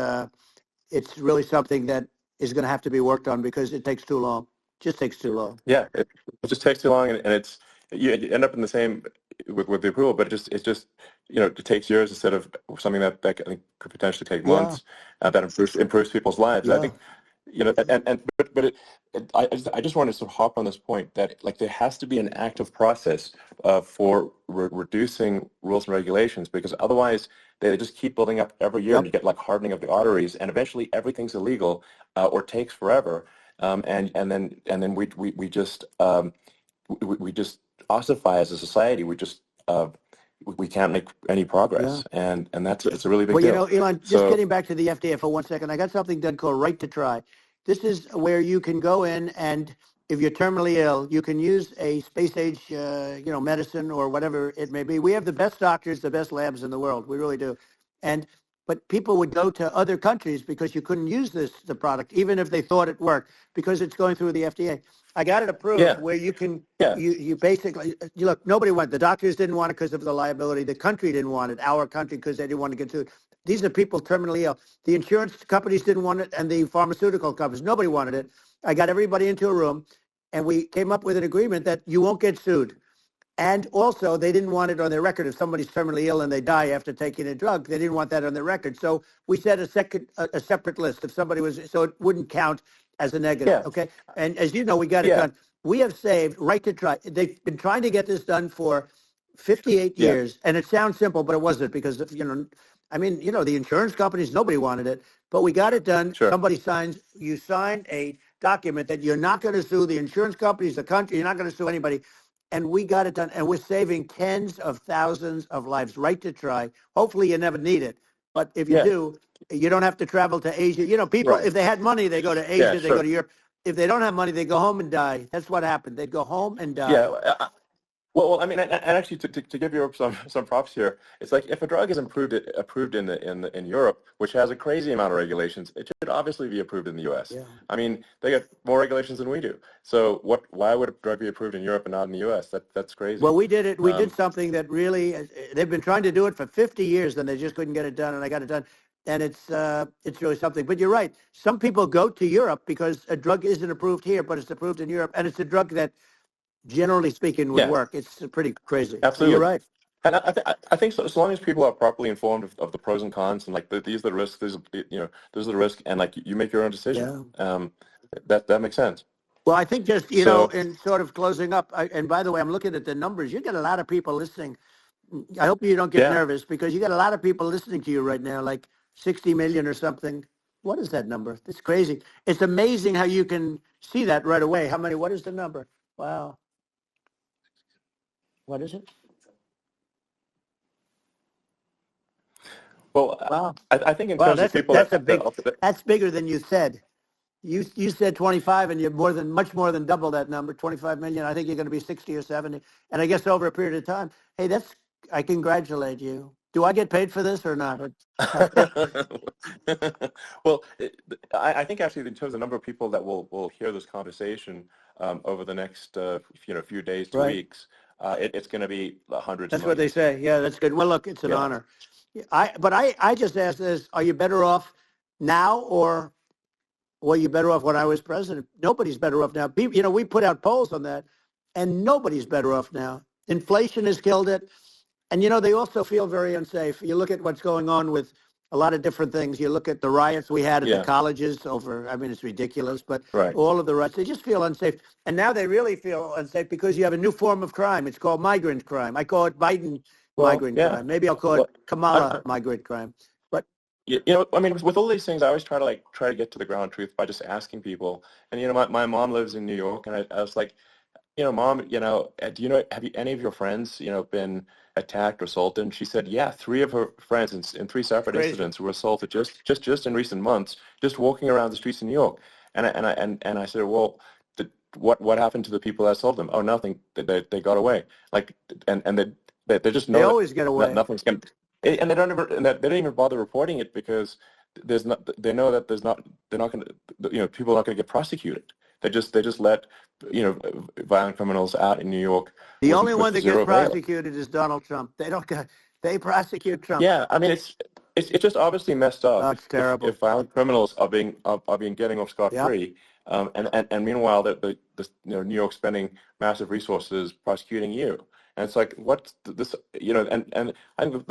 [SPEAKER 2] really something that is going to have to be worked on because it takes too long. Just takes too long.
[SPEAKER 1] Yeah, it just takes too long, and it's you end up in the same with the approval, but it's just it takes years instead of something that I think could potentially take
[SPEAKER 2] Yeah.
[SPEAKER 1] months. That improves people's lives. I
[SPEAKER 2] Yeah.
[SPEAKER 1] think I just wanted to sort of hop on this point that like there has to be an active process for reducing rules and regulations, because otherwise they just keep building up every year,
[SPEAKER 2] Yep.
[SPEAKER 1] and you get like hardening of the arteries, and eventually everything's illegal or takes forever. And then we just ossify as a society. We can't make any progress, and it's a really big
[SPEAKER 2] Well,
[SPEAKER 1] deal.
[SPEAKER 2] Elon, just
[SPEAKER 1] So
[SPEAKER 2] getting back to the FDA for 1 second, I got something done called Right to Try. This is where you can go in, and if you're terminally ill, you can use a space age, medicine or whatever it may be. We have the best doctors, the best labs in the world. We really do. But people would go to other countries because you couldn't use the product, even if they thought it worked, because it's going through the FDA. I got it approved
[SPEAKER 1] yeah,
[SPEAKER 2] where you can,
[SPEAKER 1] yeah,
[SPEAKER 2] you basically, look, nobody wanted, the doctors didn't want it because of the liability. The country didn't want it, our country, because they didn't want to get sued. These are people terminally ill. The insurance companies didn't want it, and the pharmaceutical companies, nobody wanted it. I got everybody into a room, and we came up with an agreement that you won't get sued. And also, they didn't want it on their record. If somebody's terminally ill and they die after taking a drug, they didn't want that on their record. So we set a separate list if somebody was, so it wouldn't count as a negative.
[SPEAKER 1] yeah,
[SPEAKER 2] Okay. And as you know, we got it
[SPEAKER 1] yeah,
[SPEAKER 2] done. We have saved Right to Try. They've been trying to get this done for 58
[SPEAKER 1] yeah.
[SPEAKER 2] years. And it sounds simple, but it wasn't because, the insurance companies, nobody wanted it, but we got it done.
[SPEAKER 1] Sure.
[SPEAKER 2] You sign a document that you're not going to sue the insurance companies, the country, you're not going to sue anybody. And we got it done, and we're saving tens of thousands of lives. Right to Try. Hopefully, you never need it, but if you
[SPEAKER 1] Yeah.
[SPEAKER 2] do, you don't have to travel to Asia. People,
[SPEAKER 1] Right.
[SPEAKER 2] if they had money, they go to
[SPEAKER 1] Yeah.
[SPEAKER 2] Asia, they go
[SPEAKER 1] Sure.
[SPEAKER 2] to Europe. If they don't have money, they go home and die. That's what happened. They'd go home and die.
[SPEAKER 1] Yeah. Well, I mean, and actually, to give Europe some props here, it's like if a drug is approved in Europe, which has a crazy amount of regulations, it should obviously be approved in the U.S.
[SPEAKER 2] Yeah.
[SPEAKER 1] I mean, they get more regulations than we do. So why would a drug be approved in Europe and not in the U.S.? That's crazy.
[SPEAKER 2] Well, we did it. We did something that really, they've been trying to do it for 50 years, and they just couldn't get it done, and I got it done. And it's really something. But you're right. Some people go to Europe because a drug isn't approved here, but it's approved in Europe, and it's a drug that, generally speaking, would
[SPEAKER 1] Yeah,
[SPEAKER 2] work. It's pretty crazy. So you're
[SPEAKER 1] absolutely.
[SPEAKER 2] right.
[SPEAKER 1] And I think so, as long as people are properly informed of the pros and cons, and like these are the risks, these are the risks, and like you make your own decision.
[SPEAKER 2] Yeah.
[SPEAKER 1] That makes sense.
[SPEAKER 2] Well, I think just,
[SPEAKER 1] So
[SPEAKER 2] in sort of closing up, and by the way, I'm looking at the numbers. You get a lot of people listening. I hope you don't get
[SPEAKER 1] yeah.
[SPEAKER 2] nervous because you got a lot of people listening to you right now, like 60 million or something. What is that number? It's crazy. It's amazing how you can see that right away. What is the number? Wow. What is it?
[SPEAKER 1] Well,
[SPEAKER 2] Wow.
[SPEAKER 1] I think in
[SPEAKER 2] Wow,
[SPEAKER 1] terms of people
[SPEAKER 2] that's bigger than you said. You said 25, and you're much more than double that number, 25 million. I think you're going to be 60 or 70. And I guess over a period of time, hey, I congratulate you. Do I get paid for this or not?
[SPEAKER 1] well, I think actually in terms of the number of people that will hear this conversation over the next few days to
[SPEAKER 2] Right.
[SPEAKER 1] weeks, it's going to be hundreds
[SPEAKER 2] That's
[SPEAKER 1] of
[SPEAKER 2] what they
[SPEAKER 1] millions.
[SPEAKER 2] say. Yeah, that's good. Well, look, it's an
[SPEAKER 1] Yeah.
[SPEAKER 2] honor. I just asked this, are you better off now or were you better off when I was president? Nobody's better off now. We put out polls on that, and nobody's better off now. Inflation has killed it. And, they also feel very unsafe. You look at what's going on with a lot of different things. You look at the riots we had at the
[SPEAKER 1] Yeah.
[SPEAKER 2] colleges it's ridiculous, but
[SPEAKER 1] Right.
[SPEAKER 2] all of the riots, they just feel unsafe. And now they really feel unsafe because you have a new form of crime. It's called migrant crime. I call it Biden
[SPEAKER 1] Well,
[SPEAKER 2] migrant
[SPEAKER 1] yeah.
[SPEAKER 2] crime. Maybe I'll call
[SPEAKER 1] Well,
[SPEAKER 2] it Kamala migrant crime. But
[SPEAKER 1] I mean, with all these things, I always try to get to the ground truth by just asking people. And my mom lives in New York, and I was like, Mom, have any of your friends, been attacked or assaulted? And she said, yeah, 3 of her friends in 3 separate
[SPEAKER 2] crazy.
[SPEAKER 1] incidents were assaulted just in recent months, just walking around the streets of New York. And I said, well, what happened to the people that sold them? Oh, nothing. They got away. Like, and they just
[SPEAKER 2] They
[SPEAKER 1] know
[SPEAKER 2] always get
[SPEAKER 1] that
[SPEAKER 2] away.
[SPEAKER 1] nothing's going. And they don't ever, and they don't even bother reporting it because there's not. They know that there's not. They're not going to. People are not going to get prosecuted. They just let violent criminals out in New York
[SPEAKER 2] The only one
[SPEAKER 1] with
[SPEAKER 2] that gets
[SPEAKER 1] zero bail.
[SPEAKER 2] prosecuted is Donald Trump. They don't get, they prosecute Trump.
[SPEAKER 1] Yeah, I mean it's just obviously messed
[SPEAKER 2] Oh,
[SPEAKER 1] up
[SPEAKER 2] it's terrible.
[SPEAKER 1] if violent criminals are being getting off scot
[SPEAKER 2] Yep.
[SPEAKER 1] free, and meanwhile the New York spending massive resources prosecuting you, and it's like what's this and I think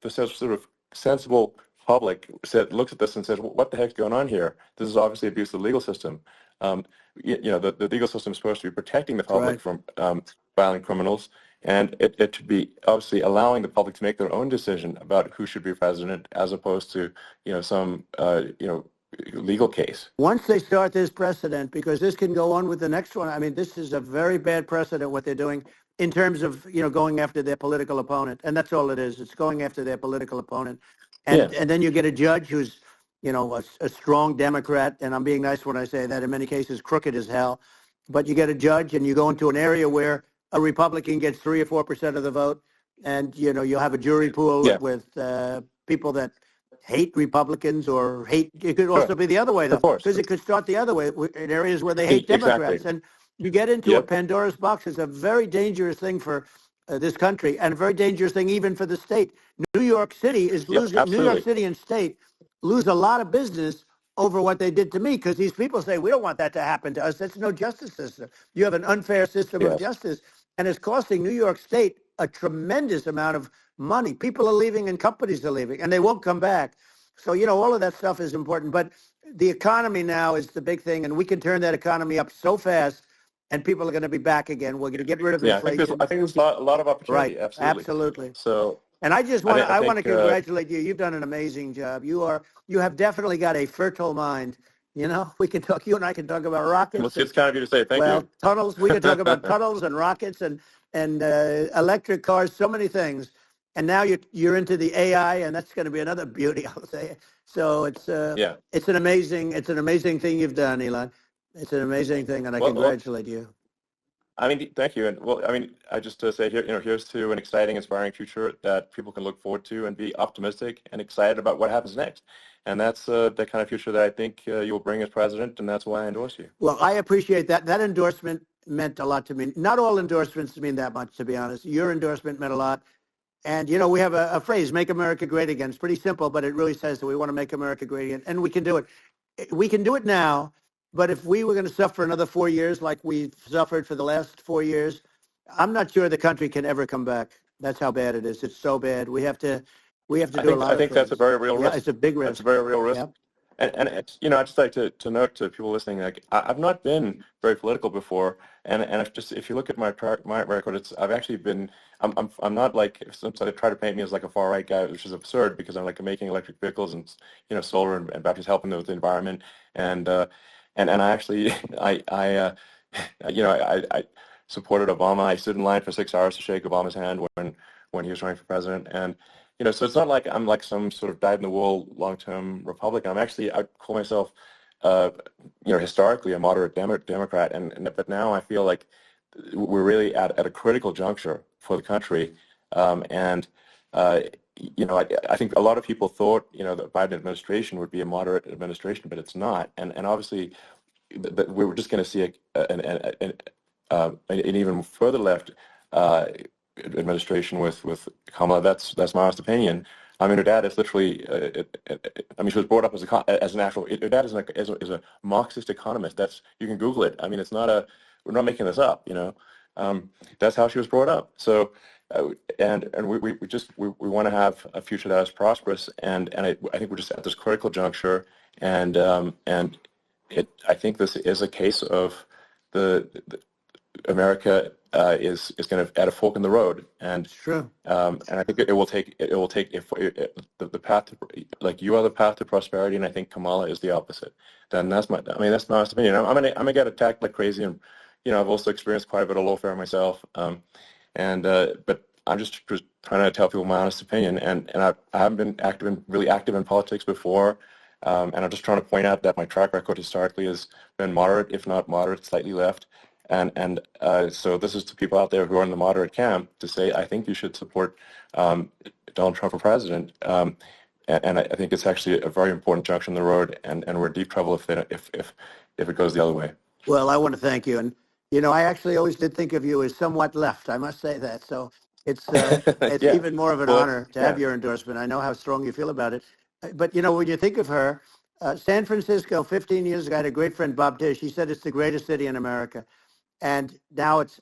[SPEAKER 1] the sort of sensible public looks at this and says what the heck's going on here? This is obviously abuse of the legal system. The legal system is supposed to be protecting the public
[SPEAKER 2] Right.
[SPEAKER 1] from violent criminals. And it should be obviously allowing the public to make their own decision about who should be president, as opposed to some legal case.
[SPEAKER 2] Once they start this precedent, because this can go on with the next one. I mean, this is a very bad precedent what they're doing in terms of going after their political opponent, and that's all it is. It's going after their political opponent,
[SPEAKER 1] Yeah,
[SPEAKER 2] and then you get a judge who's a strong Democrat, and I'm being nice when I say that. In many cases, crooked as hell, but you get a judge, and you go into an area where a Republican gets 3 or 4% of the vote, and you'll have a jury pool
[SPEAKER 1] yeah,
[SPEAKER 2] with people that hate Republicans or hate. It could
[SPEAKER 1] sure,
[SPEAKER 2] also be the other way,
[SPEAKER 1] of
[SPEAKER 2] though,
[SPEAKER 1] course.
[SPEAKER 2] because it could start the other way in areas where they hate
[SPEAKER 1] Exactly.
[SPEAKER 2] Democrats, and you get into a
[SPEAKER 1] Yep.
[SPEAKER 2] Pandora's box. It's a very dangerous thing for this country, and a very dangerous thing even for the state. New York City is
[SPEAKER 1] Yep.
[SPEAKER 2] losing. New York
[SPEAKER 1] Absolutely.
[SPEAKER 2] City and state lose a lot of business over what they did to me, because these people say we don't want that to happen to us. That's no justice system. You have an unfair system of
[SPEAKER 1] Yes.
[SPEAKER 2] justice, and it's costing New York State a tremendous amount of money. People are leaving and companies are leaving, and they won't come back. So, all of that stuff is important. But the economy now is the big thing, and we can turn that economy up so fast, and people are going to be back again. We're going to get rid of
[SPEAKER 1] Yeah,
[SPEAKER 2] inflation.
[SPEAKER 1] I think there's a lot of
[SPEAKER 2] Right.
[SPEAKER 1] opportunity. Absolutely.
[SPEAKER 2] Absolutely.
[SPEAKER 1] So
[SPEAKER 2] And I just want to
[SPEAKER 1] I
[SPEAKER 2] I want to
[SPEAKER 1] think
[SPEAKER 2] congratulate you. You've done an amazing job. You have definitely got a fertile mind. We can talk. You and I can talk about rockets.
[SPEAKER 1] it's kind of you to say thank
[SPEAKER 2] Well,
[SPEAKER 1] you.
[SPEAKER 2] tunnels. We could talk about tunnels and rockets and electric cars. So many things. And now you're into the AI, and that's going to be another beauty, I'll say. So
[SPEAKER 1] Yeah.
[SPEAKER 2] it's an amazing thing you've done, Elon. It's an amazing thing, and I
[SPEAKER 1] Well,
[SPEAKER 2] congratulate you.
[SPEAKER 1] I mean, thank you. And well, I mean, I just to say here, here's to an exciting, inspiring future that people can look forward to and be optimistic and excited about what happens next. And that's the kind of future that I think you'll bring as president, and that's why I endorse you.
[SPEAKER 2] Well, I appreciate that. That endorsement meant a lot to me. Not all endorsements mean that much, to be honest. Your endorsement meant a lot. And, we have a phrase, make America great again. It's pretty simple, but it really says that we want to make America great again. And we can do it. We can do it now. But if we were going to suffer another 4 years like we've suffered for the last 4 years, I'm not sure the country can ever come back. That's how bad it is. It's so bad. We have to do a lot
[SPEAKER 1] I
[SPEAKER 2] of
[SPEAKER 1] think that's a
[SPEAKER 2] things.
[SPEAKER 1] very real
[SPEAKER 2] Yeah,
[SPEAKER 1] risk.
[SPEAKER 2] it's a big
[SPEAKER 1] That's a
[SPEAKER 2] risk.
[SPEAKER 1] very real risk.
[SPEAKER 2] Yep.
[SPEAKER 1] And it's, I'd just like to note to people listening, like I've not been very political before, and if you look at my record, I've actually been I'm not like some sort of try to paint me as like a far right guy, which is absurd because I'm like making electric vehicles and solar and batteries helping with the environment, and I actually I supported Obama. I stood in line for 6 hours to shake Obama's hand when he was running for president, and so it's not like I'm like some sort of dyed-in-the-wool long-term Republican. I call myself, historically a moderate Democrat, but now I feel like we're really at a critical juncture for the country, and I think a lot of people thought the Biden administration would be a moderate administration, but it's not, and obviously we were just going to see an even further left administration with Kamala. That's my honest opinion. I mean, her dad is literally. I mean, she was brought up as an actual. Her dad is a Marxist economist. You can Google it. I mean, it's not a. We're not making this up. That's how she was brought up. So, and we want to have a future that is prosperous. And I think we're just at this critical juncture. And I think this is a case of the America is kind of at a fork in the road, and
[SPEAKER 2] True.
[SPEAKER 1] And I think it will take the path to, like you are the path to prosperity, and I think Kamala is the opposite. Then that's my honest opinion. I'm gonna get attacked like crazy, and I've also experienced quite a bit of lawfare myself, but I'm just trying to tell people my honest opinion, and I haven't been really active in politics before. And I'm just trying to point out that my track record historically has been moderate, if not moderate, slightly left. And so this is to people out there who are in the moderate camp to say, I think you should support Donald Trump for president. And I think it's actually a very important junction in the road, and we're in deep trouble if it goes the other way.
[SPEAKER 2] Well, I want to thank you. And, I actually always did think of you as somewhat left. I must say that. So it's
[SPEAKER 1] Yeah.
[SPEAKER 2] even more of an
[SPEAKER 1] Well,
[SPEAKER 2] honor to have your endorsement. I know how strong you feel about it. But, when you think of her, San Francisco, 15 years ago, I had a great friend, Bob Tish. He said it's the greatest city in America. And now it's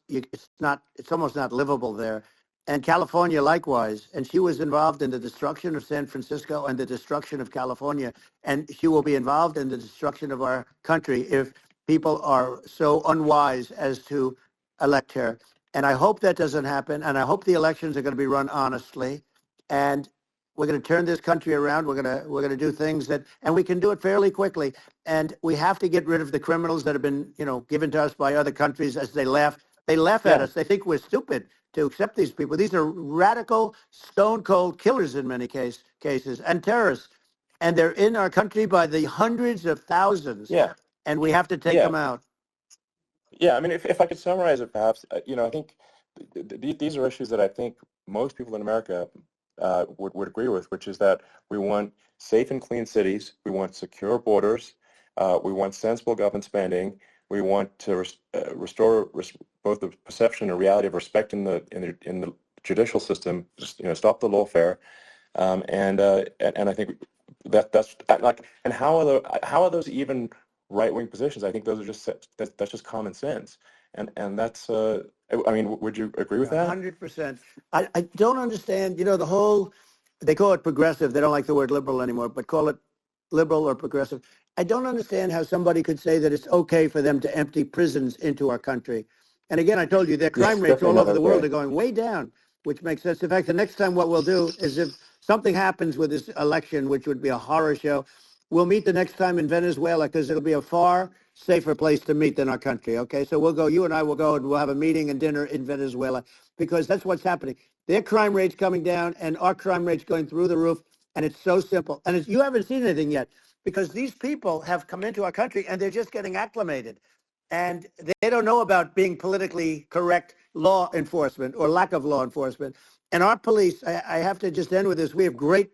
[SPEAKER 2] almost not livable there. And California likewise. And she was involved in the destruction of San Francisco and the destruction of California. And she will be involved in the destruction of our country if people are so unwise as to elect her. And I hope that doesn't happen. And I hope the elections are going to be run honestly. And we're going to turn this country around. We're going to do things and we can do it fairly quickly. And we have to get rid of the criminals that have been, given to us by other countries as they laugh. They laugh at us. They think we're stupid to accept these people. These are radical, stone cold killers in many cases and terrorists. And they're in our country by the hundreds of thousands.
[SPEAKER 1] Yeah.
[SPEAKER 2] And we have to take them out.
[SPEAKER 1] Yeah, I mean, if I could summarize it, perhaps, I think these are issues that I think most people in America would agree with, which is that we want safe and clean cities, we want secure borders, we want sensible government spending, we want to restore both the perception and reality of respect in the judicial system, just, stop the lawfare, and I think that's like, and how are those even right-wing positions? I think those are that's just common sense, and that's I mean, would you agree with that?
[SPEAKER 2] 100%. I don't understand, they call it progressive. They don't like the word liberal anymore, but call it liberal or progressive. I don't understand how somebody could say that it's okay for them to empty prisons into our country. And again, I told you, their crime rates all over the world are going way down, which makes sense. In fact, the next time what we'll do is if something happens with this election, which would be a horror show, we'll meet the next time in Venezuela because it'll be a far safer place to meet than our country. Okay, so you and I will go and we'll have a meeting and dinner in Venezuela because that's what's happening. Their crime rate's coming down and our crime rate's going through the roof. And it's so simple. And you haven't seen anything yet because these people have come into our country and they're just getting acclimated. And they don't know about being politically correct law enforcement or lack of law enforcement. And our police, I have to just end with this. We have great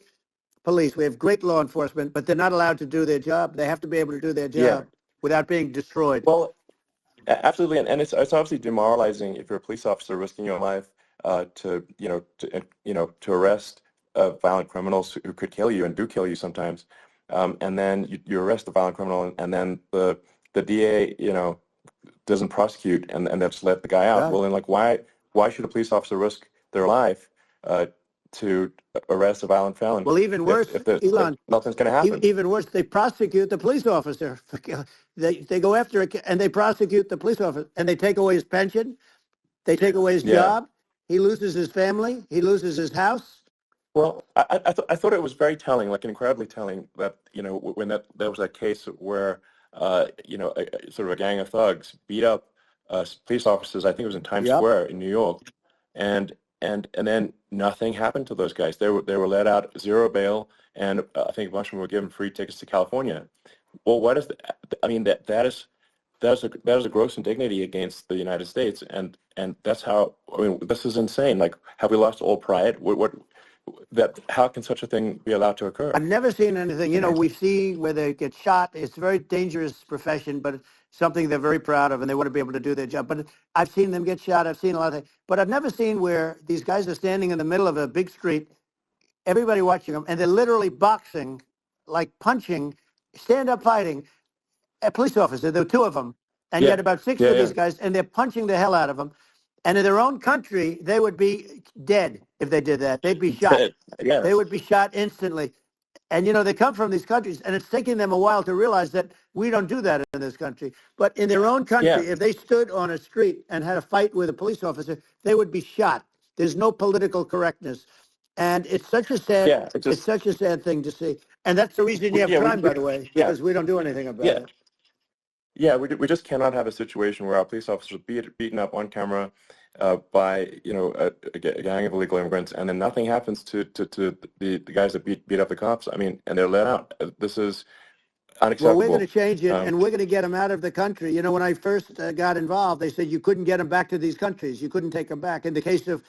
[SPEAKER 2] police. We have great law enforcement, but they're not allowed to do their job. They have to be able to do their job without being destroyed.
[SPEAKER 1] Well, absolutely, and it's obviously demoralizing if you're a police officer risking your life to arrest violent criminals who could kill you and do kill you sometimes, and then you arrest the violent criminal, and then the DA doesn't prosecute and they just let the guy out. Right. Well, then why should a police officer risk their life to arrest a violent felon?
[SPEAKER 2] Well, even worse, Elon,
[SPEAKER 1] nothing's going to happen.
[SPEAKER 2] Even worse, they prosecute the police officer. They go after it and they prosecute the police officer and they take away his pension. They take away his job. He loses his family. He loses his house.
[SPEAKER 1] Well, I thought it was very telling, like incredibly telling, that when there was that case where sort of a gang of thugs beat up police officers. I think it was in Times Square in New York, and then nothing happened to those guys. They were let out, zero bail, and I think a bunch of them were given free tickets to California. Well, what is I mean, that is a gross indignity against the United States, and that's how. I mean, this is insane. Like, have we lost all pride? How can such a thing be allowed to occur?
[SPEAKER 2] I've never seen anything. We see where they get shot. It's a very dangerous profession, but it's something they're very proud of, and they want to be able to do their job. But I've seen them get shot. I've seen a lot of things. But I've never seen where these guys are standing in the middle of a big street, everybody watching them, and they're literally boxing, like punching, stand-up fighting, a police officer. There were two of them, and you had about six of these guys, and they're punching the hell out of them. And in their own country, they would be dead if they did that. They'd be shot.
[SPEAKER 1] Yes.
[SPEAKER 2] They would be shot instantly. And, they come from these countries, and it's taking them a while to realize that we don't do that in this country. But in their own country, if they stood on a street and had a fight with a police officer, they would be shot. There's no political correctness. And it's such a sad, it's such a sad thing to see. And that's the reason you have crime, by the way, because we don't do anything about it.
[SPEAKER 1] Yeah, we just cannot have a situation where our police officers are beaten up on camera, by a gang of illegal immigrants, and then nothing happens to the guys that beat up the cops. I mean, and they're let out. This is
[SPEAKER 2] Well, we're going to
[SPEAKER 1] unacceptable.
[SPEAKER 2] change it, and we're going to get them out of the country. You know, when I first got involved, they said you couldn't get them back to these countries. You couldn't take them back. In the case of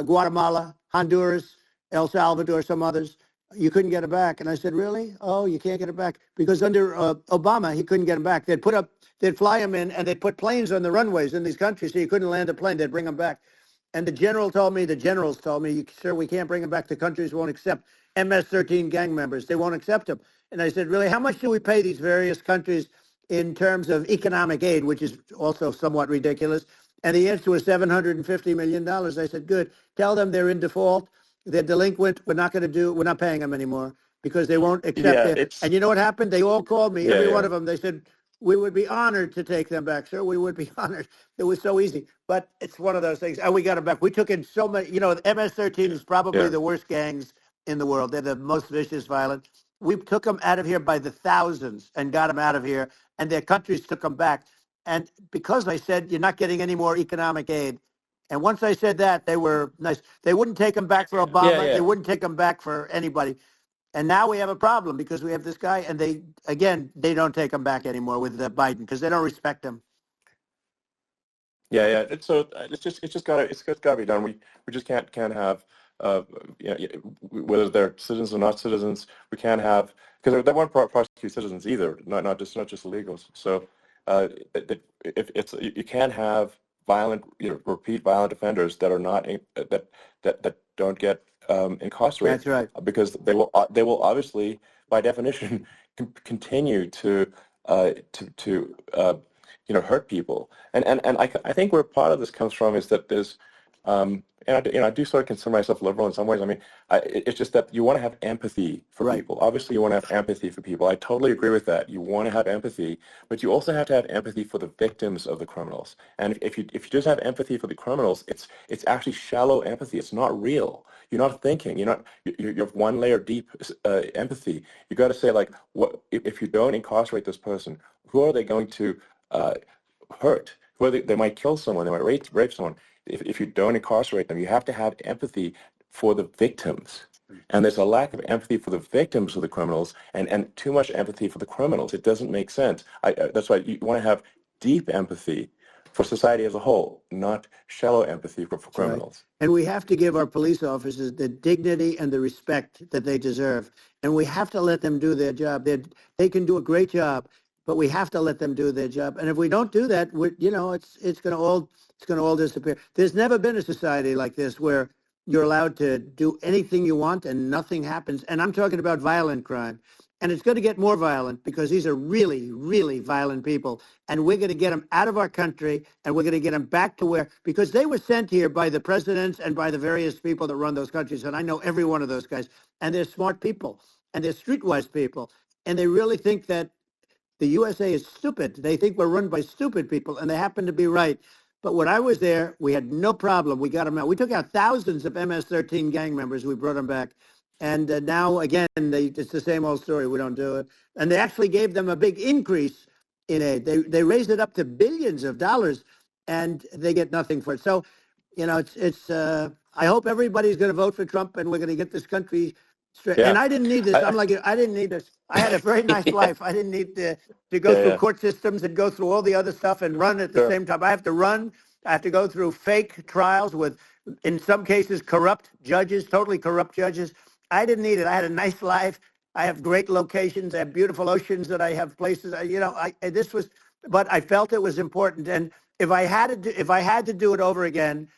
[SPEAKER 2] Guatemala, Honduras, El Salvador, some others, you couldn't get them back. And I said, really? Oh, you can't get them back? Because under Obama, he couldn't get them back. They'd fly them in, and they'd put planes on the runways in these countries, so you couldn't land a plane. They'd bring them back. And the generals told me, sir, we can't bring them back. The countries won't accept MS-13 gang members. They won't accept them. And I said, really, how much do we pay these various countries in terms of economic aid, which is also somewhat ridiculous? And the answer was $750 million. I said, good. Tell them they're in default. They're delinquent. We're not paying them anymore because they won't accept it. And you know what happened? They all called me, every one of them. They said, we would be honored to take them back, sir. We would be honored. It was so easy. But it's one of those things. And we got them back. We took in so many, MS-13 is probably the worst gangs in the world. They're the most vicious, violent. We took them out of here by the thousands and got them out of here. And their countries took them back. And because I said, you're not getting any more economic aid. And once I said that, they were nice. They wouldn't take them back for Obama. They wouldn't take them back for anybody. And now we have a problem because we have this guy, and they don't take him back anymore with Biden because they don't respect him.
[SPEAKER 1] Yeah. It's just gotta be done. We just can't have whether they're citizens or not citizens. We can't have, because they won't prosecute citizens either, not just illegals. So if you can't have repeat violent offenders that are not that don't get incarcerated.
[SPEAKER 2] That's right.
[SPEAKER 1] Because they will obviously, by definition, continue to hurt people. And I think where part of this comes from is that there's and I do sort of consider myself liberal in some ways. I mean, it's just that you want to have empathy for people. Obviously, you want to have empathy for people. I totally agree with that. You want to have empathy, but you also have to have empathy for the victims of the criminals. And if you just have empathy for the criminals, it's actually shallow empathy. It's not real. You're not thinking. You're one layer deep empathy. You got to say, like, what if you don't incarcerate this person? Who are they going to hurt? They might kill someone. They might rape someone. If you don't incarcerate them, you have to have empathy for the victims. And there's a lack of empathy for the victims of the criminals and too much empathy for the criminals. It doesn't make sense. That's why you want to have deep empathy for society as a whole, not shallow empathy for criminals.
[SPEAKER 2] Right. And we have to give our police officers the dignity and the respect that they deserve. And we have to let them do their job. They can do a great job, but we have to let them do their job. And if we don't do that, it's going to all disappear. There's never been a society like this where you're allowed to do anything you want and nothing happens. And I'm talking about violent crime. And it's going to get more violent because these are really, really violent people. And we're going to get them out of our country, and we're going to get them back to because they were sent here by the presidents and by the various people that run those countries. And I know every one of those guys. And they're smart people, and they're streetwise people. And they really think that the USA is stupid. They think we're run by stupid people, and they happen to be right. But when I was there, we had no problem. We got them out. We took out thousands of MS-13 gang members. We brought them back. And now, again, it's the same old story. We don't do it. And they actually gave them a big increase in aid. They raised it up to billions of dollars, and they get nothing for it. So, I hope everybody's going to vote for Trump, and we're going to get this country straight. Yeah. And I didn't need this. I didn't need this. I had a very nice life. I didn't need to go through court systems and go through all the other stuff and run at the same time. I have to run. I have to go through fake trials with, in some cases, corrupt judges, totally corrupt judges. I didn't need it. I had a nice life. I have great locations. I have beautiful oceans that I have places. But I felt it was important. And if I had to do it over again,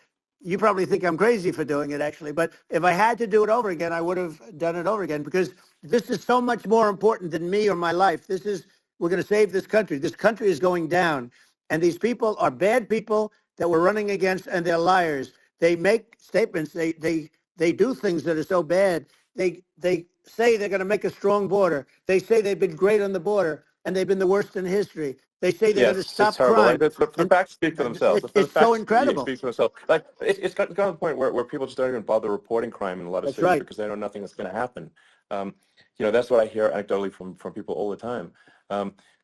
[SPEAKER 2] you probably think I'm crazy for doing it, actually. But if I had to do it over again, I would have done it over again because this is so much more important than me or my life. We're going to save this country. This country is going down. And these people are bad people that we're running against, and they're liars. They make statements. They do things that are so bad. They say they're going to make a strong border. They say they've been great on the border, and they've been the worst in history. They say they're going to stop crime.
[SPEAKER 1] The facts speak for themselves.
[SPEAKER 2] It's so incredible.
[SPEAKER 1] Speak for themselves. Like it's gotten to the point where people just don't even bother reporting crime in a lot of cities because they know nothing is going to happen. That's what I hear anecdotally from people all the time.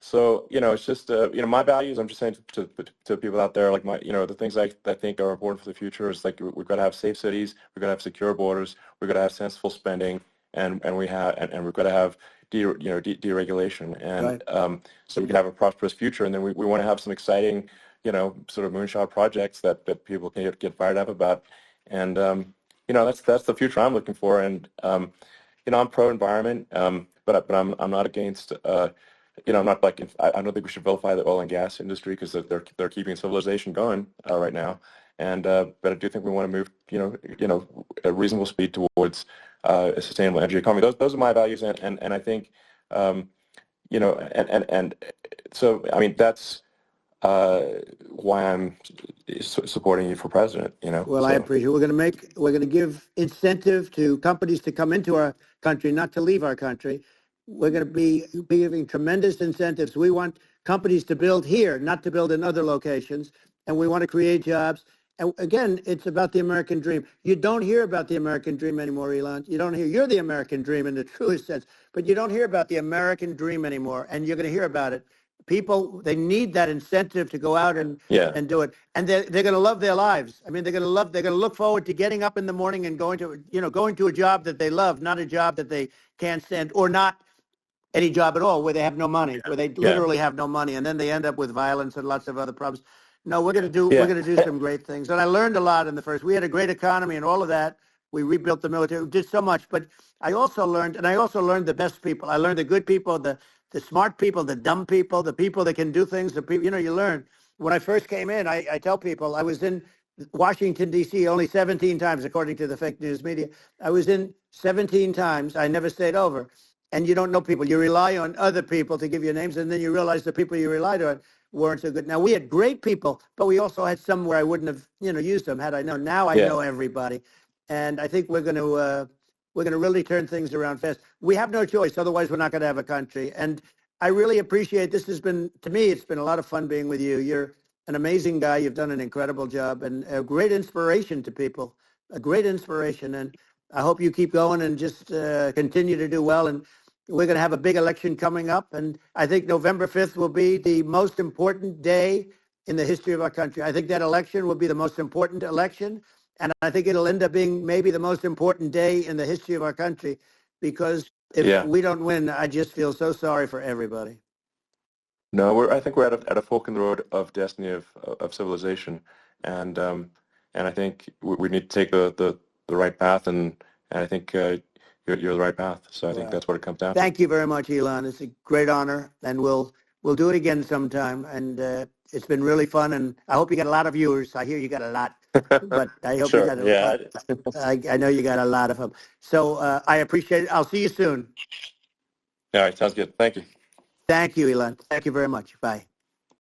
[SPEAKER 1] So, it's just, my values, I'm just saying to people out there, like the things I think are important for the future is like we've got to have safe cities, we've got to have secure borders, we've got to have sensible spending, and we've got to have deregulation, and
[SPEAKER 2] Right.
[SPEAKER 1] so we can have a prosperous future, and then we want to have some exciting, sort of moonshot projects that people can get fired up about, and that's the future I'm looking for, and I'm pro-environment, but I'm not against. I'm not like I don't think we should vilify the oil and gas industry because they're keeping civilization going right now, and but I do think we want to move at reasonable speed towards a sustainable energy economy. Those are my values, and I think and so I mean that's why I'm supporting you for president.
[SPEAKER 2] Well, I
[SPEAKER 1] So
[SPEAKER 2] appreciate it. We're going to give incentive to companies to come into our country, not to leave our country. We're going to be giving tremendous incentives. We want companies to build here, not to build in other locations. And we want to create jobs. And again, it's about the American dream. You don't hear about the American dream anymore, Elon. You don't hear. You're the American dream in the truest sense, but you don't hear about the American dream anymore. And you're going to hear about it. People, they need that incentive to go out
[SPEAKER 1] yeah,
[SPEAKER 2] and do it. And they're going to love their lives. I mean, they're going to look forward to getting up in the morning and going to a job that they love, not a job that they can't stand, or not any job at all, where they have no money, where they
[SPEAKER 1] yeah,
[SPEAKER 2] literally have no money, and then they end up with violence and lots of other problems. No, we're
[SPEAKER 1] yeah,
[SPEAKER 2] going to do some great things. And I learned a lot in the first. We had a great economy and all of that. We rebuilt the military. We did so much, but I also learned the best people. I learned the good people, the smart people, the dumb people, the people that can do things. The people, you learn. When I first came in, I tell people I was in Washington, D.C. only 17 times, according to the fake news media. I was in 17 times. I never stayed over. And you don't know people. You rely on other people to give you names, and then you realize the people you relied on weren't so good. Now, we had great people, but we also had some where I wouldn't have, used them had I known. Now I
[SPEAKER 1] yeah.
[SPEAKER 2] know everybody. And I think we're going to really turn things around fast. We have no choice. Otherwise, we're not going to have a country. And I really appreciate this. To me, it's been a lot of fun being with you. You're an amazing guy. You've done an incredible job and a great inspiration to people, a great inspiration. And I hope you keep going and just continue to do well. And we're going to have a big election coming up. And I think November 5th will be the most important day in the history of our country. I think that election will be the most important election. And I think it'll end up being maybe the most important day in the history of our country, because if
[SPEAKER 1] Yeah.
[SPEAKER 2] we don't win, I just feel so sorry for everybody.
[SPEAKER 1] No, I think we're at a fork in the road of destiny of civilization, and I think we need to take the right path, and I think you're the right path. So I think
[SPEAKER 2] Well,
[SPEAKER 1] that's what it comes down to.
[SPEAKER 2] thank you very much, Elon. It's a great honor, and we'll do it again sometime. And it's been really fun, and I hope you got a lot of viewers. I hear you got a lot, but I hope you
[SPEAKER 1] Sure.
[SPEAKER 2] got a
[SPEAKER 1] Yeah.
[SPEAKER 2] lot. I know you got a lot of them. So I appreciate it. I'll see you soon.
[SPEAKER 1] All right. Sounds good. Thank you.
[SPEAKER 2] Thank you, Elon. Thank you very much. Bye.